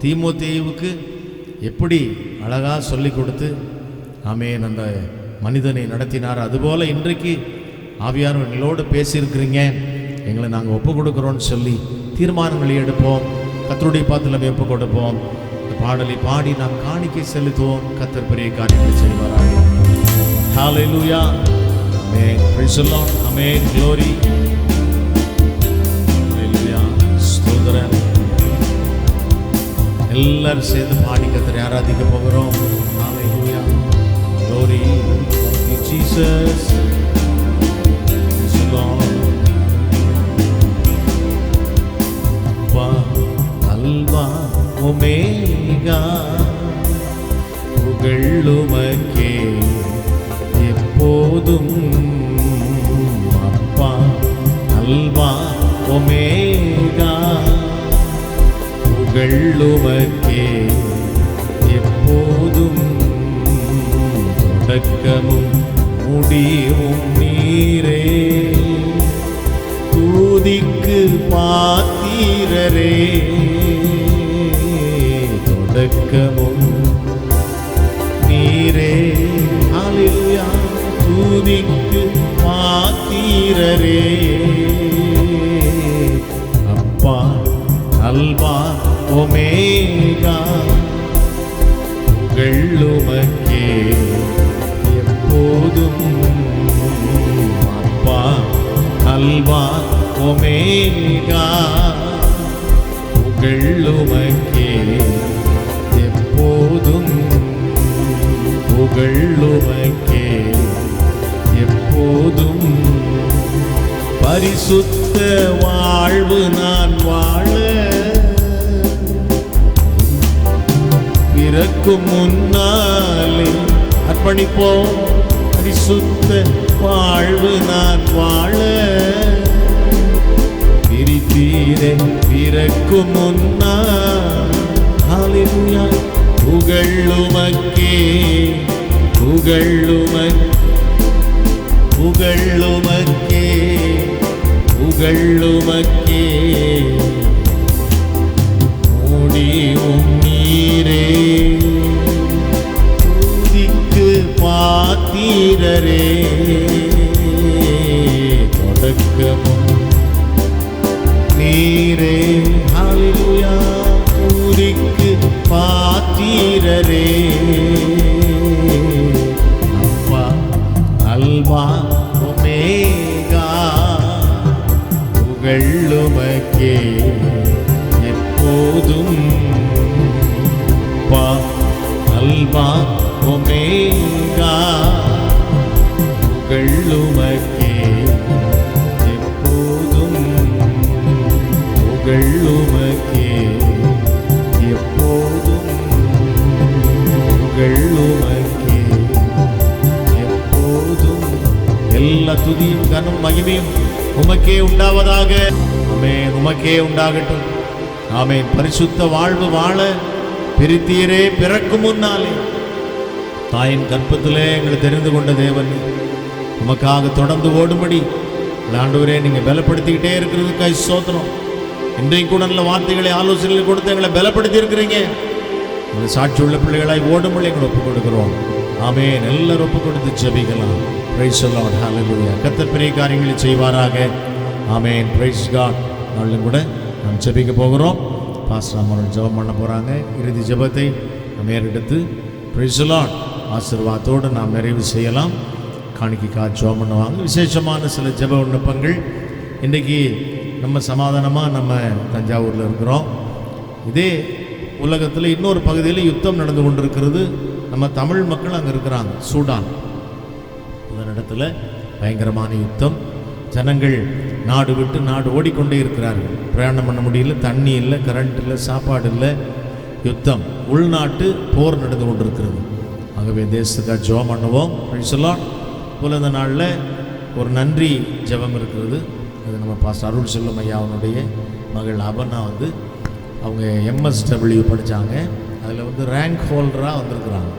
தீமோத்தேயுவுக்கு எப்படி அழகாக சொல்லி கொடுத்து ஆமேன் அந்த மனிதனை நடத்தினார். அதுபோல் இன்றைக்கு ஆவியானவர் எங்களோடு பேசியிருக்கிறீங்க, எங்களை நாங்கள் ஒப்பு கொடுக்குறோன்னு சொல்லி தீர்மானங்களை எடுப்போம். கர்த்தருடைய பாதத்தில் நம்ம ஒப்பு கொடுப்போம். இந்த பாடலை பாடி நாம் காணிக்கை செலுத்துவோம். கர்த்தர் பெரிய காரியங்களை செய்வாராக. ஹல்லேலூயா, ஆமென், பிரைஸ் தி லார்ட், ஆமென், க்ளோரி, ஹல்லேலூயா, ஸ்தோத்திரம். எல்லாரும் சேர்ந்து பாடி கர்த்தரை ஆராதிக்க போகிறோம். ஹல்லேலூயா, glory, Jesus, praise the lord. Alpha omega புகழுமக்கே எப்போதும் அப்பா. அல்வா ஒமேகா புகழுமக்கே தொடக்கமும் முடிவும் நீரே, தூதிக்கு பாத்திரரே. தொடக்கமும் நீரே, ஹல்லேலூயா, தூதிக்கு பாத்திரரே. அப்பா அல்பா ஒமேகா, புகழுமக்கே எப்போதும். அப்பா அல்பா ஒமேகா, புகழுமக்கே எப்போதும். புகழுமக்கே எப்போதும். பரிசுத்த வாழ்வு நான் வாழ, பிறக்கும் முன்னாலே அர்ப்பணிப்போம். பரிசுத்த வாழ்வு நான் வாழ, பிரித்தீரே பிறக்கும் முன்னால். ஹல்லேலூயா, புகழுமக்கே புகழுமக்கே புகழுமக்கே புகழுமக்கே. முடிவும் நீரே, தூதிக்கு பாத்திரரே. தொடக்கமும் நீரே, ஹல்லேலூயா, தூதிக்கு பாத்திரரே. அப்பா அல்பா ஒமேகா, புகழுமக்கே எப்போதும். அப்பா அல்பா ஒமேகா, புகழுமக்கே எப்போதும். புகழுமக்கே எப்போதும். புகழுமக்கே எப்போதும். எல்லா துதியும் கனம் மகிமையும் உமக்கே உண்டாவதாக. ஆமென், உமக்கே உண்டாகட்டும். ஆமென். பரிசுத்த வாழ்வு வாழ பிரித்தீரே பிறக்கும் முன்னாலே. தாயின் கற்பத்திலே எங்களை தெரிந்து கொண்ட தேவன், உமக்காக தொடர்ந்து ஓடும்படி ஆண்டவரே நீங்கள் பலப்படுத்திக்கிட்டே இருக்கிறதுக்காக ஸ்தோத்திரம். இன்றைக்கு கூட நல்ல வார்த்தைகளை ஆலோசனைகளை கொடுத்து எங்களை பலப்படுத்தி இருக்கிறீங்க. எங்கள் சாட்சி உள்ள பிள்ளைகளாய் ஓடும்படி எங்களை ஒப்புக் கொடுக்கிறோம். ஆமென். எல்லாரும் ஒப்புக் கொடுத்து ஜெபிக்கலாம். பிரைஸ் தி லார்ட், ஹல்லேலூயா. கர்த்தர் பெரிய காரியங்களை செய்வாராக. ஆமென். Praise God. நாளும் கூட நாம் ஜெபிக்க போகிறோம். பாஸ்டர் அமரன் ஜெபம் பண்ண போகிறாங்க. இறுதி ஜெபத்தை நம்ம ஏறெடுத்து பிரைஸ் தி லார்ட் ஆசீர்வாதத்தோடு நாம் நிறைவு செய்யலாம். காணிக்கைக்காக ஜெபம் பண்ணுவாங்க. விசேஷமான சில ஜெப விண்ணப்பங்கள். இன்றைக்கி நம்ம சமாதானமாக நம்ம தஞ்சாவூரில் இருக்கிறோம். இதே உலகத்தில் இன்னொரு பகுதியில் யுத்தம் நடந்து கொண்டிருக்கிறது. நம்ம தமிழ் மக்கள் அங்கே இருக்கிறாங்க. சூடான் இடத்துல பயங்கரமான யுத்தம். ஜனங்கள் நாடு விட்டு நாடு ஓடிக்கொண்டே இருக்கிறார்கள். பிரயாணம் பண்ண முடியல, தண்ணி இல்லை, கரண்ட் இல்லை, சாப்பாடு இல்லை. யுத்தம், உள்நாட்டு போர் நடந்து கொண்டிருக்கிறது. ஆகவே தேசத்துக்காக ஜெபம் பண்ணுவோம். Price the Lord. போல இந்த நாளில் ஒரு நன்றி ஜெபம் இருக்கிறது. அது நம்ம பாஸ்டர் அருள் செல்வம் ஐயாவுடைய மகள் அபர்ணா அவங்க MSW படித்தாங்க. அதில் ரேங்க் ஹோல்டராக வந்திருக்கிறாங்க.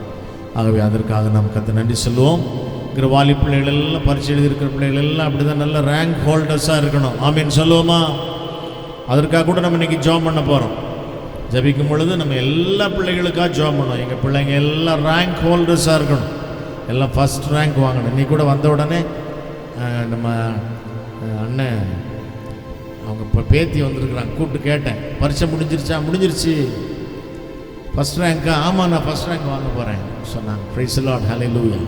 ஆகவே அதற்காக நாம் கர்த்தருக்கு நன்றி சொல்லுவோம். இருக்கிற வாலி பிள்ளைகள் எல்லாம், பரிசு எழுதியிருக்கிற பிள்ளைகள் எல்லாம் அப்படி தான் நல்ல ரேங்க் ஹோல்டர்ஸாக இருக்கணும். ஆமீன் சொல்லுவோமா? அதற்காக கூட நம்ம இன்றைக்கி ஜாப் பண்ண போகிறோம். ஜபிக்கும் பொழுது நம்ம எல்லா பிள்ளைகளுக்காக ஜாப் பண்ணோம். எங்கள் பிள்ளைங்க எல்லாம் ரேங்க் ஹோல்டர்ஸாக இருக்கணும், எல்லாம் ஃபஸ்ட் ரேங்க் வாங்கணும். இன்றைக்கி கூட வந்த உடனே நம்ம அண்ணன் அவங்க இப்போ பேத்தி வந்திருக்கிறாங்க, கூப்பிட்டு கேட்டேன், பரீட்சை முடிஞ்சிருச்சா? முடிஞ்சிருச்சு. ஃபஸ்ட் ரேங்க்கா? ஆமாம், நான் ஃபஸ்ட் ரேங்க் வாங்க போகிறேன் சொன்னாங்க. பிரைஸ் தி லார்ட், ஹல்லேலூயா.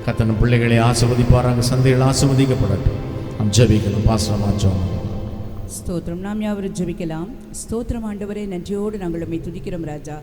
கர்த்தர் பிள்ளைகளை ஆசீர்வதிப்பாராங்க, சந்தைகள் ஆசீர்வதிக்கப்படட்டும். நாம் ஜெபிக்கலாம். பாஸ்டர் ஜெபம். ஸ்தோத்திரம். நாம் யாவரும் ஜெபிக்கலாம். ஸ்தோத்திரம் ஆண்டவரே, நன்றியோடு நாங்கள் உம்மை துதிக்கிறோம் ராஜா.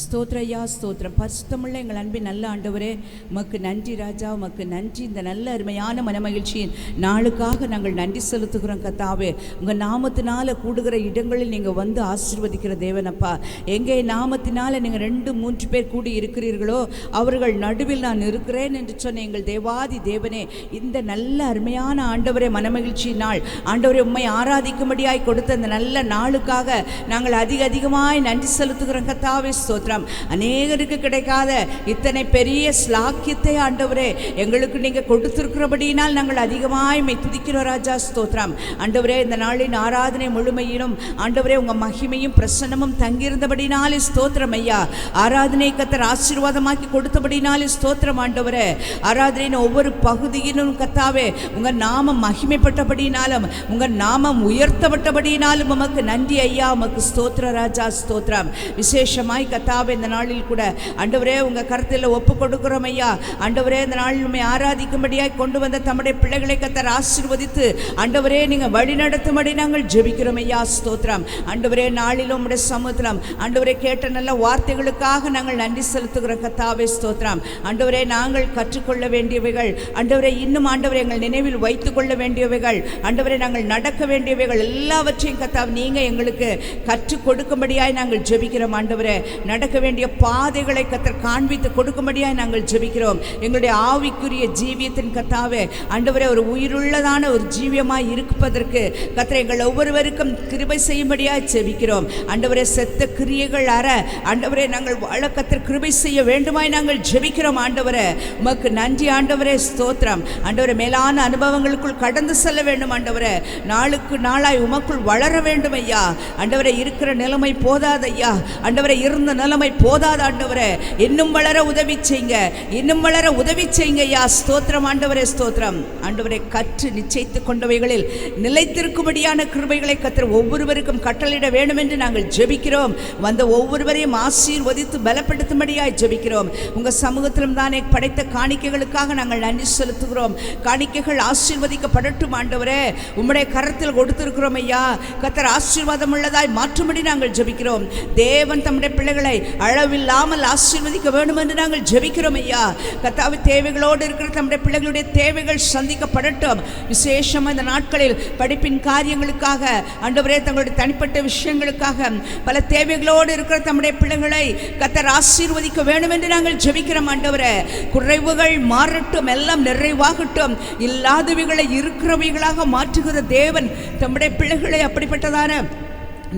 ஸ்தோத்திர ஐயா, ஸ்தோத்திரம். பரிசுத்தமுள்ள எங்கள் அன்பின் நல்ல ஆண்டவரே, உமக்கு நன்றி ராஜா, உமக்கு நன்றி. இந்த நல்ல அருமையான மனமகிழ்ச்சியின் நாளுக்காக நாங்கள் நன்றி செலுத்துகிறோம் கர்த்தாவே. உங்கள் நாமத்தினால கூடுகிற இடங்களில் நீங்கள் வந்து ஆசீர்வதிக்கிற தேவனப்பா. எங்கே நாமத்தினால நீங்கள் 2-3 பேர் கூடி இருக்கிறீர்களோ அவர்கள் நடுவில் நான் இருக்கிறேன் என்று சொன்ன எங்கள் தேவாதி தேவனே, இந்த நல்ல அருமையான ஆண்டவரே மனமகிழ்ச்சி நாள் ஆண்டவரே, உம்மை ஆராதிக்கும்படியாய் கொடுத்த இந்த நல்ல நாளுக்காக நாங்கள் அதிகமாய் நன்றி செலுத்துகிறோம் கர்த்தாவே. ஸ்தோத்திரம். ஸ்தோத்திரம். அநேகருக்கு கிடைக்காத இத்தனை பெரிய ஸ்லாக்கியத்தை ஆண்டவரே எங்களுக்கு நீங்கள் கொடுத்திருக்கிறபடியினால் நாங்கள் அதிகமாய் மை துதிக்கிறோம் ராஜா. ஸ்தோத்திரம். ஆண்டவரே இந்த நாளின் ஆராதனை முழுமையிலும் ஆண்டவரே உங்கள் மகிமையும் பிரசன்னமும் தங்கியிருந்தபடினாலே ஸ்தோத்திரம் ஐயா. ஆராதனை கத்தர் ஆசீர்வாதமாக்கி கொடுத்தபடினாலே ஸ்தோத்திரம் ஆண்டவரே. ஆராதனையின் ஒவ்வொரு பகுதியிலும் கத்தாவே உங்கள் நாமம் மகிமைப்பட்டபடினாலும் உங்கள் நாமம் உயர்த்தப்பட்டபடினாலும் உமக்கு நன்றி ஐயா. உமக்கு ஸ்தோத்திர ராஜா. ஸ்தோத்திரம். விசேஷமாய் கத்தாவே இந்த நாளில் கூட ஆண்டவரே உங்கள் கருத்தில் ஒப்பு கொடுக்கிறோம் ஐயா. ஆண்டவரே இந்த நாளில் உண்மை ஆராதிக்கும்படியாய் கொண்டு வந்த தம்முடைய பிள்ளைகளை கத்தர் ஆசீர்வதித்து ஆண்டவரே நீங்கள் வழி நடத்தும்படி நாங்கள் ஜெபிக்கிறோம் ஐயா. ஸ்தோத்திரம். ஆண்டவரே நாளிலும் உடைய சமுத்திரம் ஆண்டவரே கேட்ட நல்ல வார்த்தைகளுக்காக நாங்கள் நன்றி செலுத்துகிறோம் கத்தாவே. ஸ்தோத்திரம். ஆண்டவரே நாங்கள் கற்றுக்கொள்ள வேண்டியவைகள் ஆண்டவரே இன்னும் ஆண்டவரே எங்கள் நினைவில் வைத்துக் கொள்ள வேண்டியவைகள் ஆண்டவரே நாங்கள் நடக்க வேண்டியவைகள் எல்லாவற்றையும் கத்தாவே நீங்கள் எங்களுக்கு கற்றுக் கொடுக்கும்படியாய் நாங்கள் ஜெபிக்கிறோம் ஆண்டவரே. நடக்க வேண்டிய பாதைகளை கத்தர் காண்பித்து கொடுக்கும்படியாய் நாங்கள் ஜெபிக்கிறோம். எங்களுடைய ஆவிக்குரிய ஜீவியத்தின் கத்தாவே ஆண்டவரே ஒரு உயிருள்ளதான ஒரு ஜீவியமாய் இருப்பதற்கு கத்தர் எங்கள் ஒவ்வொருவருக்கும் கிருபை செய்யும்படியாய் ஜெபிக்கிறோம் ஆண்டவரே. செத்த கிரியைகள் அற ஆண்டவரே நாங்கள் வாழ கத்தர் கிருபை செய்ய வேண்டுமாய் நாங்கள் ஜெபிக்கிறோம் ஆண்டவரே. உமக்கு நன்றி ஆண்டவரே. ஸ்தோத்திரம். ஆண்டவரே மேலான அனுபவங்களுக்குள் கடந்து செல்ல வேண்டும் ஆண்டவரே. நாளுக்கு நாளாய் உமக்குள் வளர வேண்டும் ஐயா. ஆண்டவரே இருக்கிற நிலைமை போதாதையா ஆண்டவரே. இருந்த நிலைமை போதாத ஆண்டவரே. இன்னும் வளர உதவி செய்யுங்க. இன்னும் வளர உதவி செய்யுங்க ஐயா. ஸ்தோத்திரம் ஆண்டவரே. ஸ்தோத்திரம். ஆண்டவரை கற்று நிச்சயித்து கொண்டவைகளில் நிலைத்திருக்கும்படியான கிருபைகளை கத்தர் ஒவ்வொருவருக்கும் கட்டளையிட வேண்டும் என்று நாங்கள் ஜெபிக்கிறோம். வந்த ஒவ்வொருவரையும் ஆசீர்வதித்து பலப்படுத்தும்படியாய் ஜெபிக்கிறோம். உங்கள் சமூகத்திலும் தானே படைத்த காணிக்கைகளுக்காக நாங்கள் நன்றி செலுத்துகிறோம். காணிக்கைகள் ஆசீர்வதிக்கப்படட்டும் ஆண்டவரே. உம்முடைய கரத்தில் கொடுத்திருக்கிறோம் ஐயா. கத்தர் ஆசீர்வாதம் உள்ளதாய் மாற்றும்படி நாங்கள் ஜெபிக்கிறோம். தேவன் தம்முடைய பிள்ளைகளை அளவில்லாமல் ஆசீர்வதிக்க வேண்டும் என்று நாங்கள் ஜெபிக்கிறோம் ஐயா. கர்த்தாவே தேவைகளோடு இருக்கிற தம்முடைய பிள்ளைகளுடைய தேவைகள் சந்திக்கப்படட்டும். விசேஷமாக இந்த நாட்களில் படிப்பின் காரியங்களுக்காக ஆண்டவரே தங்களுடைய தனிப்பட்ட விஷயங்களுக்காக பல தேவைகளோடு இருக்கிற தம்முடைய பிள்ளைகளை கர்த்தர் ஆசீர்வதிக்க வேண்டும் என்று நாங்கள் ஜெபிக்கிறோம் ஆண்டவரே. குறைவுகள் மாறட்டும், எல்லாம் நிறைவாகட்டும். இல்லாதவைகளை இருக்கிறவைகளாக மாற்றுகிற தேவன் தம்முடைய பிள்ளைகளை அப்படிப்பட்டதான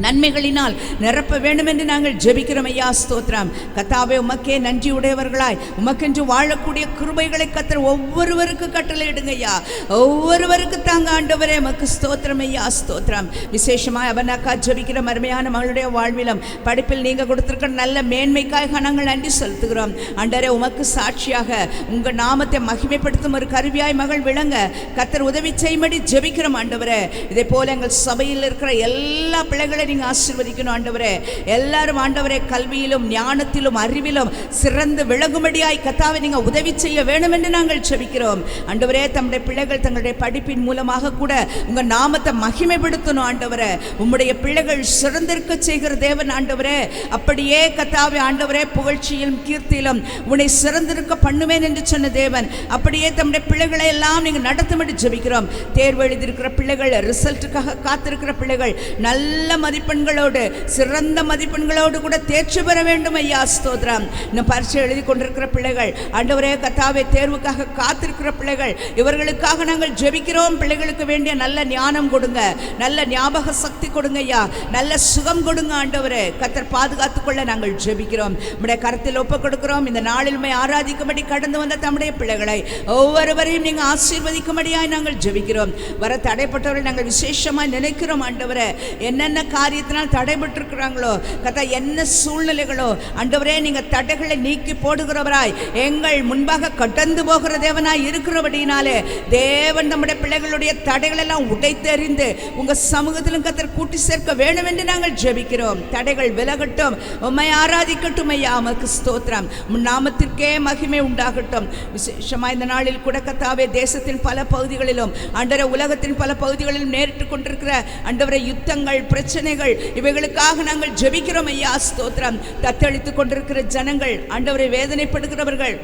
நன்மைகளினால் நிரப்ப வேண்டும் என்று நாங்கள் ஜெபிக்கிறோம் ஐயா. ஸ்தோத்திரம். கர்த்தாவே உமக்கே நன்றி உடையவர்களாய் உமக்கென்று வாழக்கூடிய கிருபைகளை கர்த்தர் ஒவ்வொருவருக்கு கட்டளையிடுங்க ஐயா. ஒவ்வொருவருக்கு தாங்க ஆண்டவரே. உமக்கு ஸ்தோத்திரம் ஐயா. ஸ்தோத்திரம். விசேஷமாய் அவனாக்கா ஜெபிக்கிற அருமையான மகளுடைய வாழ்விலும் படிப்பில் நீங்கள் கொடுத்திருக்கிற நல்ல மேன்மைக்காக நாங்கள் நன்றி செலுத்துகிறோம் ஆண்டவரே. உமக்கு சாட்சியாக உங்கள் நாமத்தை மகிமைப்படுத்தும் ஒரு கருவியாய் மகள் விளங்க கர்த்தர் உதவி செய்யும்படி ஜெபிக்கிறோம் ஆண்டவரே. இதே போல எங்கள் சபையில் இருக்கிற எல்லா பிள்ளைகள் நீங்க ஆசீர்வதிக்கணும் ஆண்டவரே. எல்லாரும் ஆண்டவரே கல்வியிலும் ஞானத்திலும் அறிவிலும் சிறந்து விளங்கும்படியாய் கர்த்தாவே நீங்க உதவி செய்ய வேண்டும் என்று நாங்கள் ஜெபிக்கிறோம் ஆண்டவரே. தம்முடைய பிள்ளைகள் தங்களுடைய படிப்பின் மூலமாக கூட உங்க நாமத்தை மகிமைப்படுத்தணும் ஆண்டவரே. உம்முடைய பிள்ளைகள் சிறந்திருக்க செய்கிற தேவன் ஆண்டவரே. அப்படியே கர்த்தாவே ஆண்டவரே புகழ்ச்சியிலும் கீர்த்தியிலும் உன்னை சிறந்திருக்க பண்ணுவேன் என்று சொன்ன தேவன் அப்படியே தம்முடைய பிள்ளைகளை எல்லாம் நீங்க நடத்தும்படி ஜெபிக்கிறோம். தேர்வு எழுதியிருக்கிற பிள்ளைகள், ரிசல்ட்டுக்காக காத்திருக்கிற பிள்ளைகள் நல்ல மதிப்பெண்களோடு சிறந்த மதிப்பெண்களோடு கூட தேர்ச்சி பெற வேண்டும் ஐயா. ஸ்தோத்திரம். இன்னும் பரீட்சை எழுதி கொண்டிருக்கிற பிள்ளைகள் ஆண்டவரே கர்த்தாவே தேர்வுக்காக காத்திருக்கிற பிள்ளைகள் இவர்களுக்காக நாங்கள் ஜெபிக்கிறோம். பிள்ளைகளுக்கு வேண்டிய நல்ல ஞானம் கொடுங்க, நல்ல ஞாபக சக்தி கொடுங்க ஐயா. நல்ல சுகம் கொடுங்க ஆண்டவரே. கர்த்தர் பாதுகாத்துக்கொள்ள நாங்கள் ஜெபிக்கிறோம். நம்முடைய கரத்தில் ஒப்பு கொடுக்கிறோம். இந்த நாளிலுமே ஆராதிக்கும்படி கடந்து வந்த தம்முடைய பிள்ளைகளை ஒவ்வொருவரையும் நீங்கள் ஆசீர்வதிக்கும்படியாய் நாங்கள் ஜெபிக்கிறோம். வர தடைப்பட்டவர்கள் நாங்கள் விசேஷமாக நினைக்கிறோம் ஆண்டவரே. என்னென்ன காரியத்தினால் தடைபட்டிருக்கிறாங்களோ கர்த்தா, என்ன சூழ்நிலைகளோ ஆண்டவரே நீங்க தடைகளை நீக்கி போடுகிறவராய் எங்கள் முன்பாக கடந்து போகிற தேவனாய் இருக்கிறபடினாலே தேவன் நம்முடைய பிள்ளைகளுடைய தடைகள் எல்லாம் உடைத்தெறிந்து உங்க சமூகத்திலும் கர்த்தர் கூட்டி சேர்க்க வேண்டும் என்று நாங்கள் ஜெபிக்கிறோம். தடைகள் விலகட்டும். உம்மை ஆராதிக்கட்டும் ஐயா. உமக்கு ஸ்தோத்திரம். உம் நாமத்திற்கே மகிமை உண்டாகட்டும். விசேஷமா இந்த நாளில் கூட கர்த்தாவே தேசத்தின் பல பகுதிகளிலும் ஆண்டவரே உலகத்தின் பல பகுதிகளிலும் நேரிட்டு கொண்டிருக்கிற ஆண்டவரே யுத்தங்கள், பிரச்சனைகள் இவைகளுக்காக நாங்கள் ஜெபிக்கிறோம் ஐயா. ஸ்தோத்திரம். தத்தளித்துக் கொண்டிருக்கிற ஜனங்கள் ஆண்டவரை வேதனைப்படுகிறவர்கள்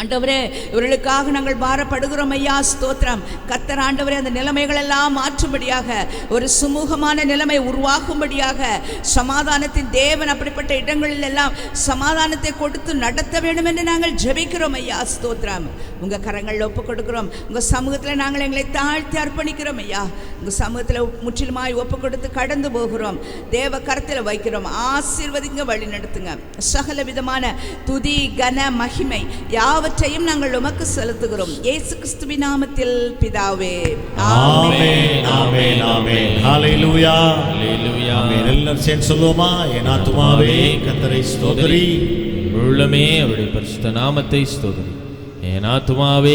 ஆண்டவரே, இவர்களுக்காக நாங்கள் பாரப்படுகிறோம் ஐயா. ஸ்தோத்திரம். கர்த்தர் ஆண்டவரே, அந்த நிலைமைகள் எல்லாம் மாற்றும்படியாக, ஒரு சுமூகமான நிலைமை உருவாகும்படியாக, சமாதானத்தின் தேவன் அப்படிப்பட்ட இடங்களில் எல்லாம் சமாதானத்தை கொடுத்து நடத்த வேண்டும் என்று நாங்கள் ஜெபிக்கிறோம் ஐயா. ஸ்தோத்திரம். உங்கள் கரங்களில் ஒப்பு கொடுக்கிறோம். உங்கள் சமூகத்தில் நாங்கள் எங்களை தாழ்த்தி அர்ப்பணிக்கிறோம் ஐயா. உங்கள் சமூகத்தில் முற்றிலுமாய் ஒப்பு கொடுத்து கடந்து போகிறோம். தேவ கரத்தில் வைக்கிறோம். ஆசீர்வதிங்க, வழி நடத்துங்க. சகல விதமான துதி, கன, மகிமை யாவற்றையும் நாங்கள் உமக்கு செலுத்துகிறோம். இயேசு கிறிஸ்துவின் நாமத்தில் பிதாவே, ஆமென், ஆமென், ஆமென். ஹalleluya, ஹalleluya. ஆமென். எல்லாரும் சேர்ந்து சொல்லுவோமா? என் ஆத்துமாவே கர்த்தரை ஸ்தோத்திரி, உள்ளமே அவருடைய பரிசுத்த நாமத்தை ஸ்தோத்திரி. என் ஆத்துமாவே